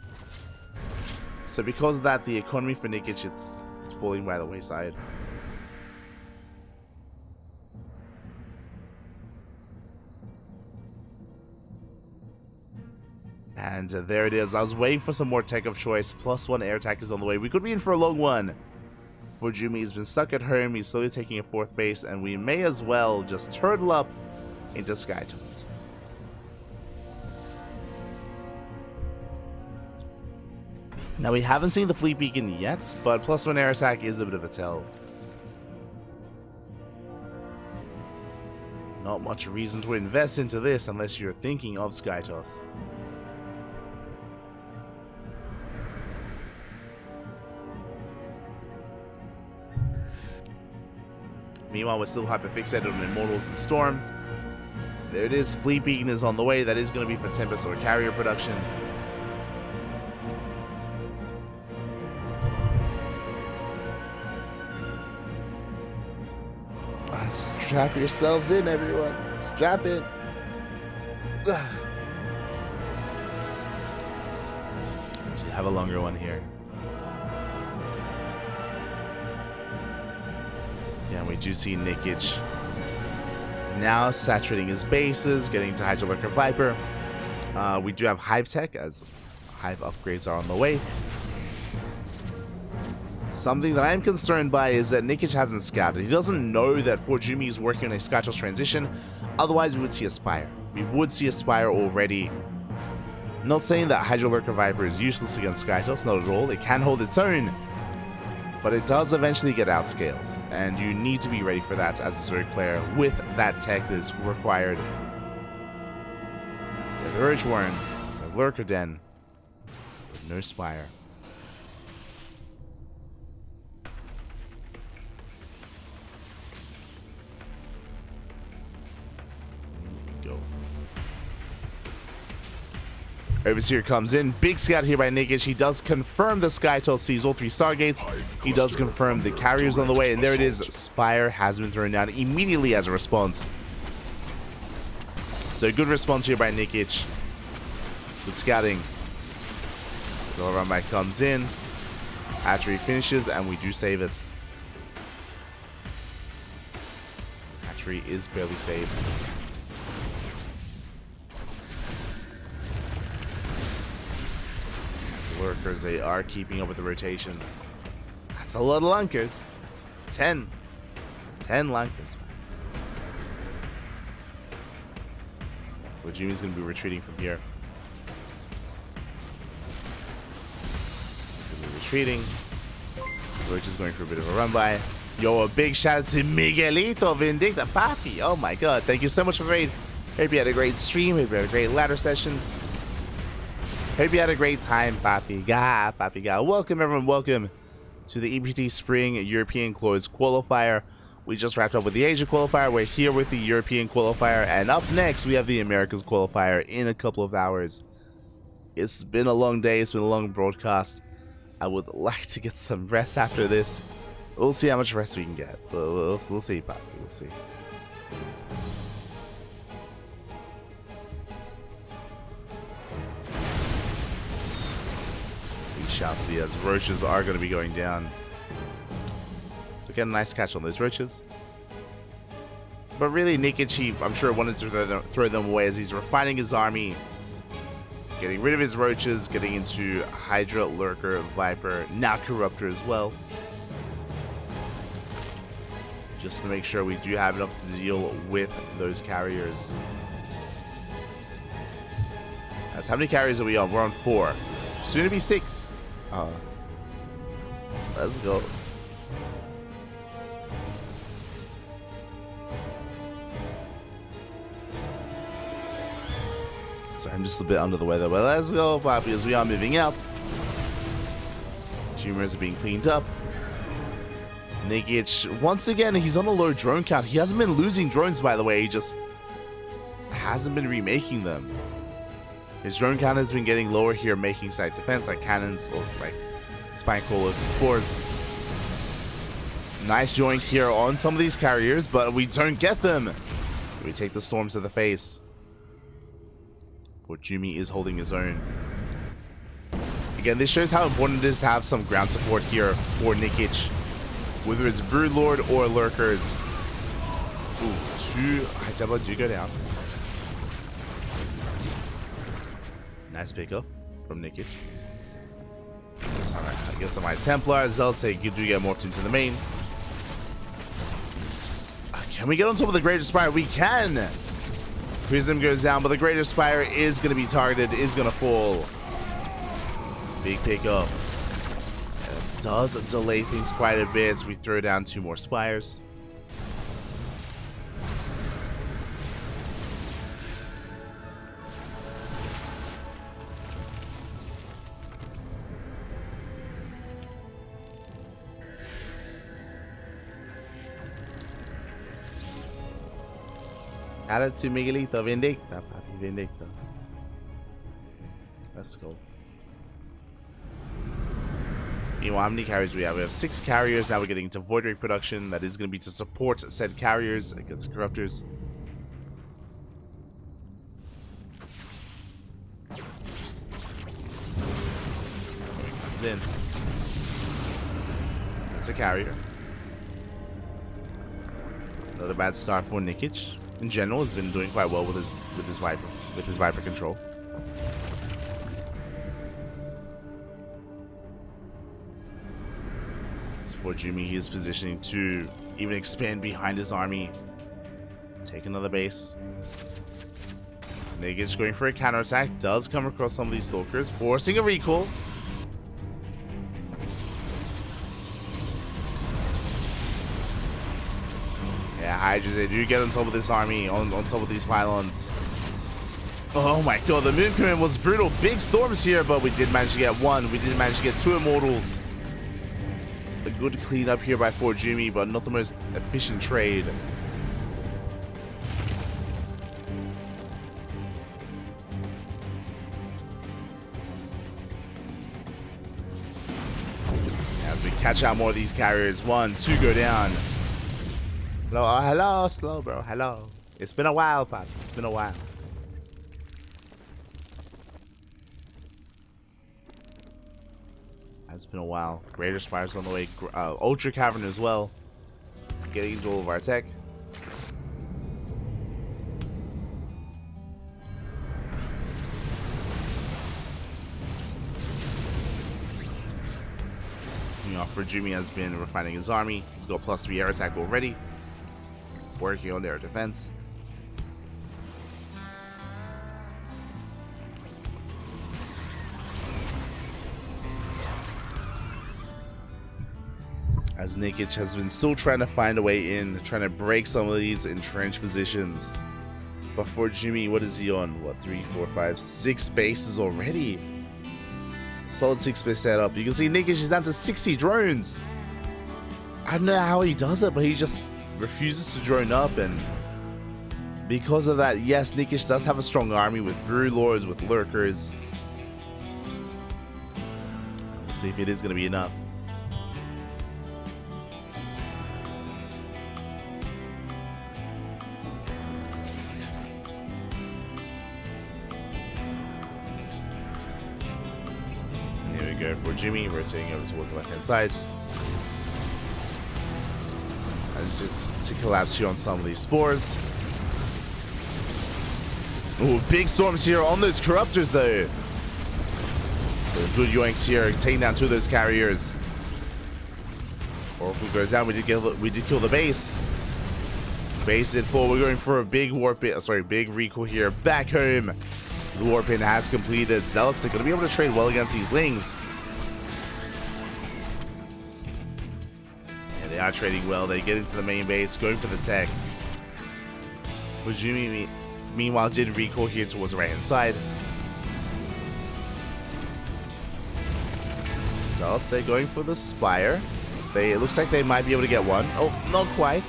So because of that, the economy for Nikic, it's falling by the wayside. And there it is. I was waiting for some more tech of choice. +1 air attack is on the way. We could be in for a long one. For Jumi, he's been stuck at home. He's slowly taking a fourth base, and we may as well just turtle up into Skytones. Now, we haven't seen the Fleet Beacon yet, but +1 air attack is a bit of a tell. Not much reason to invest into this unless you're thinking of Skytos. Meanwhile, we're still hyper-fixated on Immortals and Storm. There it is. Fleet Beacon is on the way. That is going to be for Tempest or carrier production. Strap yourselves in, everyone. Strap in. Do you have a longer one here? Yeah, we do see Nikic now saturating his bases, getting to Hydra Lurker Viper. We do have Hive Tech, as Hive upgrades are on the way. Something that I'm concerned by is that Nikic hasn't scouted. He doesn't know that Jumi is working on a Skytos transition. Otherwise, we would see a Spire. We would see a Spire already. Not saying that Hydra Lurker Viper is useless against Skytos, not at all. It can hold its own. But it does eventually get outscaled, and you need to be ready for that as a Zerg player with that tech that is required. We have Urge Warren, we have Lurker Den, with no Spire. Go. Overseer comes in. Big scout here by Nikic. He does confirm the Skytos sees all 3 Stargates. He does confirm the carriers on the way. And there it is. Spire has been thrown down immediately as a response. So good response here by Nikic. Good scouting. The all-around back comes in. Hatchery finishes, and we do save it. Hatchery is barely saved. Lurkers, they are keeping up with the rotations. That's a lot of lunkers. 10 lunkers. Well, Jumi's gonna be retreating from here. retreating. Roach is going for a bit of a run by. Yo, a big shout out to Miguelito Vindicta Papi. Oh my god, thank you so much for the raid. Hope you had a great stream. Hope you had a great ladder session. Hope you had a great time, Papi. Papi ga. Welcome everyone, welcome to the EPT Spring European Close Qualifier. We just wrapped up with the Asia Qualifier. We're here with the European Qualifier, and up next we have the Americas Qualifier in a couple of hours. It's been a long day, it's been a long broadcast. I would like to get some rest after this. We'll see how much rest we can get. We'll see, Papi, we'll see. We shall see, as roaches are going to be going down. So get a nice catch on those roaches. But really, Nikichi, I'm sure, wanted to throw them away as he's refining his army. Getting rid of his roaches, getting into Hydra, Lurker, Viper, now Corruptor as well. Just to make sure we do have enough to deal with those carriers. That's how many carriers are we on? We're on 4. Soon to be 6. Let's go. Sorry, I'm just a bit under the weather, but let's go, Papi, as we are moving out. Tumors are being cleaned up. Nikic, once again, he's on a low drone count. He hasn't been losing drones, by the way. He just hasn't been remaking them. His drone count has been getting lower here, making site defense, like cannons, or like spine crawlers and spores. Nice joint here on some of these carriers, but we don't get them. We take the storms to the face. Jumi is holding his own. Again, this shows how important it is to have some ground support here for Nikic. Whether it's Broodlord or Lurkers. Ooh, 2 High Templar do go down. Nice pickup from Nikic. Get some High Templar. Zelsay, you do get morphed into the main. Can we get on top of the Greater Spire? We can! Prism goes down, but the Greater Spire is going to be targeted, is going to fall. Big pickup. It does delay things quite a bit, so we throw down 2 more Spires. Shout out to Miguelito Vindicta, Papi Vindicta. Let's go. Meanwhile, how many carriers do we have? We have 6 carriers. Now we're getting into Void Ray production. That is going to be to support said carriers against Corruptors. Comes in. That's a carrier. Another bad start for Nikic. In general, has been doing quite well with his Viper control. As for Jimmy, he is positioning to even expand behind his army, take another base. Nikic going for a counterattack, does come across some of these stalkers, forcing a recall. Yeah, Hydras, they do get on top of this army, on top of these pylons. Oh my god, the Moon Command was brutal. Big storms here, but we did manage to get 1. We did manage to get 2 Immortals. A good cleanup here by Forjumi, but not the most efficient trade. As we catch out more of these carriers, 1, 2 go down. Hello, hello, slow bro, hello. It's been a while, Pat. It's been a while. It's been a while. Greater Spire's on the way. Ultra Cavern as well. Getting into all of our tech. Jimmy has been refining his army. He's got +3 air attack already. Working on their defense. as Nikic has been still trying to find a way in, trying to break some of these entrenched positions. But for Jimmy, what is he on? What, 3, 4, 5, 6 bases already? Solid 6 base setup. You can see Nikic is down to 60 drones. I don't know how he does it, but he just refuses to drone up, and because of that, yes, Nikic does have a strong army with Brew Lords, with Lurkers. Let's see if it is going to be enough. And here we go for Jimmy, rotating over towards the left-hand side. And just to collapse here on some of these spores. Ooh, big storms here on those corruptors though. So good yoinks here, taking down 2 of those carriers. Oracle goes down. We did kill the base. Base did fall. We're going for a big warp in, big recall here. Back home. The warp in has completed. Zealots are going to be able to trade well against these Lings. Yeah, they are trading well. They get into the main base, going for the tech. Bujumi, meanwhile, did recall here towards the right hand side. So I'll say going for the Spire. It looks like they might be able to get one. Oh, not quite.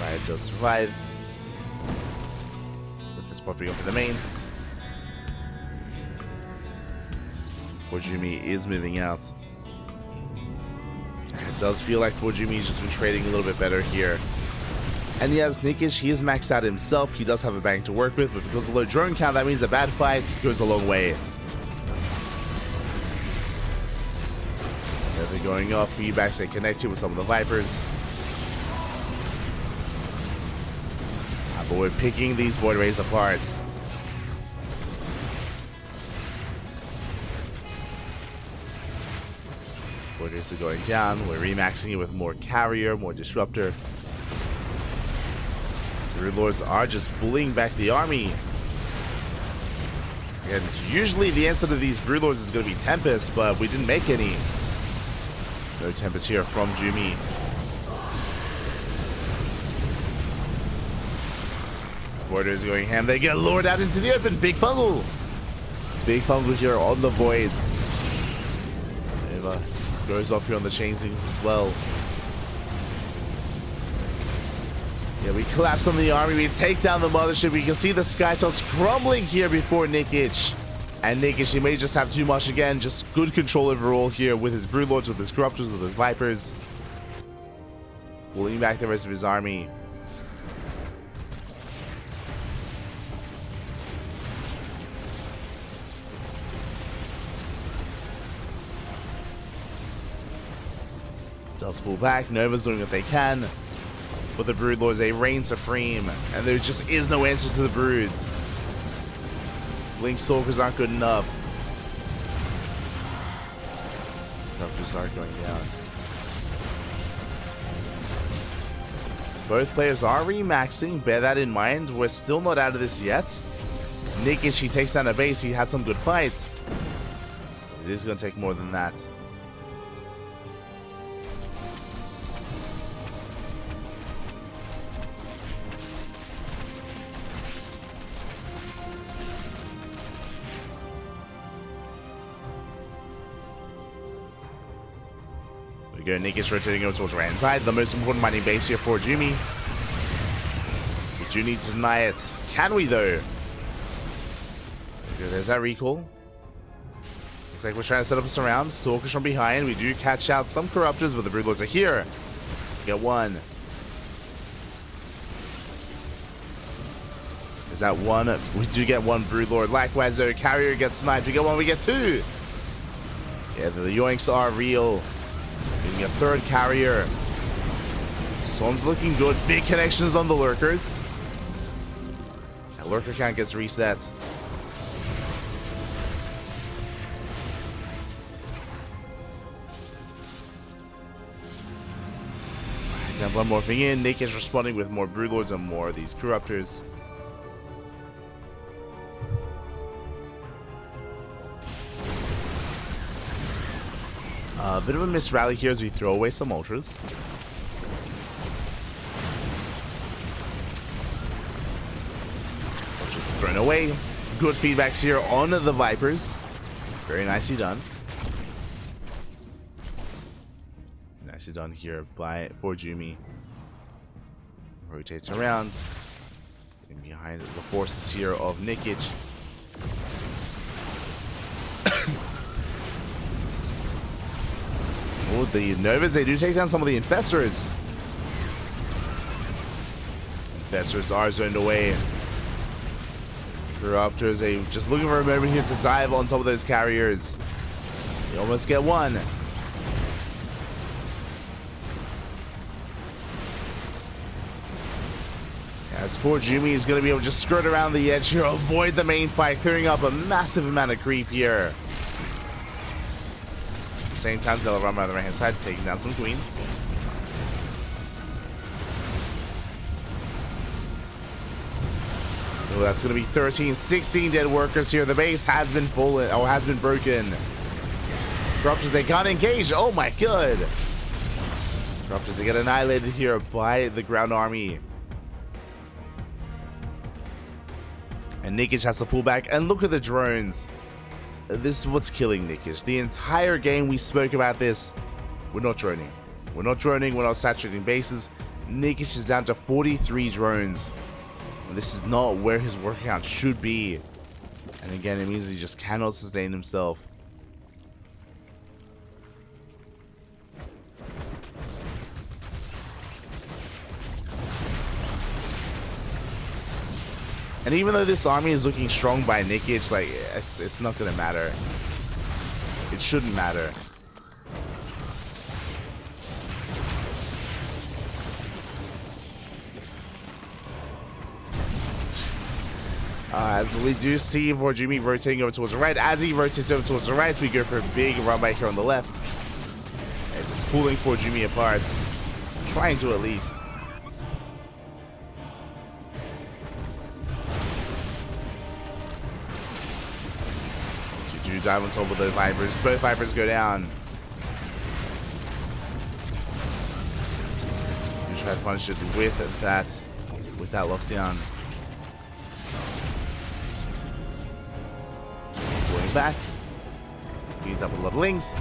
Right, does survive. Just popping up in the main. Bujumi is moving out. It does feel like Bojumi's just been trading a little bit better here. And yes, Nikic, he is maxed out himself. He does have a bank to work with, but because of the low drone count, that means a bad fight goes a long way. There they're going off. Feedbacks, they connected with some of the Vipers. But we're picking these Void Rays apart. Void Rays are going down. We're remaxing it with more Carrier, more Disruptor. The Lords are just bullying back the army. And usually the answer to these Brood Lords is going to be Tempest, but we didn't make any. No Tempest here from Jumi. Borders going ham. They get lured out into the open. Big Fungal. Big Fungal here on the Voids. Eva goes off here on the Changelings as well. Yeah, we collapse on the army. We take down the mothership. We can see the Skytops crumbling here before Nikic. And Nikic, he may just have too much again. Just good control overall here with his Broodlords, with his Corruptors, with his Vipers. Pulling back the rest of his army. Does pull back. Nova's doing what they can. But the Brood Lords, they reign supreme, and there just is no answer to the Broods. Link Stalkers aren't good enough. Corruptors are going down. Both players are remaxing, bear that in mind. We're still not out of this yet. Nikic, he takes down a base, he had some good fights. It is going to take more than that. Nikic rotating over towards right hand side. The most important mining base here for Jumi. We do need to deny it. Can we though? There's that recall. Looks like we're trying to set up a surround. Stalkers from behind. We do catch out some Corruptors, but the Broodlords are here. Get one. Is that one? We do get one Broodlord. Likewise though, Carrier gets sniped. We get one, we get two. Yeah, the yoinks are real. Getting a third Carrier. Storm's looking good. Big connections on the Lurkers. That Lurker count gets reset. Templar morphing in. Nick is responding with more Broodlords and more of these Corruptors. A bit of a missed rally here as we throw away some ultras. Ultras thrown away. Good feedbacks here on the Vipers. Very nicely done. Nicely done here by Jumi. Rotates around. And behind the forces here of Nikic. Oh, the Novas, they do take down some of the Infestors. Infestors are zoned away. Corruptors, they just looking for a moment here to dive on top of those carriers. They almost get one. As Jumi is going to be able to just skirt around the edge here, avoid the main fight, clearing up a massive amount of creep here. At the same time, they'll run by the right hand side, taking down some queens. So that's going to be 13, 16 dead workers here. The base has been fallen, or has been broken. Corruptors, they can't engage. Oh my god. Corruptors, they get annihilated here by the ground army. And Nikic has to pull back, and look at the drones. This is what's killing Nikic. The entire game we spoke about this. We're not droning. We're not droning, we're not saturating bases. Nikic is down to 43 drones. And this is not where his work count should be. And again, it means he just cannot sustain himself. And even though this army is looking strong by Nikic, like, it's not gonna matter. It shouldn't matter. As we do see Jumi rotating over towards the right. As he rotates over towards the right, we go for a big run back here on the left. And just pulling Jumi apart. Trying to at least. Dive on top of the Vipers. Both Vipers go down. You try to punish it with that lockdown. Going back. Beats up a lot of links.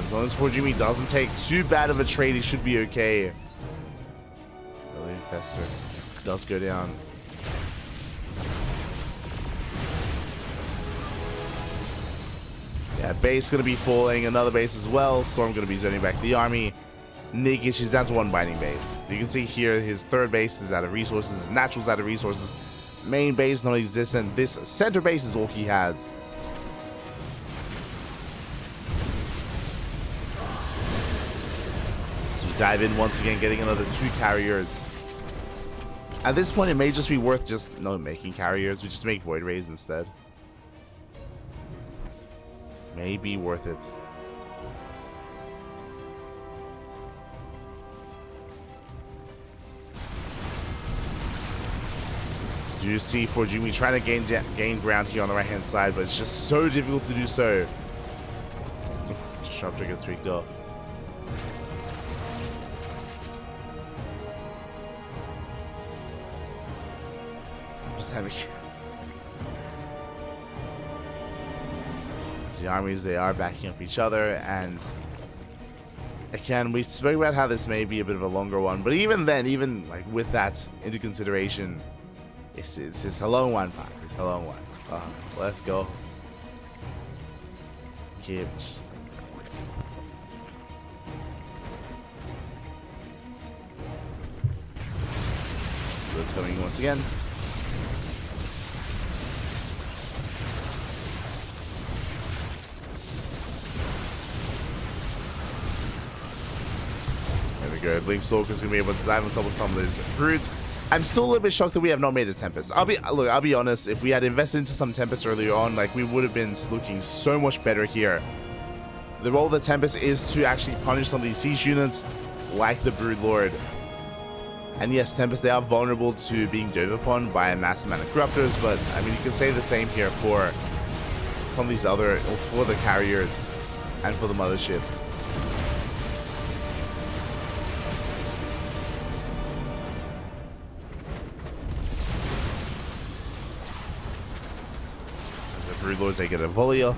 As long as Jumi doesn't take too bad of a trade, he should be okay. The Infestor does go down. Yeah, base going to be falling, another base as well. Storm going to be zoning back the army. Nikic is down to one binding base. You can see here his third base is out of resources, natural's out of resources. Main base non-existent. This center base is all he has. So we dive in once again, getting another 2 carriers. At this point, it may just be worth just not making carriers. We just make Void Rays instead. May be worth it. So you see Jumi trying to gain ground here on the right hand side, but it's just so difficult to do so. Disruptor gets tweaked off. Just having the armies, they are backing up each other, and again, we spoke about how this may be a bit of a longer one, but even then, even like with that into consideration, it's a long one, Pat. It's a long one. Let's go. Kibbage. It's coming once again. Go. Blink Stalker's gonna be able to dive on top of some of those brutes. I'm still a little bit shocked that we have not made a Tempest. I'll be honest, if we had invested into some Tempest earlier on, like, we would have been looking so much better here. The role of the Tempest is to actually punish some of these siege units like the Brood Lord. And yes, Tempest, they are vulnerable to being dove upon by a massive amount of corruptors, but I mean, you can say the same here for some of these other, for the carriers and for the mothership. The Broodlords, they get a volley. A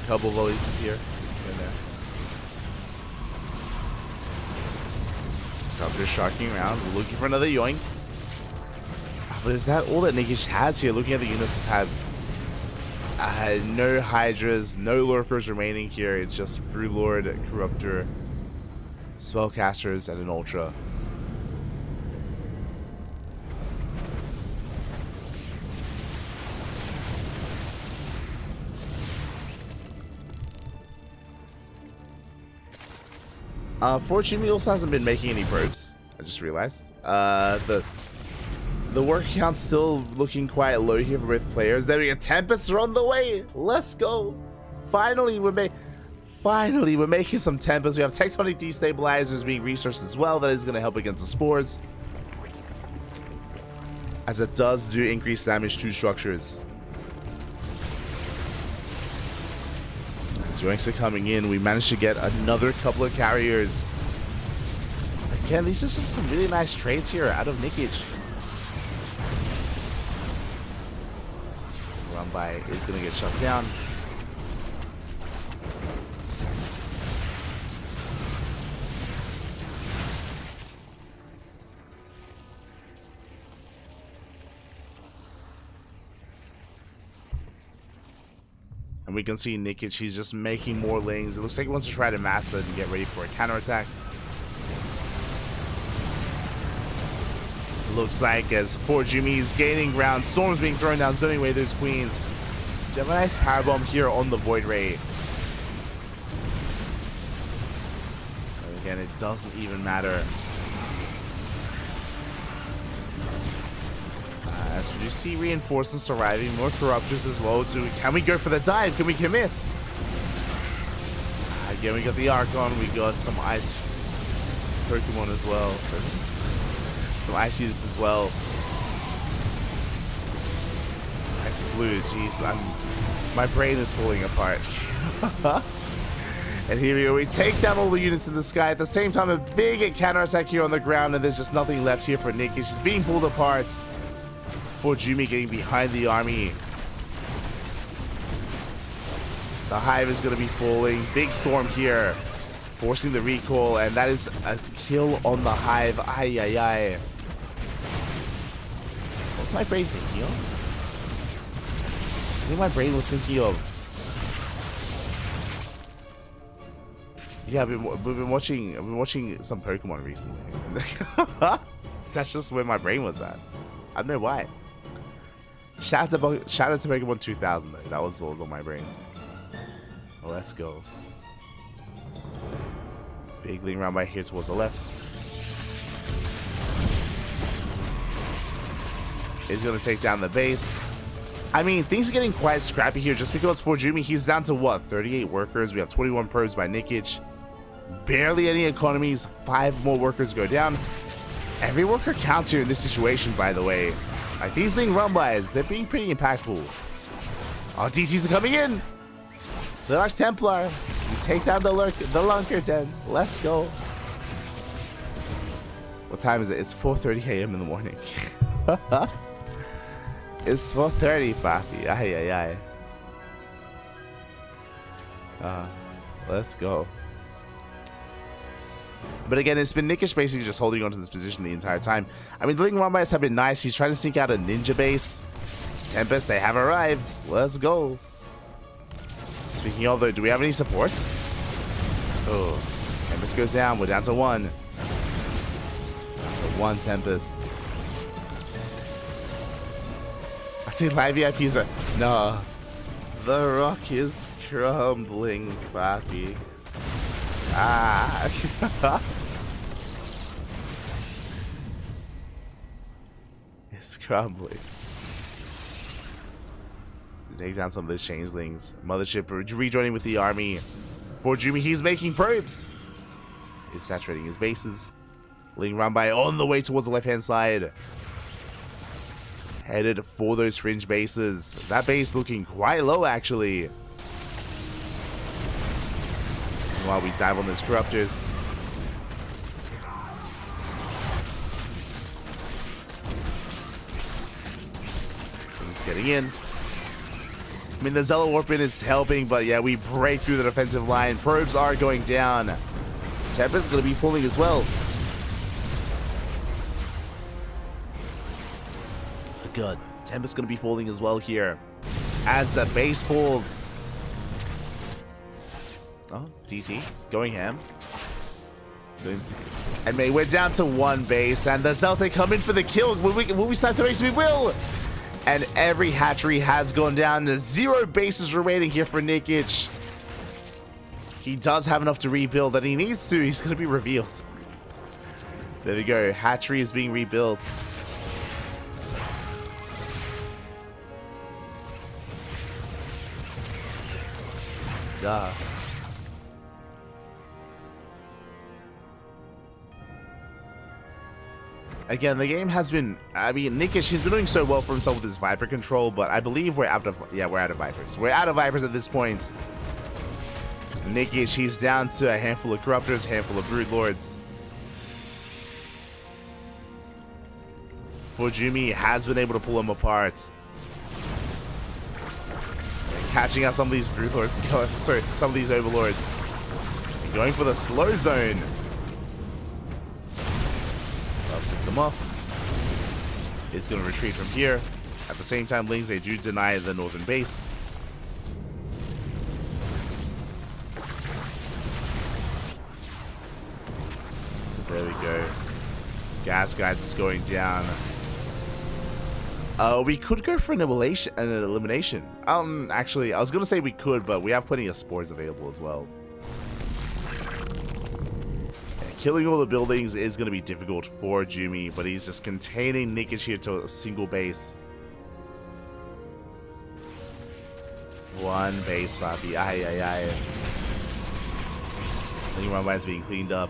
couple volleys here and there. They're sharking around, looking for another yoink. But is that all that Nikish has here? Looking at the units, have no Hydras, no Lurkers remaining here. It's just Broodlord, Corruptor, Spellcasters, and an Ultra. Fortunately, also hasn't been making any probes. I just realized. The work count's still looking quite low here for both players. There we go. Tempests are on the way. Let's go. Finally, we're making some Tempests. We have Tectonic Destabilizers being researched as well. That is going to help against the spores, as it does do increased damage to structures. Yoinks are coming in. We managed to get another couple of carriers. Again, these are just some really nice trades here out of Nikic. Run by is going to get shut down. And we can see Nikic, he's just making more lanes. It looks like he wants to try to mass it and get ready for a counterattack. Looks like as Jimmy's gaining ground, Storm's being thrown down, zoning away those queens. You have a nice power bomb here on the Void Ray. And again, it doesn't even matter. As we do see reinforcements arriving, more Corruptors as well. Can we go for the dive? Can we commit? Again, we got the Archon, we got some ice Pokemon as well. Some ice units as well. Ice blue, jeez, my brain is falling apart. And here we go, we take down all the units in the sky. At the same time, a big counterattack here on the ground, and there's just nothing left here for Nikic. She's being pulled apart. For Jimmy getting behind the army. The Hive is going to be falling. Big storm here, forcing the recall, and that is a kill on the Hive. Ay, ay, ay. What's my brain thinking of? I think my brain was thinking of... Yeah, I've been watching some Pokemon recently. That's just where my brain was at. I don't know why. Shout out to Pokemon 2000 though. That was what was on my brain. Well, let's go. Big link around by here towards the left. Is going to take down the base. I mean, things are getting quite scrappy here just because for Jimmy, he's down to what? 38 workers. We have 21 probes by Nikic. Barely any economies. 5 more workers go down. Every worker counts here in this situation, by the way. Like, these thing run-bys, they're being pretty impactful. Oh, DCs are coming in! The Dark Templar. You take down the Lunker 10. Let's go. What time is it? It's 4:30 a.m. in the morning. It's 4:30, papi. Ay, ay, ay. Let's go. But again, it's been Nikic basically just holding on to this position the entire time. I mean, the Link Run-Bys have been nice. He's trying to sneak out a ninja base. Tempest, they have arrived. Let's go. Speaking of, though, do we have any support? Oh, Tempest goes down. We're down to 1. Down to 1 Tempest. I see live VIPs are... No. The rock is crumbling, papi. Ah. It's crumbling. Take down some of those changelings. Mothership rejoining with the army. For Jimmy, he's making probes. He's saturating his bases. Ling run by on the way towards the left-hand side. headed for those fringe bases. That base looking quite low, actually. While we dive on those corruptors. He's getting in. I mean, the Zealot Warpin is helping, but yeah, we break through the defensive line. Probes are going down. Tempest going to be falling as well. Oh god, Tempest going to be falling as well here. As the base falls. Oh, DT going ham. And we're down to one base, and the Celtic come in for the kill. Will we snipe the base? We will! And every hatchery has gone down. 0 bases remaining here for Nikic. He does have enough to rebuild that he needs to. He's going to be revealed. There we go. Hatchery is being rebuilt. Duh. Again, the game has been, I mean, Nikic, she's been doing so well for himself with his Viper control, but I believe we're out of, yeah, we're out of Vipers. We're out of Vipers at this point. Nikic, she's down to a handful of Corruptors, a handful of Brood Lords. Fujimi has been able to pull them apart. And catching out some of these Brood Lords, sorry, some of these Overlords. And going for the slow zone. Let's pick them up. It's going to retreat from here. At the same time, Lings, they do deny the northern base. There we go. Gas guys is going down. We could go for an elimination. Actually, I was going to say we could, but we have plenty of spores available as well. Killing all the buildings is going to be difficult for Jumi, but he's just containing Nikic here to a single base. One base, Papi. Ay, ay, ay. I think my mind's being cleaned up.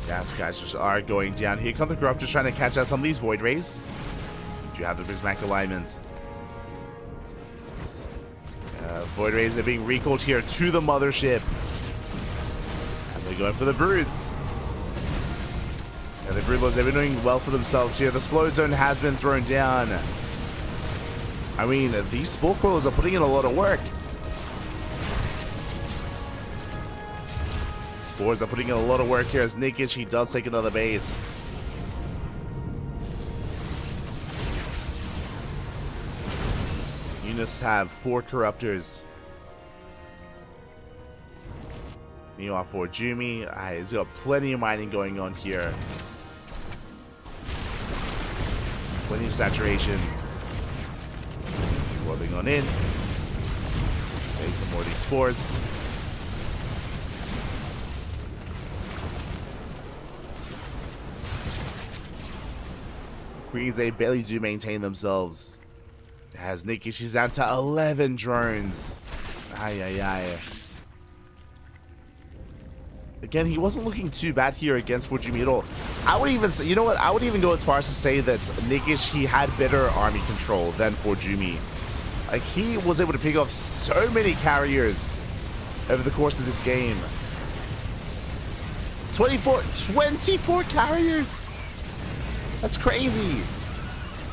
Gas guys just are going down. Here come the Corruptors trying to catch out some of these Void Rays. Do you have the Prismatic alignment? Void Rays are being recalled here to the mothership. And they're going for the Broods. And the Broodlords, they've been doing well for themselves here. The slow zone has been thrown down. I mean, these Spore Crawlers are putting in a lot of work. Spores are putting in a lot of work here as Nikic, he does take another base. Units have 4 Corruptors. Meanwhile, for Jumi, he's got plenty of mining going on here. Plenty of saturation. Rolling on in. Take some more of these spores. Queens, they barely do maintain themselves. As Nikic, she's down to 11 drones. Ay, ay, ay. Again, he wasn't looking too bad here against Fujimi at all. I would even say, you know what? I would even go as far as to say that Nikic, he had better army control than Fujimi. Like, he was able to pick off so many carriers over the course of this game. 24 carriers! That's crazy.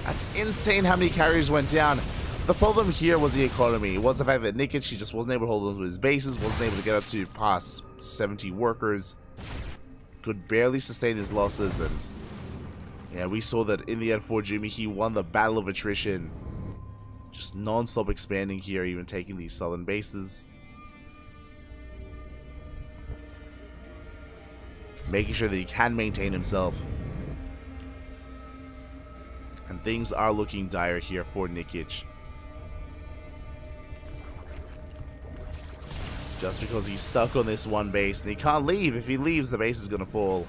That's insane how many carriers went down. The problem here was the economy. It was the fact that Nikic, he just wasn't able to hold on to his bases, wasn't able to get up to past 70 workers, could barely sustain his losses, and yeah, we saw that in the end for Jumi, he won the battle of attrition. Just non-stop expanding here, even taking these southern bases. Making sure that he can maintain himself. And things are looking dire here for Nikic. Just because he's stuck on this one base and he can't leave. If he leaves, the base is going to fall.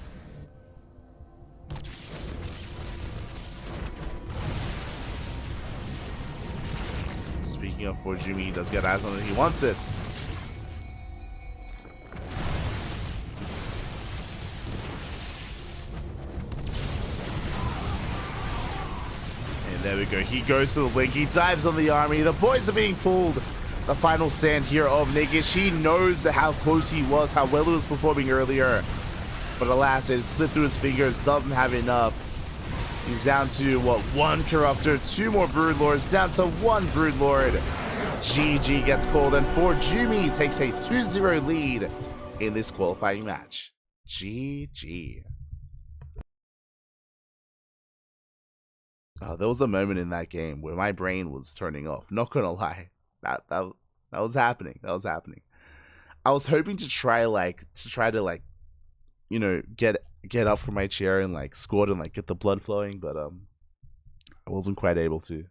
Speaking of Fujimi, he does get eyes on it. He wants it. There we go. He goes to the link. He dives on the army. The boys are being pulled. The final stand here of Nikic. He knows how close he was, how well he was performing earlier. But alas, it slipped through his fingers. Doesn't have enough. He's down to, what, 1 Corruptor, 2 more Broodlords, down to 1 Broodlord. GG gets called, and for Jumi takes a 2-0 lead in this qualifying match. GG. Oh, there was a moment in that game where my brain was turning off. Not gonna lie, that was happening. That was happening. I was hoping to try to you know, get up from my chair and like squat and like get the blood flowing, but I wasn't quite able to.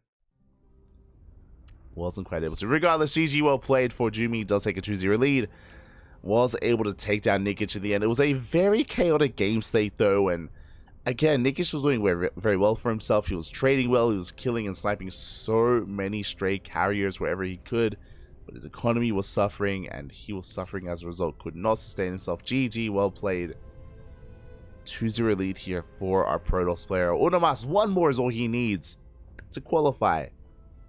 Regardless, GG, well played for Jumi. Does take a 2-0 lead. Was able to take down Nikic in the end. It was a very chaotic game state though, and again, Nikic was doing very well for himself. He was trading well. He was killing and sniping so many stray carriers wherever he could. But his economy was suffering, and he was suffering as a result. Could not sustain himself. GG, well played. 2-0 lead here for our Protoss player. Unomas, 1 more is all he needs to qualify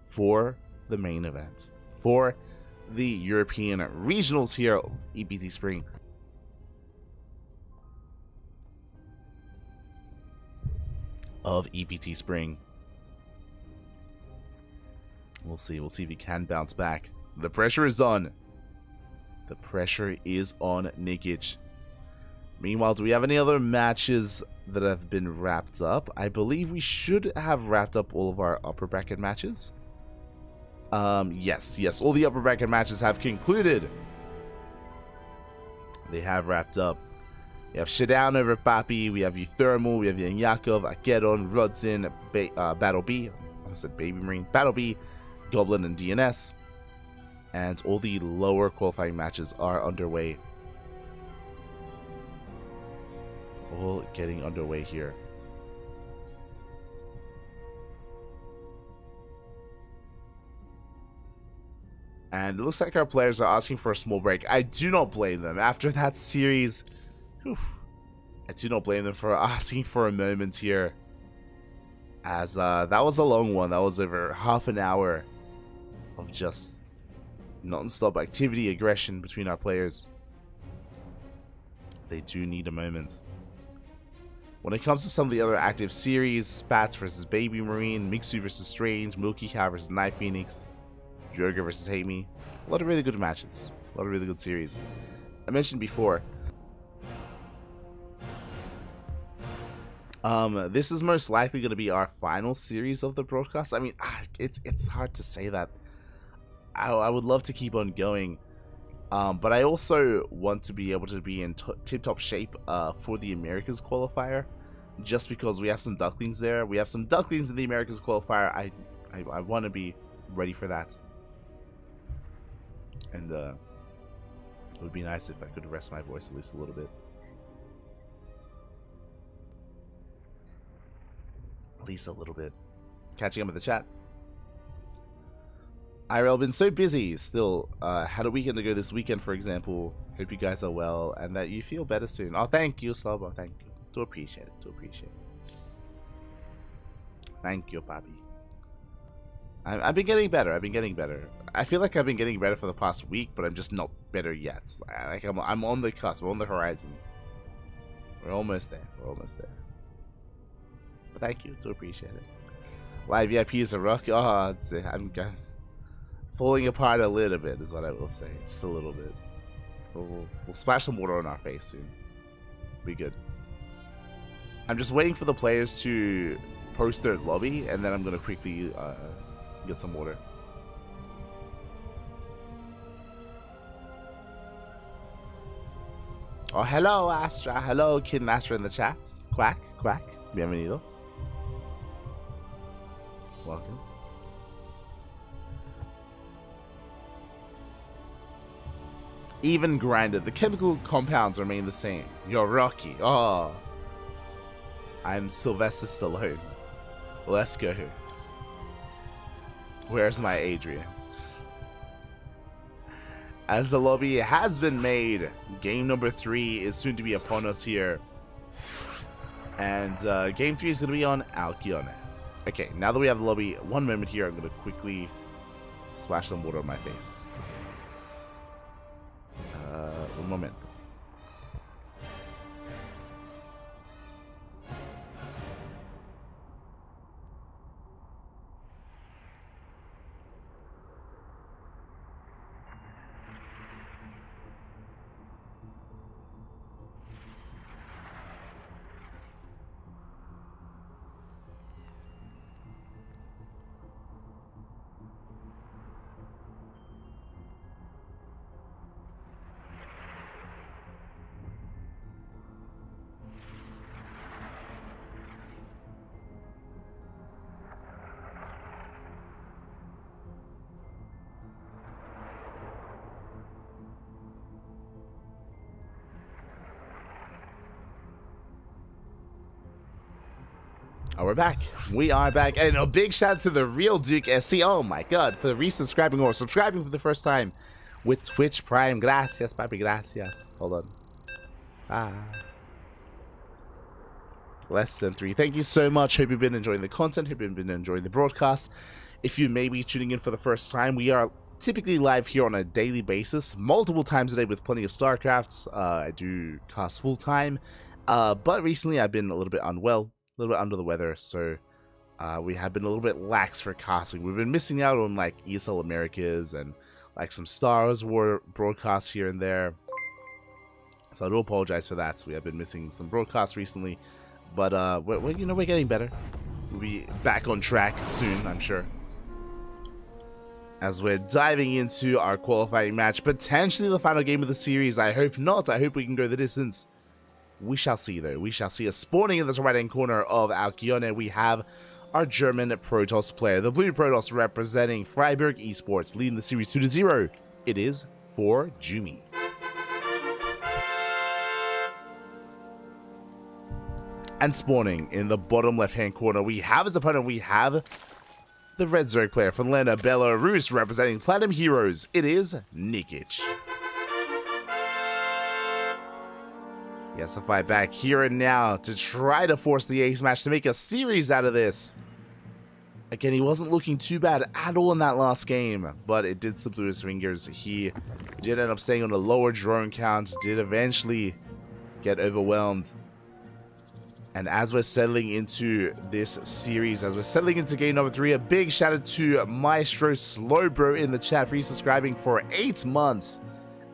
for the main event. For the European Regionals here of EPT Spring. We'll see if he can bounce back. The pressure is on. The pressure is on Nikic. Meanwhile, do we have any other matches that have been wrapped up? I believe we should have wrapped up all of our upper bracket matches. Yes, all the upper bracket matches have concluded. They have wrapped up. We have Shadown over Papi, we have Euthermal, we have Yakov, Akeron, Rodzin, Battle B, I said Baby Marine, Battle B, Goblin, and DNS. And all the lower qualifying matches are underway. All getting underway here. And it looks like our players are asking for a small break. I do not blame them. After that series, I do not blame them for asking for a moment here. As that was a long one. That was over half an hour of just non-stop activity, aggression between our players. They do need a moment. When it comes to some of the other active series, Spats versus Baby Marine, Mixu versus Strange, Milky Cow versus Night Phoenix, Joker versus Hate Me, a lot of really good matches, a lot of really good series. I mentioned before, this is most likely going to be our final series of the broadcast. I mean, it's hard to say that. I would love to keep on going, but I also want to be able to be in tip-top shape for the Americas qualifier, just because we have some Ducklings there. We have some Ducklings in the Americas qualifier. I want to be ready for that, and it would be nice if I could rest my voice at least a little bit. At least a little bit. Catching up with the chat. IRL been so busy still. Had a weekend to go this weekend, for example. Hope you guys are well and that you feel better soon. Oh, thank you, Slobo. Thank you. Do appreciate it. Do appreciate it. Thank you, Papi. I've been getting better. I've been getting better. I feel like I've been getting better for the past week, but I'm just not better yet. Like I'm on the cusp. I'm on the horizon. We're almost there. We're almost there. But thank you. Do appreciate it. Live VIP is a rock. Oh, I'm falling apart a little bit is what I will say. Just a little bit. We'll splash some water on our face soon. Be good. I'm just waiting for the players to post their lobby, and then I'm going to quickly get some water. Oh, hello, Astra. Hello, Kid and Astra in the chat. Quack, quack. Bienvenidos. Welcome. Even grinded. The chemical compounds remain the same. You're Rocky. Oh. I'm Sylvester Stallone. Let's go. Where's my Adrian? As the lobby has been made, game number 3 is soon to be upon us here. And game 3 is going to be on Alkione. Okay, now that we have the lobby, one moment here, I'm going to quickly splash some water on my face. Un momento. Oh, we're back. We are back. And a big shout out to the real Duke SC. Oh my god, for resubscribing or subscribing for the first time with Twitch Prime. Gracias, papi, gracias. Hold on. Less than 3. Thank you so much. Hope you've been enjoying the content. Hope you've been enjoying the broadcast. If you may be tuning in for the first time, we are typically live here on a daily basis, multiple times a day with plenty of StarCrafts. I do cast full time, but recently I've been a little bit unwell. A little bit under the weather, so we have been a little bit lax for casting. We've been missing out on like ESL Americas and like some Star Wars broadcasts here and there. So I do apologize for that. We have been missing some broadcasts recently, but we're getting better. We'll be back on track soon, I'm sure. As we're diving into our qualifying match, potentially the final game of the series. I hope not. I hope we can go the distance. We shall see, though. We shall see. Spawning in this right-hand corner of Alkione, we have our German Protoss player. The blue Protoss representing Freiburg Esports, leading the series 2-0. It is for Jumi. And spawning in the bottom left-hand corner, we have his opponent. We have the Red Zerg player from Lena Belarus, representing Platinum Heroes. It is Nikic. He has to fight back here and now to try to force the ace match to make a series out of this. Again, he wasn't looking too bad at all in that last game, but it did slip through his fingers. He did end up staying on a lower drone count, did eventually get overwhelmed. And as we're settling into this series, as we're settling into game number 3, a big shout out to Maestro Slowbro in the chat for subscribing for 8 months.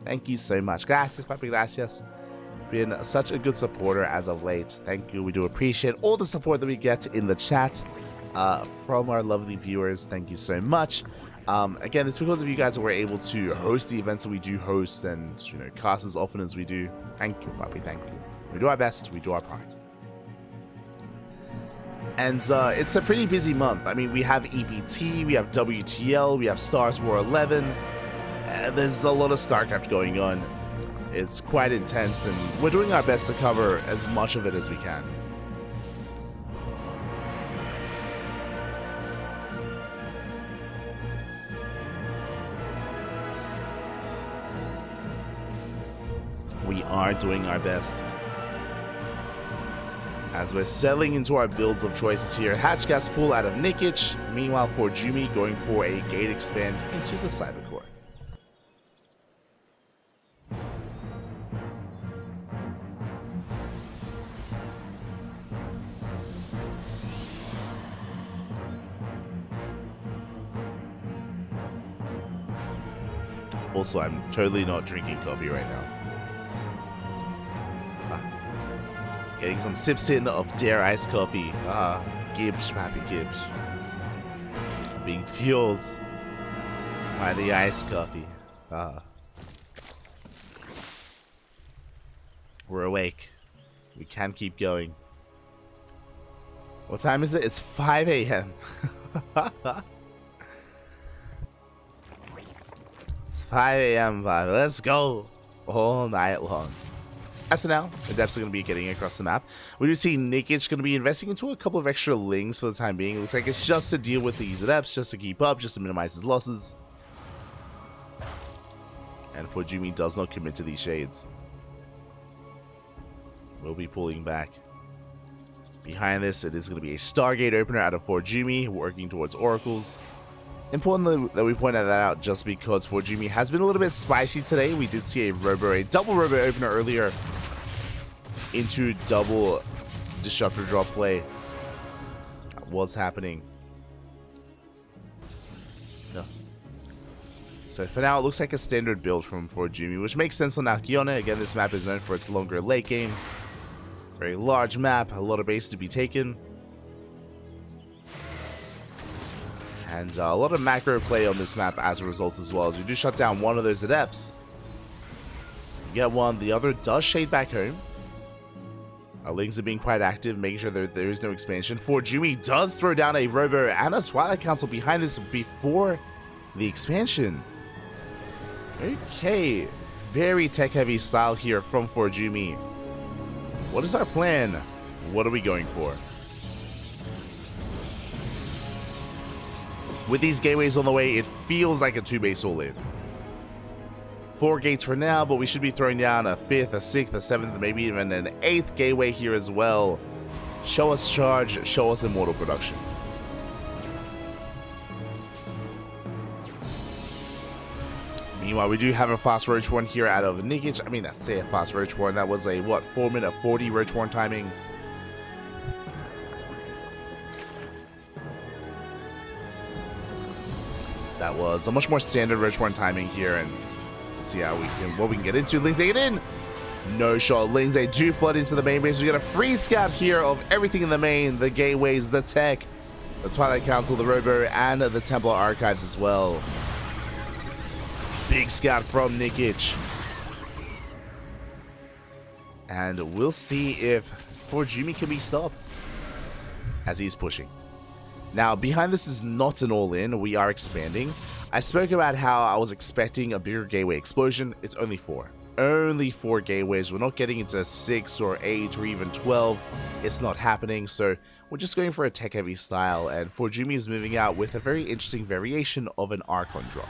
Thank you so much. Gracias, papi, gracias. Been such a good supporter as of late. Thank you. We do appreciate all the support that we get in the chat from our lovely viewers. Thank you so much. Again, it's because of you guys that we're able to host the events that we do host and, you know, cast as often as we do. Thank you, papi. Thank you. We do our best. We do our part. And it's a pretty busy month. I mean, we have EPT, we have WTL, we have Stars War 11. There's a lot of StarCraft going on. It's quite intense, and we're doing our best to cover as much of it as we can. We are doing our best. As we're settling into our builds of choices here, Hatch Gas Pool out of Nikic. Meanwhile, for Jumi, going for a Gate Expand into the Cybercore. Also, I'm totally not drinking coffee right now. Getting some sips in of Dare iced coffee. Gibbs, happy Gibbs. Being fueled by the iced coffee. We're awake. We can keep going. What time is it? It's 5 a.m. It's 5 a.m. Let's go all night long. SNL, the depths are going to be getting across the map. We do see Nikic going to be investing into a couple of extra lings for the time being. It looks like it's just to deal with these depths, just to keep up, just to minimize his losses. And for Jumi does not commit to these shades. We'll be pulling back. Behind this, it is going to be a Stargate opener out of Forjumi, working towards Oracles. Important that we point that out just because Forjumi has been a little bit spicy today. We did see a double Robo opener earlier into double Disruptor drop play. That was happening. No. So for now, it looks like a standard build from Forjumi, which makes sense on Alkione. Again, this map is known for its longer late game. Very large map, a lot of base to be taken. And a lot of macro play on this map as a result as well, as you do shut down one of those adepts. You get one, the other does shade back home. Our Lings are being quite active, making sure there is no expansion. Forjumi does throw down a Robo and a Twilight Council behind this before the expansion. Okay, very tech-heavy style here from Forjumi. What is our plan? What are we going for? With these gateways on the way, it feels like a 2-base all-in. 4 gates for now, but we should be throwing down a 5th, a 6th, a 7th, maybe even an 8th gateway here as well. Show us charge, show us immortal production. Meanwhile, we do have a fast Roach Warren here out of Nikic. I mean, I say a fast Roach Warren. That was a, what, 4-minute 40 Roach Warren timing. That was a much more standard Roach Warren timing here, and we'll see how what we can get into. Lings, they get in. No shot. Lings, they do flood into the main base. We get a free scout here of everything in the main, the gateways, the tech, the Twilight Council, the Robo, and the Templar Archives as well. Big scout from Nikic. And we'll see if Forjumi can be stopped as he's pushing. Now, behind this is not an all-in. We are expanding. I spoke about how I was expecting a bigger gateway explosion. It's only 4. Only 4 gateways. We're not getting into 6 or 8 or even 12. It's not happening. So we're just going for a tech-heavy style. And Forjumi is moving out with a very interesting variation of an Archon drop.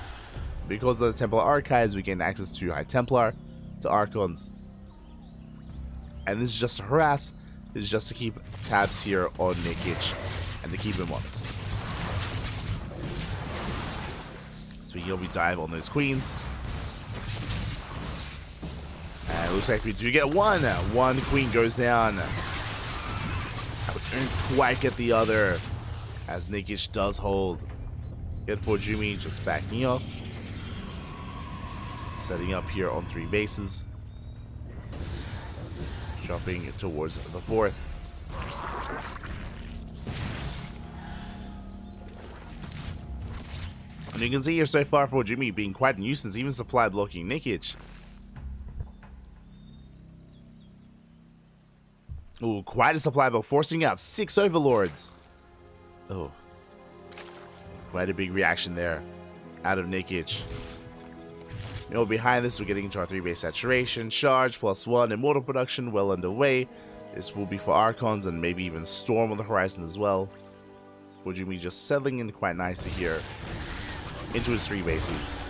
Because of the Templar Archives, we gain access to High Templar, to Archons. And this is just to harass. This is just to keep tabs here on Nikic and to keep him honest. Speaking of, we dive on those queens. And it looks like we do get one. One queen goes down. We don't quite get the other, as Nikic does hold. Get Forjumi just backing up. Setting up here on 3 bases. Jumping towards the 4th. And you can see here so far Forjumi being quite a nuisance, even supply blocking Nikic. Ooh, quite a supply block, forcing out 6 overlords. Oh. Quite a big reaction there out of Nikic. You know, behind this, we're getting into our 3-base saturation, charge, +1, immortal production well underway. This will be for Archons and maybe even Storm on the horizon as well. Forjumi just settling in quite nicely here into his 3 bases.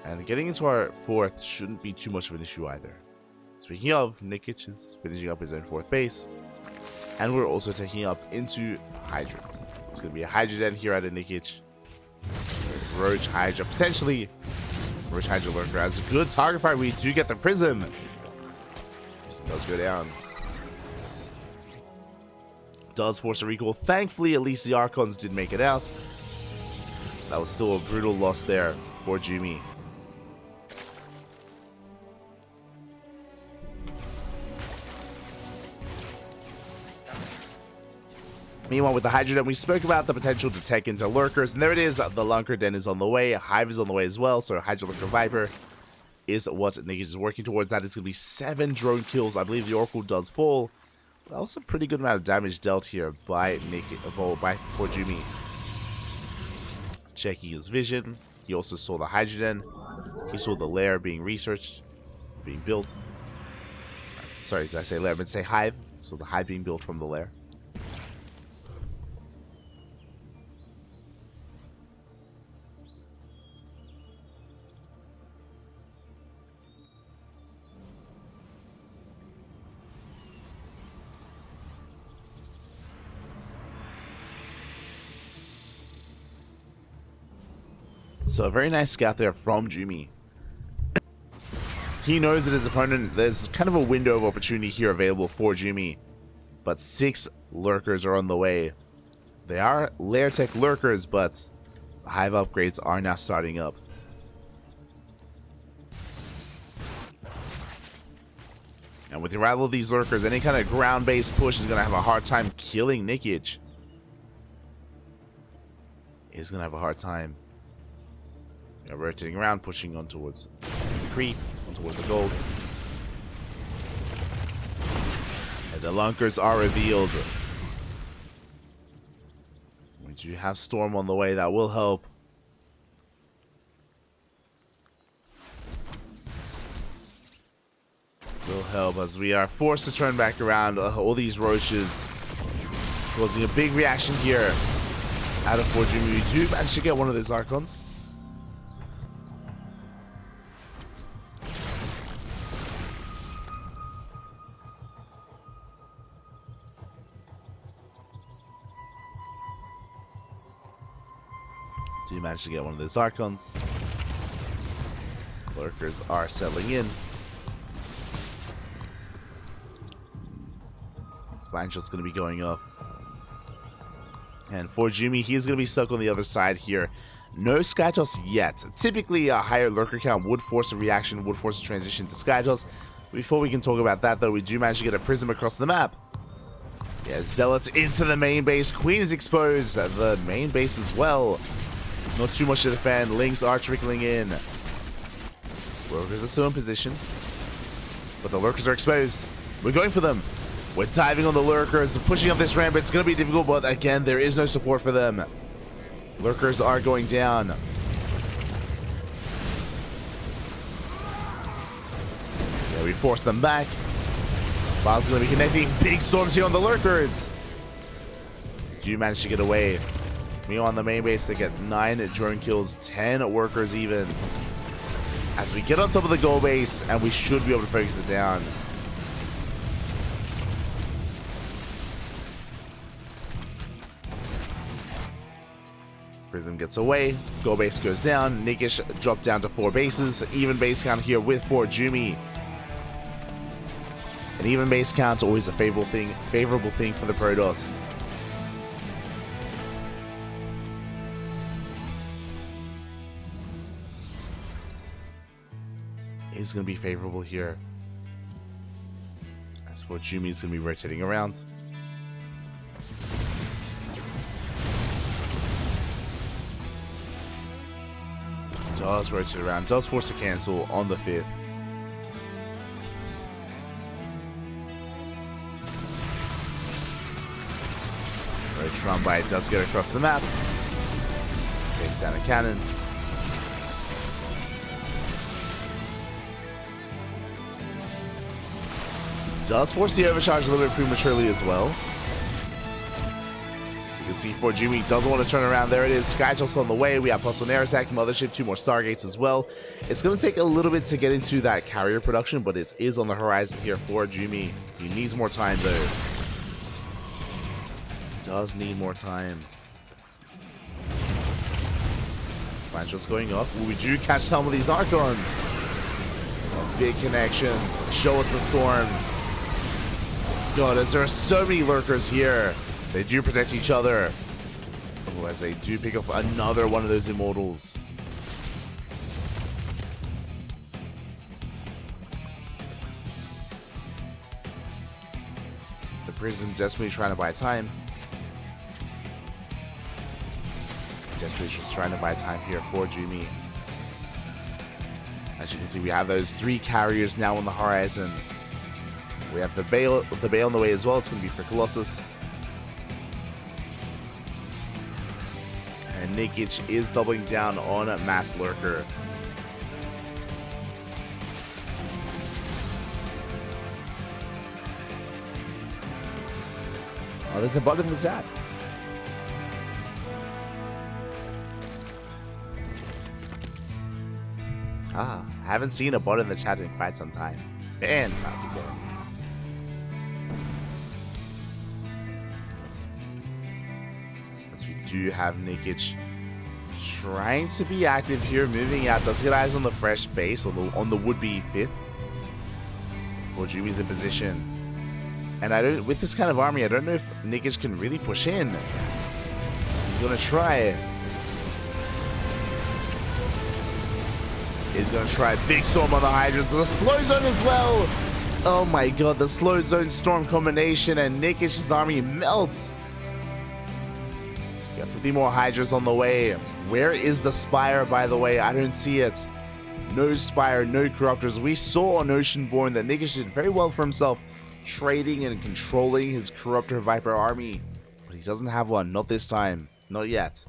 And getting into our 4th shouldn't be too much of an issue either. Speaking of, Nikic is finishing up his own 4th base. And we're also taking up into Hydras. It's going to be a Hydra Den here out of Nikic. Roach Hydra, potentially Roach Hydra Lurker as a good target fire. We do get the Prism. Just does go down. Does force a recall. Thankfully, at least the Archons did make it out. That was still a brutal loss there for Jumi. Meanwhile, with the Hydra Den, we spoke about the potential to tech into Lurkers, and there it is. The Lurker Den is on the way. Hive is on the way as well, so Hydra Lurker Viper is what Nikic is working towards. That is going to be 7 drone kills. I believe the Oracle does fall. That was a pretty good amount of damage dealt here by Forjumi. Checking his vision. He also saw the Hydra Den. He saw the lair being researched, being built. Sorry, did I say lair? I meant to say hive. So the hive being built from the lair. So a very nice scout there from Jumi. He knows that his opponent, there's kind of a window of opportunity here available for Jumi. But 6 lurkers are on the way. They are lair tech lurkers, but the hive upgrades are now starting up. And with the arrival of these lurkers, any kind of ground-based push is going to have a hard time killing Nickage. He's going to have a hard time. Rotating around, pushing on towards the creep, on towards the gold. And the lunkers are revealed. We do have Storm on the way, that will help. Will help as we are forced to turn back around. All these roaches causing a big reaction here out of Fortune. We do manage to get one of those Archons. Do manage to get one of those Archons. Lurkers are settling in. Spineshot's going to be going off. And for Jumi, he's going to be stuck on the other side here. No Skytoss yet. Typically, a higher lurker count would force a reaction, would force a transition to Skytoss. Before we can talk about that, though, we do manage to get a Prism across the map. Yeah, Zealots into the main base. Queen is exposed. The main base as well. Not too much to defend. Links are trickling in. Lurkers are still in position. But the lurkers are exposed. We're going for them. We're diving on the lurkers. Pushing up this ramp. It's going to be difficult, but again, there is no support for them. Lurkers are going down. Yeah, we force them back. Bob's going to be connecting. Big storms here on the lurkers. Do you manage to get away? Meanwhile, on the main base, they get 9 drone kills, 10 workers even. As we get on top of the goal base, and we should be able to focus it down. Prism gets away, goal base goes down, Nikish dropped down to 4 bases, even base count here with 4 Jumi. An even base count is always a favorable thing for the Protoss. Is going to be favorable here. As for Jumi, is going to be rotating around. Does rotate around, does force a cancel on the 5th. Roach run by, does get across the map. Takes down a cannon. Does force the overcharge a little bit prematurely as well. You can see for Jumi doesn't want to turn around. There it is. Skytoss on the way. We have +1 air attack, Mothership, 2 more Stargates as well. It's going to take a little bit to get into that carrier production, but it is on the horizon here for Jumi. He needs more time though. Does need more time. Planchot's going off. Ooh, we do catch some of these Archons. Big connections. Show us the storms. God, as there are so many lurkers here. They do protect each other. Otherwise, they do pick up another one of those immortals. The Prism desperately trying to buy time. Desperately just trying to buy time here for Jumi. As you can see, we have those 3 carriers now on the horizon. We have the Bale on the way as well. It's going to be for Colossus. And Nikic is doubling down on Mass Lurker. Oh, there's a bot in the chat. Ah, haven't seen a bot in the chat in quite some time. Fantastic. As we do have Nikic trying to be active here, moving out. Does get eyes on the fresh base, or on the would-be 5th. Or Jumi's in position. And I don't, with this kind of army, I don't know if Nikish can really push in. He's gonna try. He's gonna try big storm on the Hydras. The slow zone as well. Oh my god, the slow zone storm combination, and Nikish's army melts. Got 50 more Hydras on the way. Where is the Spire, by the way? I don't see it. No Spire, no Corruptors. We saw on Oceanborn that Nikish did very well for himself, trading and controlling his Corruptor Viper army. But he doesn't have one. Not this time. Not yet.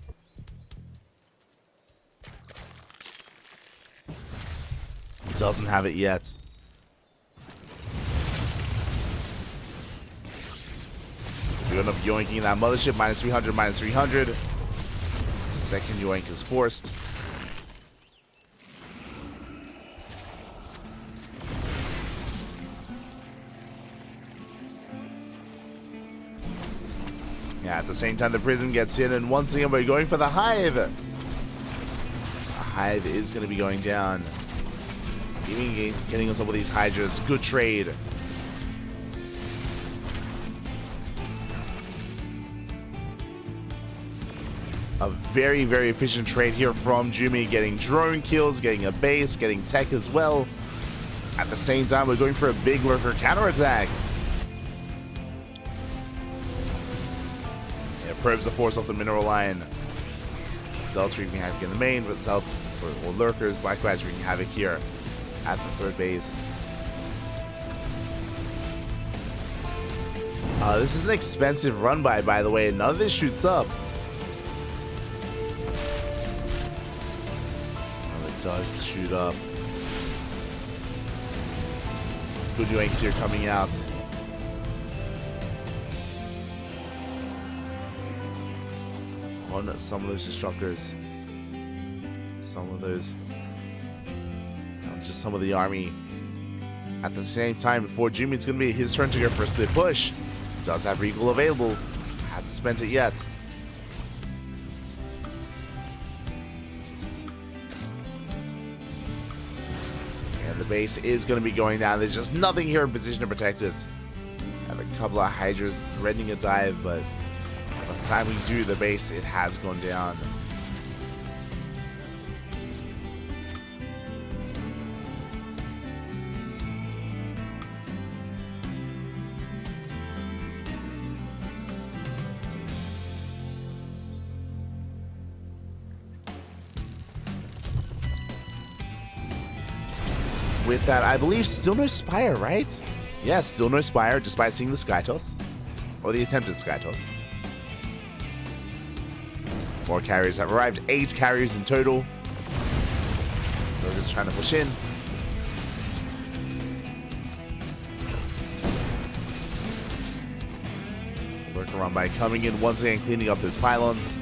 Doesn't have it yet. We end up yoinking that mothership. Minus 300, minus 300. Second yoink is forced. Yeah, at the same time the Prism gets in, and once again we're going for the Hive. The Hive is going to be going down. Even getting on top of these Hydras. Good trade. A very, very efficient trade here from Jumi, getting drone kills, getting a base, getting tech as well. At the same time, we're going for a big lurker counterattack. Yeah, probes the force off the mineral line. Zelts wreaking havoc in the main, but Zelts, or lurkers, likewise wreaking havoc here at the third base. This is an expensive run by the way. None of this shoots up. Does shoot up. Good yoinks here coming out. On some of those disruptors. Some of those. Just some of the army. At the same time, before Jumi, it's going to be his turn to go for a split push. Does have Regal available. Hasn't spent it yet. The base is going to be going down. There's just nothing here in position to protect it. Have a couple of Hydras threatening a dive, but by the time we do the base, it has gone down. With that, I believe still no Spire, right? Yeah, still no Spire, despite seeing the Sky Toss. Or the attempted Sky Toss. More carriers have arrived. 8 carriers in total. They're just trying to push in. Work around by coming in once again, cleaning up those pylons.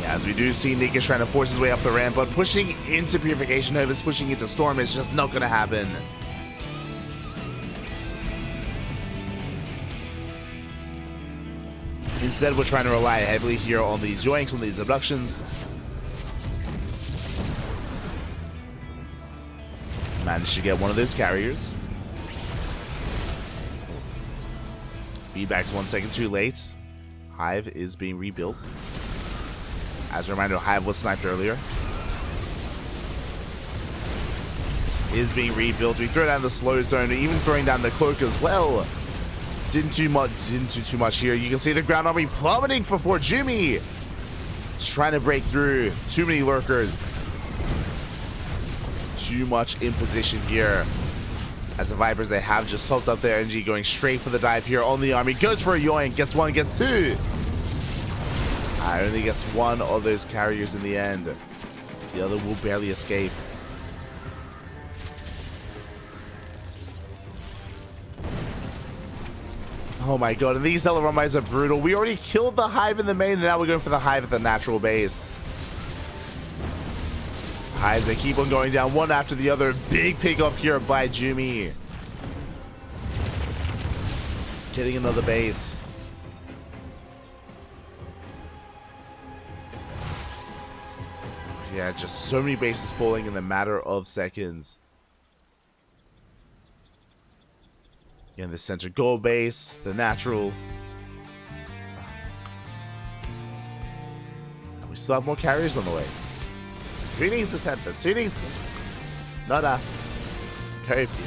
As we do see Nikish trying to force his way up the ramp, but pushing into Purification Novus, pushing into Storm is just not going to happen. Instead, we're trying to rely heavily here on these yoinks, on these abductions. Managed to get one of those carriers. Feedback's 1 second too late. Hive is being rebuilt. As a reminder, Hive was sniped earlier. Is being rebuilt. We throw down the slow zone, even throwing down the cloak as well. Didn't do too much here. You can see the ground army plummeting for Jumi. Just trying to break through. Too many lurkers. Too much in position here. As the Vipers, they have just topped up their energy, going straight for the dive here on the army. Goes for a yoink. Gets one, gets two. Only gets one of those carriers in the end. The other will barely escape. Oh my god, and these Elromais are brutal. We already killed the Hive in the main, and now we're going for the Hive at the natural base. Hives, they keep on going down one after the other. Big pick off here by Jumi. Getting another base. Yeah, just so many bases falling in the matter of seconds. In the center gold base, the natural. And we still have more carriers on the way. Who needs the Tempest? Who needs them? Not us. Very few.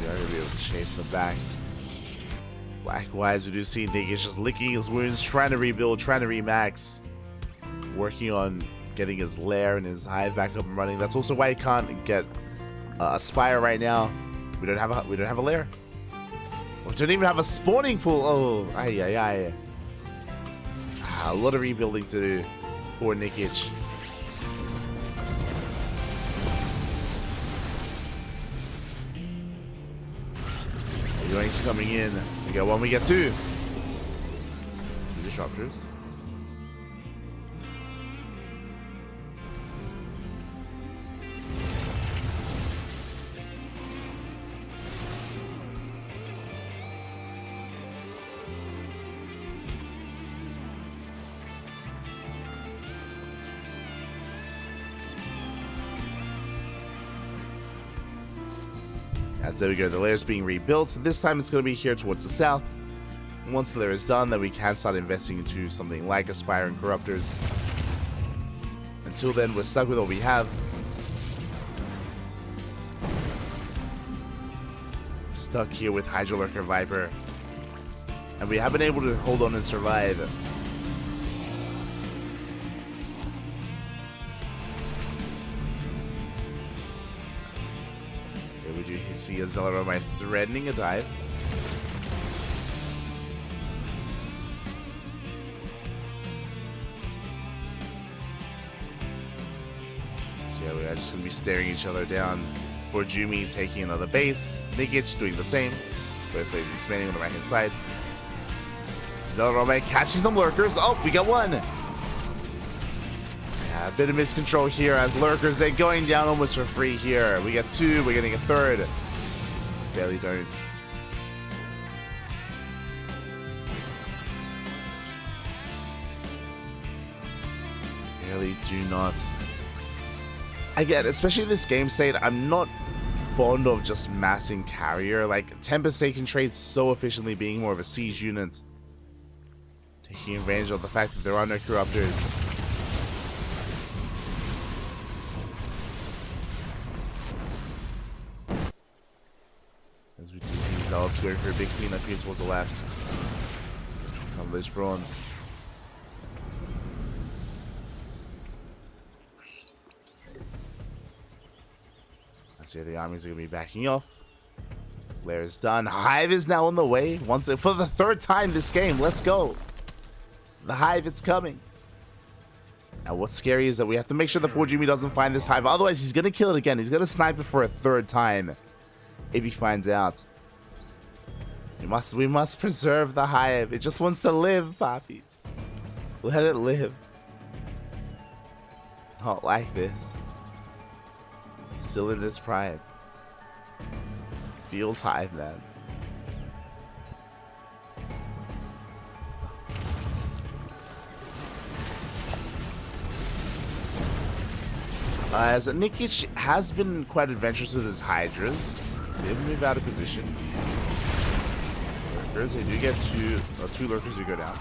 We are going to be able to chase them back. Likewise, we do see Nick is just licking his wounds, trying to rebuild, trying to remax, working on getting his lair and his hive back up and running. That's also why he can't get a spire right now. We don't have a lair. We don't even have a spawning pool. Oh, ay ay ay. A lot of rebuilding to do for Nikic. Yoinks coming in. We get one, we get two. Two disruptors. As there we go, the lair is being rebuilt. So this time it's going to be here towards the south. Once the lair is done, then we can start investing into something like Aspire and Corruptors. Until then, we're stuck with what we have. Stuck here with Hydra Lurker Viper. And we have been able to hold on and survive. We do see a Zealoromite threatening a dive. So yeah, we're just going to be staring each other down. For Jumi taking another base. Nikic doing the same. Both players expanding on the right hand side. Zealoromite catching some lurkers. Oh, we got one! A bit of miscontrol here as lurkers, they're going down almost for free here. We get two, we're getting a third. Barely don't. Barely do not. Again, especially in this game state, I'm not fond of just massing carrier. Like, Tempest they can trade so efficiently being more of a siege unit. Taking advantage of the fact that there are no corruptors. Let's go for a big cleanup here towards the left. Some loose bronze. Let's see, the armies are going to be backing off. Lair is done. Hive is now on the way. For the third time this game. Let's go. The Hive, it's coming. Now, what's scary is that we have to make sure the 4Jimmy doesn't find this Hive. Otherwise, he's going to kill it again. He's going to snipe it for a third time if he finds out. We must preserve the Hive. It just wants to live, Poppy. Let it live. Not like this. Still in its pride. Feels Hive, man. As Nikic has been quite adventurous with his Hydras. They have moved out of position. They do get two lurkers who go down.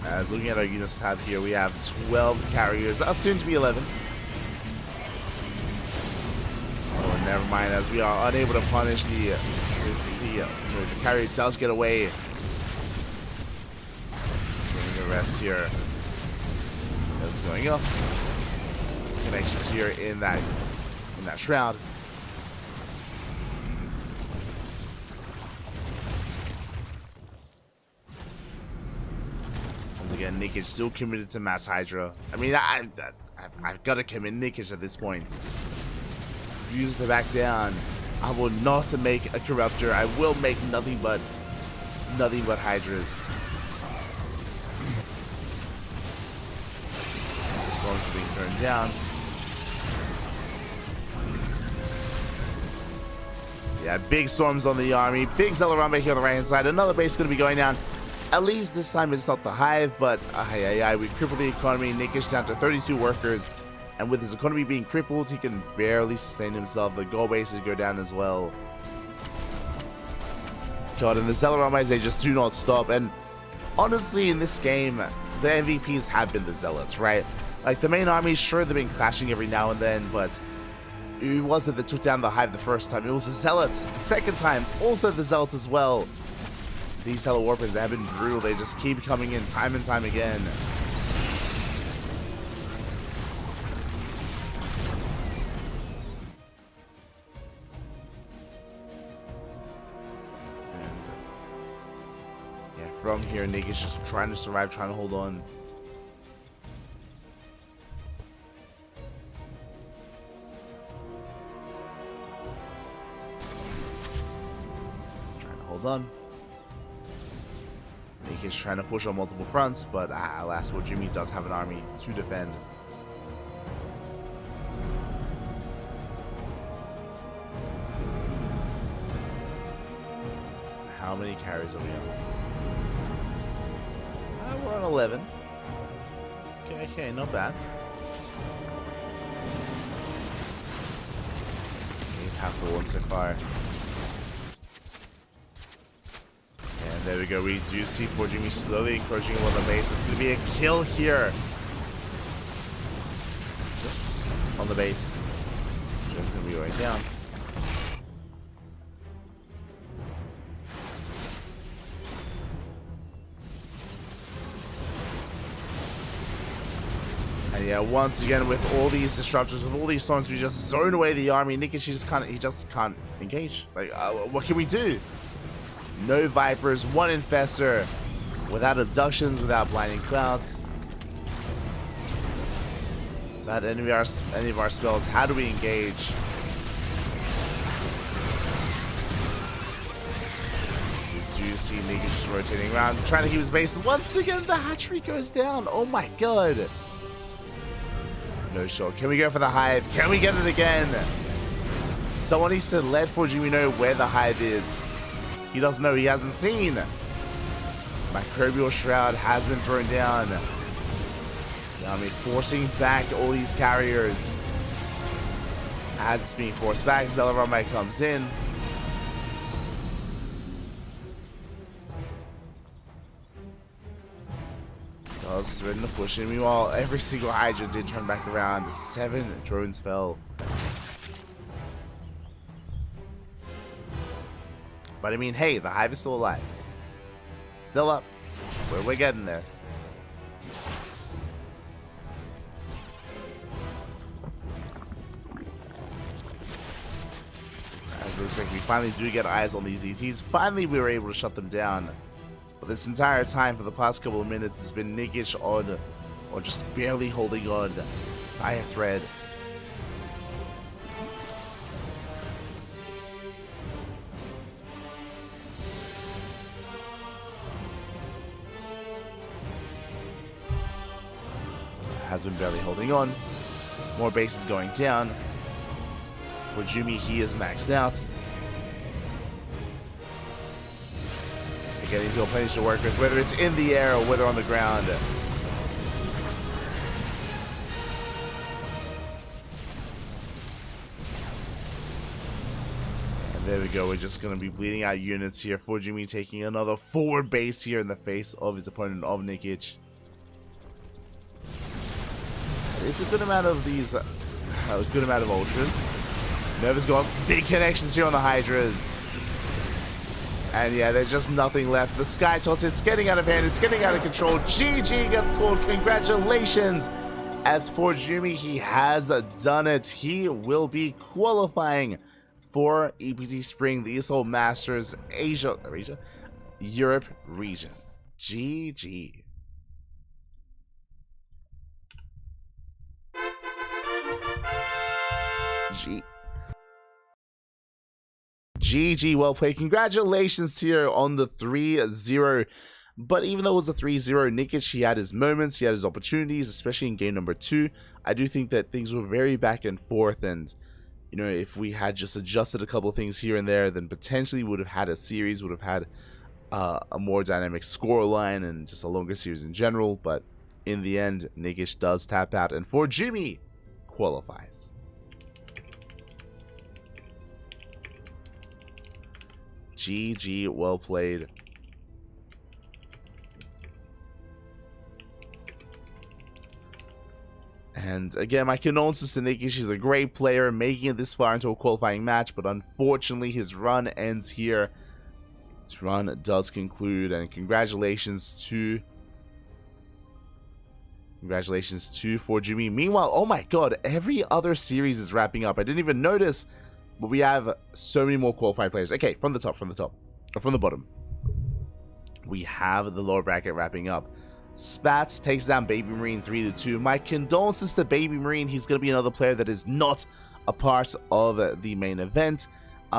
As looking at our units tab here, we have 12 carriers, soon to be 11. Oh, never mind, as we are unable to punish the carrier does get away. Getting the rest here. That's going up. Connections here in that shroud. Nikic still committed to Mass Hydra. I mean, I've got to commit Nikic at this point. Refuses to back down. I will not make a Corruptor. I will make nothing but Hydras. Storms are being turned down. Yeah, big storms on the army. Big Zellarambe here on the right hand side. Another base going to be going down. At least this time it's not the Hive, but we crippled the economy. Nikic down to 32 workers. And with his economy being crippled, he can barely sustain himself. The gold bases go down as well. God, and the Zellarambe, they just do not stop. And honestly, in this game, the MVPs have been the Zealots, right? Like, the main army, sure, they've been clashing every now and then, but who was it that took down the Hive the first time? It was the Zealots. The second time, also the Zealots as well. These Hello Warpers, they have been brutal. They just keep coming in time and time again. From here, Nikic just trying to survive, trying to hold on. Just trying to hold on. Nikic trying to push on multiple fronts, but alas, Jimmy does have an army to defend. So how many carries are we on? We're on 11. Okay, not bad. Okay, half the one so far. And there we go. We do see Jimmy slowly encroaching on the base. It's going to be a kill here on the base. Jim's going to be going down. And yeah, once again, with all these disruptors, with all these storms, we just zone away the army. Nikic just can't engage. Like, what can we do? No Vipers, one Infestor, without abductions, without blinding clouds, without any of our spells. How do we engage? We do see Nikic just rotating around, trying to keep his base. Once again, the hatchery goes down. Oh my god. No shot. Can we go for the Hive? Can we get it again? Someone needs to let Jimmy know where the Hive is. He doesn't know. He hasn't seen. Microbial Shroud has been thrown down. I mean, forcing back all these carriers. As it's being forced back, Zellarambe comes in. Does ready to push in. Meanwhile, every single Hydra did turn back around. 7 drones fell. But I mean, hey, the Hive is still alive. Still up. We're getting there. As it looks like we finally do get eyes on these ETs. Finally, we were able to shut them down. But this entire time, for the past couple of minutes, has been Nikic on, or just barely holding on by a thread. Has been barely holding on. More bases going down. For Jimmy, he is maxed out. Again, he's got plenty to work with, whether it's in the air or whether on the ground. And there we go. We're just going to be bleeding out units here. For Jimmy taking another forward base here in the face of his opponent, of Nikic. It's a good amount of these, a good amount of Ultras. Nerva's got big connections here on the Hydras. And yeah, there's just nothing left. The Sky Toss, it's getting out of hand. It's getting out of control. GG gets called. Congratulations. As for Jimmy, he has done it. He will be qualifying for EPT Spring, the ESL Masters Europe region. GG. GG, well played. Congratulations here on the 3-0. But even though it was a 3-0, Nikic, he had his moments, he had his opportunities, especially in game number 2. I do think that things were very back and forth, and you know, if we had just adjusted a couple of things here and there, then potentially would have had a series, would have had a more dynamic scoreline and just a longer series in general. But in the end, Nikic does tap out, and for Jimmy, qualifies. GG, well played. And again, my condolences to Nikic. He's a great player, making it this far into a qualifying match, but unfortunately his run ends here. His run does conclude, and congratulations to for Jimmy. Meanwhile, oh my god, every other series is wrapping up. I didn't even notice, but we have so many more qualified players. Okay, from the bottom, we have the lower bracket wrapping up. Spats takes down Baby Marine 3-2. My condolences to Baby Marine. He's going to be another player that is not a part of the main event.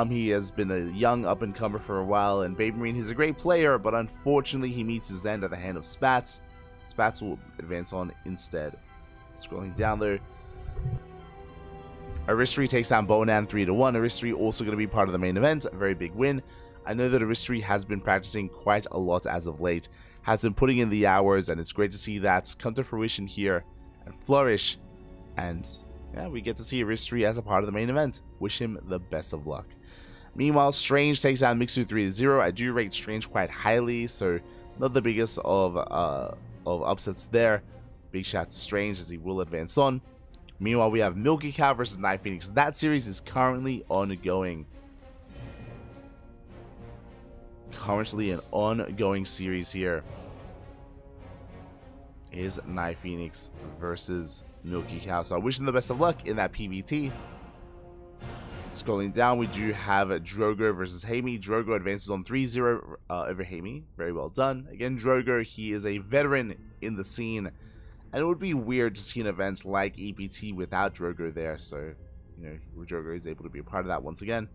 He has been a young up-and-comer for a while, and Baby Marine, he's a great player, but unfortunately he meets his end at the hand of Spats. Spats will advance on instead. Scrolling down there, Aristry takes down Bonan 3-1. Aristry also going to be part of the main event. A very big win. I know that Aristry has been practicing quite a lot as of late, has been putting in the hours, and it's great to see that come to fruition here and flourish. And yeah, we get to see Aristry as a part of the main event. Wish him the best of luck. Meanwhile, Strange takes down Mixu 3-0. I do rate Strange quite highly, so not the biggest of upsets there. Big shout to Strange as he will advance on. Meanwhile, we have Milky Cow versus Night Phoenix. That series is currently ongoing. Currently an ongoing series here is Night Phoenix versus Milky Cow. So I wish them the best of luck in that PVT. Scrolling down, we do have Drogo versus Hamey. Drogo advances on 3-0 over Hamey. Very well done. Again, Drogo, he is a veteran in the scene, and it would be weird to see an event like EPT without Drogo there. So, you know, Drogo is able to be a part of that once again.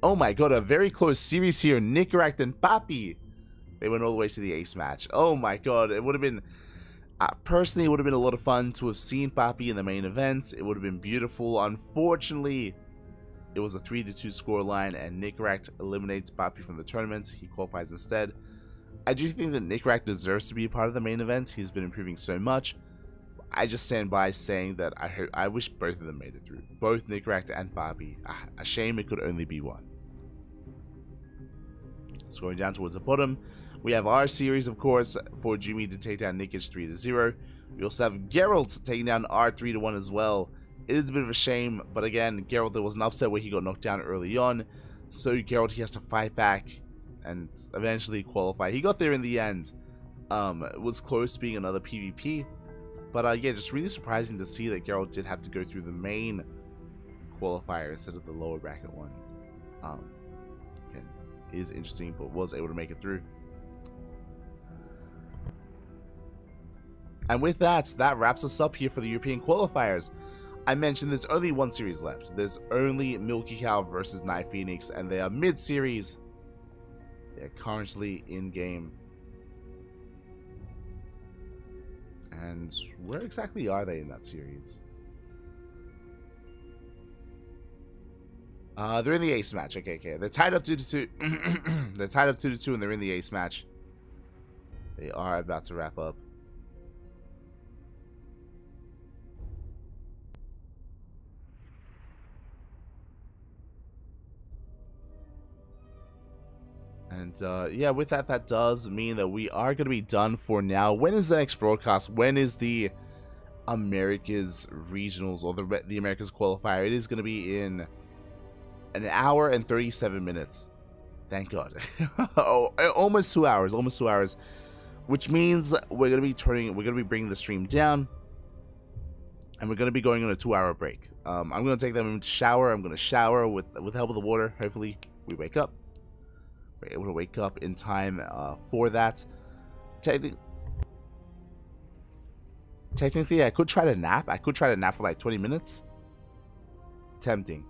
Oh my god, a very close series here. Nicaract and Papi. They went all the way to the ace match. Oh my god, it would have been... personally, it would have been a lot of fun to have seen Papi in the main event. It would have been beautiful. Unfortunately, it was a 3-2 scoreline, and Nicaract eliminates Papi from the tournament. He qualifies instead. I do think that Nicaract deserves to be a part of the main event. He's been improving so much. I just stand by saying that I wish both of them made it through. Both Nicaract and Papi. A shame it could only be one. Scrolling down towards the bottom, we have our series, of course, for Jimmy to take down Nikic 3-0. We also have Geralt taking down R 3-1 as well. It is a bit of a shame, but again, Geralt, there was an upset where he got knocked down early on. So Geralt, he has to fight back and eventually qualify. He got there in the end. It was close to being another PvP. But yeah, just really surprising to see that Geralt did have to go through the main qualifier instead of the lower bracket one. Again, it is interesting, but was able to make it through. And with that, that wraps us up here for the European qualifiers. I mentioned there's only one series left. There's only Milky Cow versus Night Phoenix, and they are mid-series. They're currently in-game. And where exactly are they in that series? They're in the ace match. Okay. They're tied up 2-2. They're tied up 2-2, and they're in the ace match. They are about to wrap up. And yeah, with that, that does mean that we are going to be done for now. When is the next broadcast? When is the Americas Regionals or the Americas Qualifier? It is going to be in an hour and 37 minutes. Thank God. Oh, almost 2 hours. Almost 2 hours. Which means we're going to be bringing the stream down. And we're going to be going on a 2-hour break. I'm going to take them to shower. I'm going to shower with the help of the water. Hopefully we wake up. We're able to wake up in time for that. Technically, I could try to nap. I could try to nap for like 20 minutes. tempting.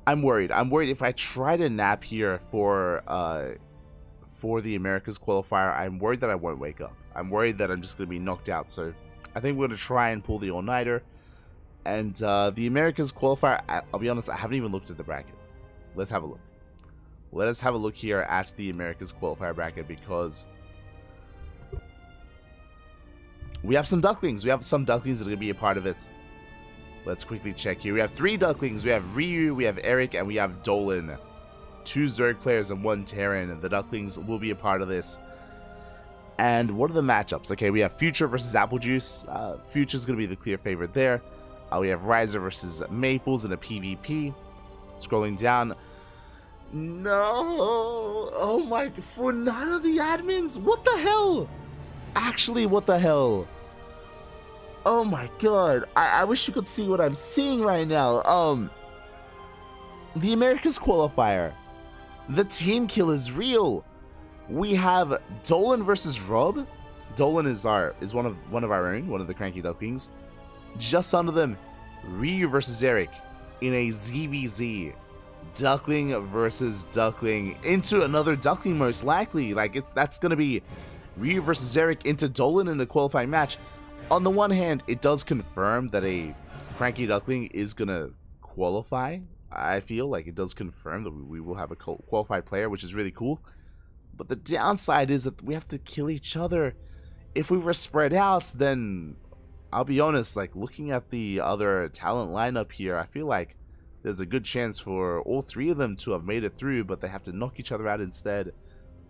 I'm worried. I'm worried if I try to nap here for the Americas qualifier, I'm worried that I won't wake up. I'm worried that I'm just going to be knocked out. So I think we're going to try and pull the all-nighter. And the Americas qualifier, I'll be honest, I haven't even looked at the bracket. Let's have a look. Let us have a look here at the Americas qualifier bracket, because we have some Ducklings. We have some Ducklings that are going to be a part of it. Let's quickly check here. We have 3 Ducklings. We have Ryu, we have Eric, and we have Dolan. 2 Zerg players and 1 Terran. The Ducklings will be a part of this. And what are the matchups? Okay, we have Future versus Apple Juice. Future's going to be the clear favorite there. We have Riser versus Maples in a PvP. Scrolling down. No. Oh my. For none of the admins? What the hell? Actually, what the hell? Oh my god. I wish you could see what I'm seeing right now. The Americas qualifier. The team kill is real. We have Dolan versus Rob. Dolan is one of our own, one of the CranKy Ducklings. Just under them, Ryu versus Eric in a ZVZ. Duckling versus Duckling into another Duckling, most likely. Like, that's gonna be Ryu versus Eric into Dolan in a qualifying match. On the one hand, it does confirm that a CranKy Duckling is gonna qualify. I feel like it does confirm that we will have a qualified player, which is really cool. But the downside is that we have to kill each other. If we were spread out, then I'll be honest, like, looking at the other talent lineup here, I feel like there's a good chance for all 3 of them to have made it through, but they have to knock each other out instead.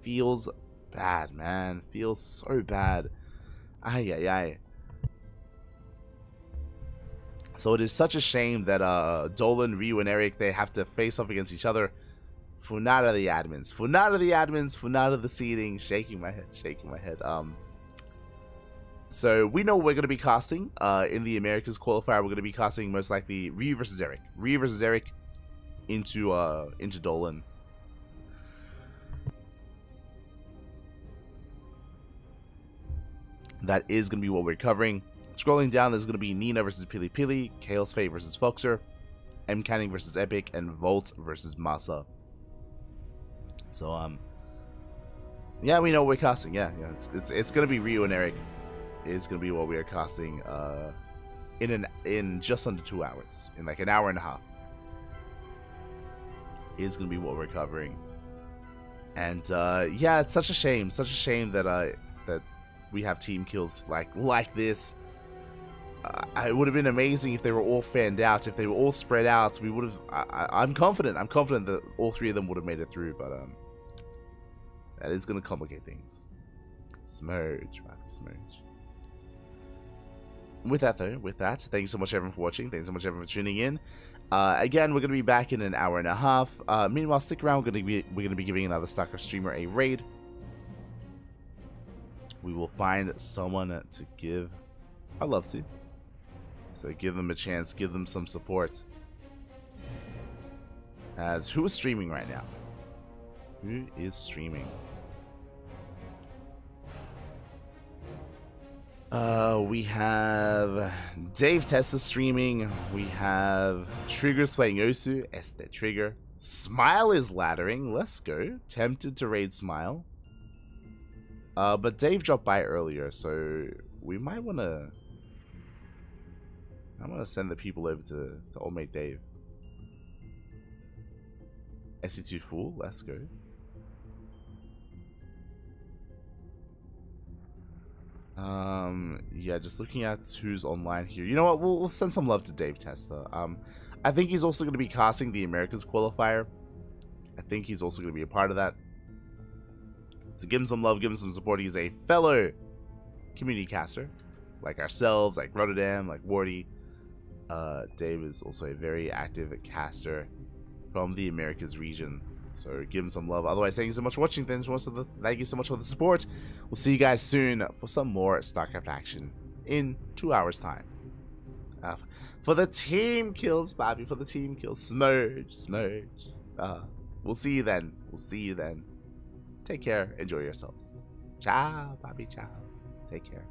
Feels bad, man. Feels so bad. Ay, ay, ay. So it is such a shame that Dolan, Ryu, and Eric, they have to face off against each other. Funada the admins. Funada the admins. Funada the seeding. Shaking my head. Shaking my head. So we know what we're going to be casting. In the Americas qualifier, we're going to be casting most likely Ryu versus Eric. Ryu versus Eric into Dolan. That is going to be what we're covering. Scrolling down, there's going to be Nina versus Pili Pili, Chaos Fate versus Foxer, M Canning versus Epic, and Volt versus Masa. So yeah, we know what we're casting. Yeah, it's going to be Ryu and Eric. Is going to be what we are casting in just under 2 hours, in like an hour and a half. Is going to be what we're covering. And yeah, it's such a shame that that we have team kills like this. It would have been amazing if they were all fanned out. If they were all spread out, we would have. I'm confident that all 3 of them would have made it through. But that is going to complicate things. Smurge, man, Smurge. With that, thank you so much everyone for watching. Thanks so much everyone for tuning in. Again, we're going to be back in an hour and a half. Meanwhile, stick around. We're going to be giving another StarCraft streamer a raid. We will find someone to give our love to. So give them a chance. Give them some support. As who is streaming right now? Who is streaming? We have Dave Tessa streaming. We have Triggers playing Osu. Este Trigger. Smile is laddering. Let's go. Tempted to raid Smile. But Dave dropped by earlier, so we might want to... I'm going to send the people over to old mate Dave. SE2 Fool. Let's go. Yeah, just looking at who's online here. You know what? We'll send some love to Dave Testa. I think he's also going to be casting the Americas qualifier. I think he's also going to be a part of that. So give him some love, give him some support. He's a fellow community caster, like ourselves, like Rotterdam, like Wardy. Dave is also a very active caster from the Americas region. So give him some love. Otherwise, thank you so much for watching. Thank you so much for the support. We'll see you guys soon for some more StarCraft action in 2 hours time. For the team kills, Bobby. For the team kills. Smurge. We'll see you then. Take care. Enjoy yourselves. Ciao, Bobby. Ciao. Take care.